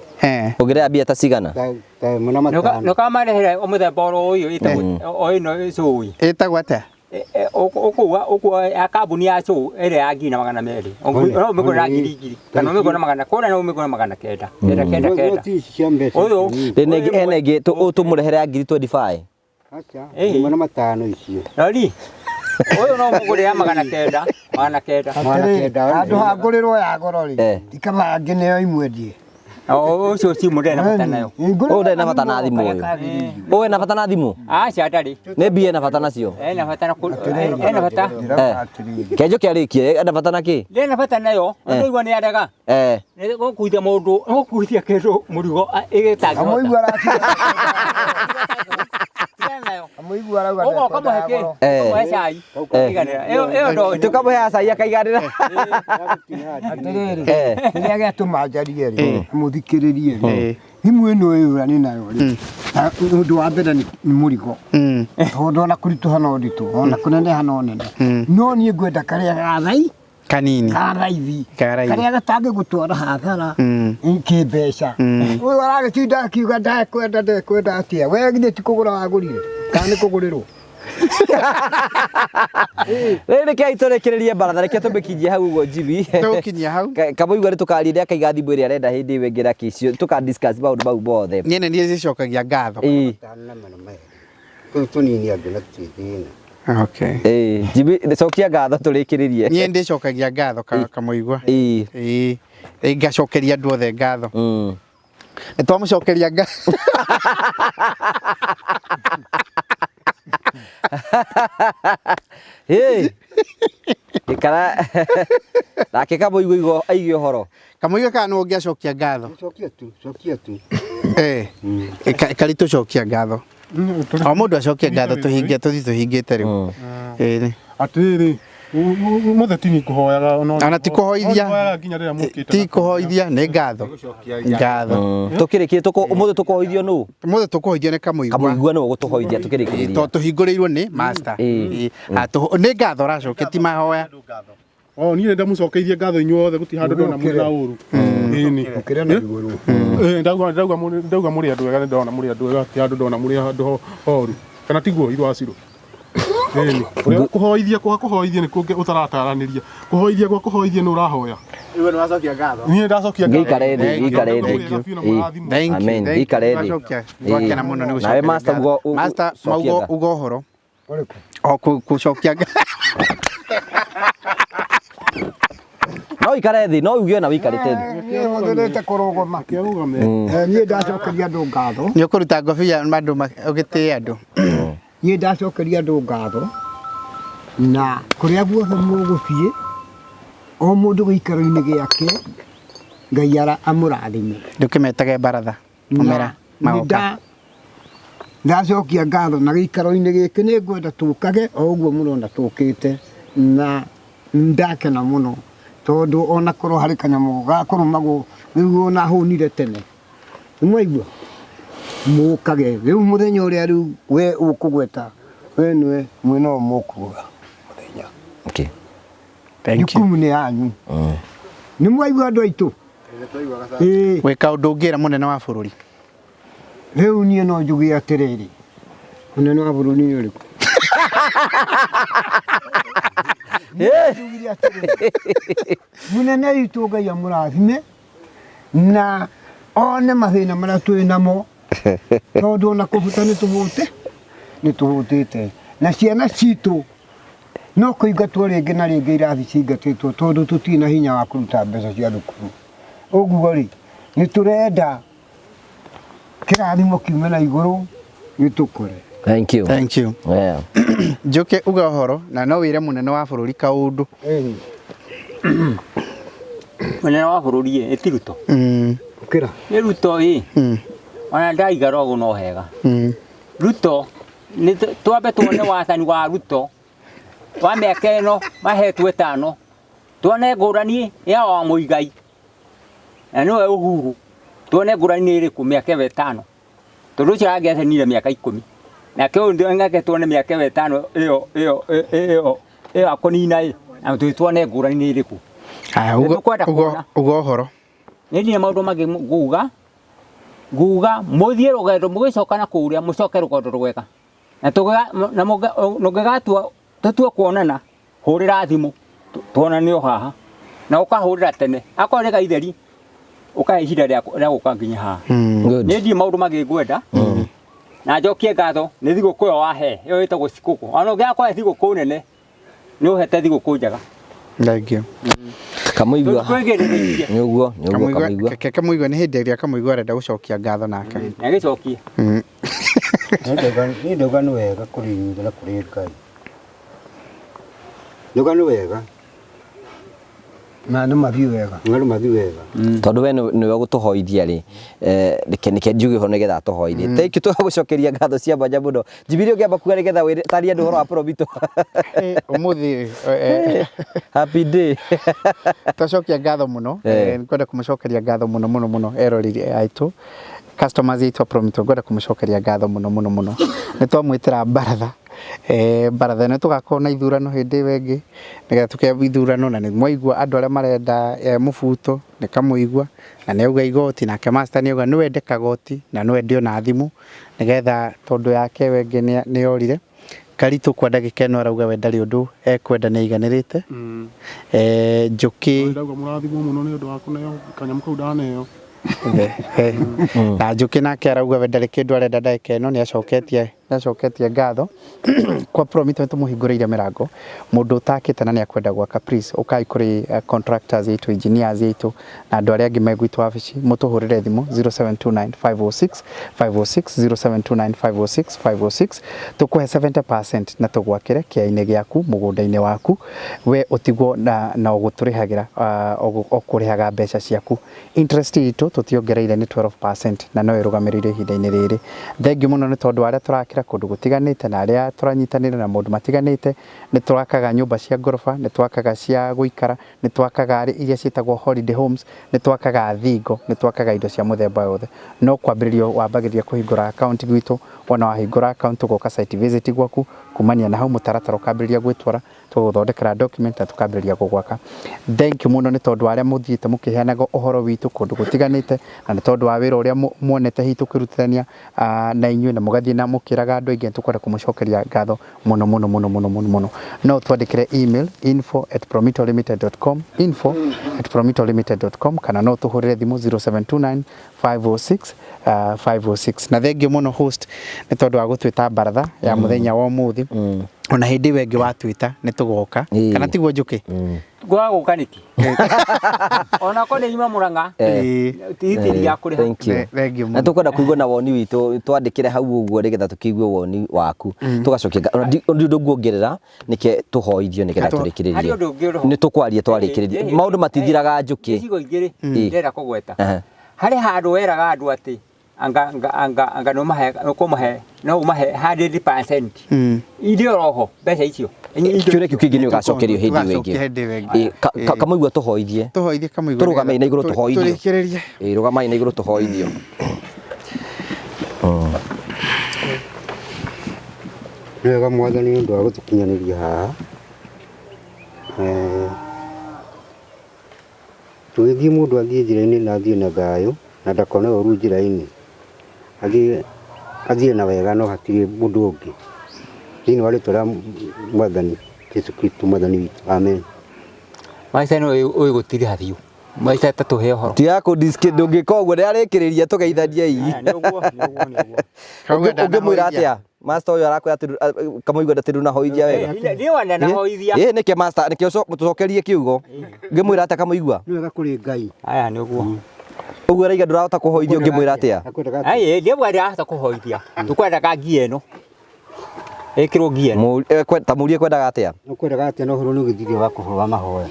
Ũngĩrĩa mbia ta cigana? Ta mũna matano. No kamarehera mũthemba oro ũyũ ĩtagwo o ĩno cũi. Ĩtagwo atĩa? Ũkuwa ya kambuni ya cũu ĩrĩa ya ngiri na magana merĩ. No ũmĩgũra ngiri. Kana ũmĩgũra magana kũrĩa no ũmĩgũra magana kenda. Kenda. Ũyũ. Rĩnĩ hena ĩngĩ tũmũrehere ya ngiri 25. Acha. Mũna matano icio. Rori. Ũyũ no mũgũre ya magana kenda. Andũ hangũrĩrwo ya goro rĩ. Ikaba ngĩneo imwendie. Ũcio si mũndũ ena bata nayo. Ũyũ ndarĩ na bata na thimũ ũyũ. Ũyũ ena bata na thimũ? Aca ndarĩ. Nĩ mbia ena bata nacio? Ena bata. Ke Njũkĩ arĩkie ena bata na kĩ? Ndĩna bata nayo. Ũiguo nĩ andaga. Nĩ gũkuithia mũndũ, no kuithia kĩndũ mũrigo ĩgĩtangĩhota. Kamũigua arakinya. Kamũigua arauga nĩ kamũhe kĩ? Kamũhe cai. Ĩyo ndo. Tũkamũhe cai akaiganĩra. Atĩrĩrĩ. Rĩrĩa gĩatũma njarie rĩ. Mũthikĩrĩrie rĩ. Thimũ ĩno ĩyũra nĩ nayo rĩ. Ũndũ wa mbere nĩ mũrigo. Tondũ ona kũritũha no nditũ, ona kũneneha no nene. No niĩ ngwenda karĩa gathai kanini. Karaithi. Karĩa gatangĩgũtwara hathara. Kĩmbeca. Ũyũ aragĩtinda akiuga ndekwenda atĩa. We githĩ ti kũgũra wagũrire. Kana nĩ kũgũrĩrwo. Rĩrĩ kĩ aitũrekererie baratha reke tũmĩkinyie hau ũguo Jimmy. Tũkinyia hau. Kamũigua nĩtũkarĩria akaiga thimũ ĩrĩa arenda hĩndĩ ĩyo ĩngĩ na kicio tũka-discuss maũndũ mau mothe. Niĩ nĩ niĩ cokagia ngatho. Tũnini angĩ na tũthina. Okay. Jimmy cokia ngatho tũrĩkĩrĩrie. Niĩ ndĩcokagia ngatho kamũigua. Ngacokeria andũ othe ngatho. Nĩtwamũcokeria ngatho. Ikara nake Kamũigua aige ũhoro. Kamũigua kana no ũngĩacokia ngatho. Cokia tu. Kari tũcokia ngatho. O mũndũ acokia ngatho tũhingĩte rĩu. Atĩrĩrĩ mothe tini kuhoyaga ona ti kuhoithia ti kuhoithia nĩ ngatho tukirikie umuthi tukuhoithio nu umuthi tukuhoithio nĩ Kamũigua no gutuhoithia tukirikiria to tuhingũrĩirwo nĩ master nĩ ngatho racokia ti mahoya niĩ nenda mũcokeithie ngatho inyuothe gũti handũ ndona mũrĩ na ũru ũkĩrĩa na igũrũ ndauga mũrĩ andũ ega ndona mũrĩ andũ ega ti handũ ndona mũrĩ andũ horu kana tiguo Irwacirũ kuhoithia nĩ kũngĩ ũtarataranĩria kuhoithia nĩ ũrahoya iwe nĩ wacokia ngatho niĩ ndacokia ngatho ikare thĩ amen ikare thĩ twakena mũno nĩ nawe master maugo ũhoro o kucokia no ikare thĩ no uge na wikarĩte thĩ niĩ ndĩrĩte kũrũgama niĩ ndacokeria andũ ngatho nĩ ũkũruta ngobia andũ ũgĩtĩe andũ niĩ ndacokeria andũ ngatho na kũrĩa guothe mũgũthiĩ o mũndũ gĩikaro-inĩ gĩake Ngai amũrathime ndũkĩmetage baratha mũmera magoka ndacokia ngatho na gĩikaro-inĩ gĩkĩ nĩ ngwenda tũkage o ũguo mũrona tũkĩte na ndakena mũno tondũ ona korwo harĩ kanyamũ gakũrũmagwo rĩu ona hũnire tene nĩmwaigua mũkage rĩu mũthenya ũrĩa rĩu we ũkũgweta we nĩwe mwena ũyũ mũkuga mũthenya jukumu nĩ yanyu nĩmwaigua andũ aitũ gwĩka ũndũ ũngĩra mũnene wa bũrũri rĩu niĩ no njuge atĩrĩrĩ mũnene wa bũrũri nĩ ũrĩkũ munene witũ Ngai amũrathime na one mathĩna marĩa twĩ namo tondũ ona kũbuta nĩ tũhũtĩte na ciana citũ no kũingatwo rĩngĩ na rĩngĩ irathi cingatĩtwo tondũ tũtirĩ na hinya wa kũruta mbeca cia thukuru ũguo rĩ nĩ tũrenda kĩrathimo kiume na igũrũ gĩtũkore. Thank you. Yeah. Njoke uga ũhoro na no wĩre mũnene wa bũrũri kaũndũ. Mũnene wa bũrũri ti Ruto. Ũkĩra. Nĩ Ruto ona ndaigara ũguo no hega. Ruto nĩ twambe tuone wathani wa Ruto wa mĩaka ĩno mahetwo 5 tuone ngũrani ya wa Muigai na nĩwe Uhuru tuone ngũrani ĩrĩkũ mĩaka 5 tondũ ũcio angĩacenire mĩaka 10 na kĩo ndio ngake tuone mĩaka 5 ĩyo akũnina na tuone ngũrani ĩrĩkũ ugo ũhoro nĩ ndine maũndũ mangĩ nguga mũthiĩ rũgendo mũgĩcoka na kũrĩa mũcoke rũgendo rwega na mũngĩgatua tũtue kuonana hũrĩra thimũ tuonane haha na ũkahũrĩra tene akorwo nĩ gaitheri ũkahe ihinda rĩa gũka nginya haha nĩ ndie maũndũ mangĩ ngwenda na njokie ngatho nĩ thigũkũ ĩyo wahe ĩyo ĩtagwo cikũkũ ona ũngĩakora thigũkũ nene nĩ ũhete thigũkũ njega. Thank you. Kamũigua nĩguo Kamũigua nĩ hĩndĩ ĩrĩa Kamũigua arenda gũcokia ngatho nake agĩcokie niĩ ndauga nĩ wega kũrĩ inyuĩ na kũrĩ Ngai ndauga nĩ wega na nĩ mathiĩ wega tondũ we nĩwe gũtũhoithia rĩ nĩke njuge ho nĩgetha tũhoithie thank you tũgũcokeria ngatho cia mwanya mũno Jibiri ũngĩamba kuga nĩgetha wĩtarie andũ ũhoro wa Provisto ũmũthĩ happy day tũcokia ngatho mũno nĩkwenda kũmũcokeria ngatho mũno eroreri aitũ customers aitũ Provisto ngwenda kũmũcokeria ngatho mũno nĩ twamwĩtĩra baratha baratha ĩno tũgakorwo na ithurano hĩndĩ ĩngĩ nĩgetha tũkĩamba ithurano na nĩ mwaigua andũ arĩa marenda mũbuto nĩ Kamũigua na nĩ auga igoti nake master nĩ auga nĩ wende kagoti na nĩ wendio na thimũ nĩgetha tondũ yake wengĩ nĩ yorire Karitu kwa ndagika ĩno arauga we ndarĩ ũndũ ekwenda nĩ aiganĩrĩte. Njuki ndauga mũrathimwo mũno nĩ ũndũ wa kũneo kanyamũ kau ndaneo. Na Njuki nake arauga we ndarĩ kĩndũ arenda ndagika ĩno, nĩ acoketie ngatho kwa Promise tũmũhingũrĩire mĩrango. Mũndũ ũtakĩte na nĩ akwenda gwaka, please ũkai kũrĩ contractors aitũ, engineers aitũ na andũ arĩa angĩ megwitũ wabici, mũtũhũrĩre thimũ 0729 506 506 0729 506 506 tũkũhe 70% na tũgwakĩre kĩainĩ gĩaku mũgũnda-inĩ waku, we ũtigwo na ũgũtũrĩhagĩra ũkũrĩhaga mbeca ciaku. Interest itũ tũtiongereire nĩ 12% na no ĩrũgamĩrĩire ihinda-inĩ rĩrĩ. Thengiũ mũno nĩ tondũ arĩa tũrakĩra kũndũ gũtiganĩte na arĩa tũranyitanĩra na mũndũ matiganĩte. Nĩ twakaga nyũmba cia ngoroba, nĩ twakaga cia gũikara, nĩ twakaga iria ciĩtagwo holiday homes, nĩ twakaga thingo, nĩ twakaga indo cia mũthemba yothe. No kwambĩrĩrio wambagĩrĩria kũhingũra account gwitũ, wona wahingũra account ũgoka site visit gwaku, kumania na hau mũtaratara ũkambĩrĩria gwĩtwara, tũgũthondekera document na tũkambĩrĩria gũgwaka. Thank you mũno nĩ tondũ arĩa mũthiĩte mũkĩheanaga ũhoro witũ kũndũ gũtiganĩte, na nĩ tondũ wa wĩra ũrĩa muonete hihi tũkĩrutithania na inyuĩ na mũgathiĩ na mũkĩraga andũ aingĩ, tũkwenda kũmũcokeria ngatho mũno mũno mũno mũno mũno mũno. No twandĩkĩre email info@promitalimited.com info@promitalimited.com kana no tũhũrĩre thimũ 0729 506 506. Na thengiũ mũno host nĩ tondũ wa gũtwĩta baratha ya mũthenya wa ũmũthĩ. Ona hĩndĩ ĩyo ĩngĩ watwĩta nĩ tũgoka, kana tiguo Njuki? Gũka nĩki ona ko nĩ ima Mũrang'a titiri ya kũrĩha. Na tũkwenda kũigua na woni witũ, twandĩkĩre hau ũguo nĩgetha tũkĩigue woni waku, tũgacokia ũndũ nguongerera nĩke tũhoithio nĩgetha tũrĩkĩrĩrie. Nĩ tũkwaria twarĩkĩrĩrie maũndũ matithiraga Njuki. Icigo igĩrĩ ndĩrenda kũgweta, harĩ handũ weraga andũ atĩ anga no mahe 100% irio roho mbeca icio. Kĩũria kĩu kĩngĩ nĩ ũgacokerio hĩndĩ ĩngĩ. Kamũigua tũhoithie tũrũgame na igũrũ tũhoithio. Rũgamai na igũrũ tũhoithio. Nĩ wega Mwathani nĩ ũndũ wa gũtũkinyanĩria haha. Tũgĩthiĩ mũndũ athiĩ njĩra-inĩ na athiĩ na thayũ na ndakone ũru njĩra-inĩ, athiĩ na wega no hatirĩ mũndũ ũngĩ. Thĩinĩ wa rĩtwa rĩa Mwathani Jesũ Kristo Mwathani witũ, amen. Maica ĩno ũyũ gũtirĩ hathiũ, maica ta tũhe ũhoro. Tiga kũndiski ndũngĩka ũguo, nĩarĩkĩrĩria tũgeithaniei. Ũngĩmwĩra atĩa master ũyũ arakwĩra atĩ Kamũigua ndatĩrĩ na hoithia wega? Nĩ wana na hoithia. Nĩke master, nĩkĩo mũtũcokerie kiugo. Ũngĩmwĩra atĩa Kamũigua? Nĩ wega kũrĩ Ngai. Aya nĩ ũguo. Ũguo araiga ndũrahota kũhoithia, ũngĩmwĩra atĩa? Ai ndĩbwa ndĩrahota kũhoithia, tũkwendaga ngia ĩno ĩkĩrwo ngia ĩno. Ta mũrie kwendaga atĩa? Ũkwendaga atĩa na ũhoro nĩ ũgĩthirio wa kũhũra mahoya?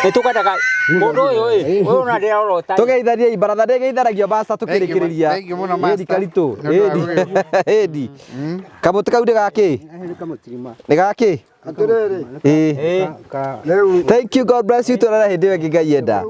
Nĩ tũkwendaga mũndũ ũyũ ũyũ na ndĩrorota. Tũgeithaniei baratha ndĩgeithanagio basta tũkĩrĩkĩrĩria. Ĩdi Karitũ, ĩdi kamũtĩ kau nĩ gakĩ? Nĩ gakĩ? Thank you, God bless you. Tũrara hĩndĩ ĩyo ĩngĩ Ngai enda.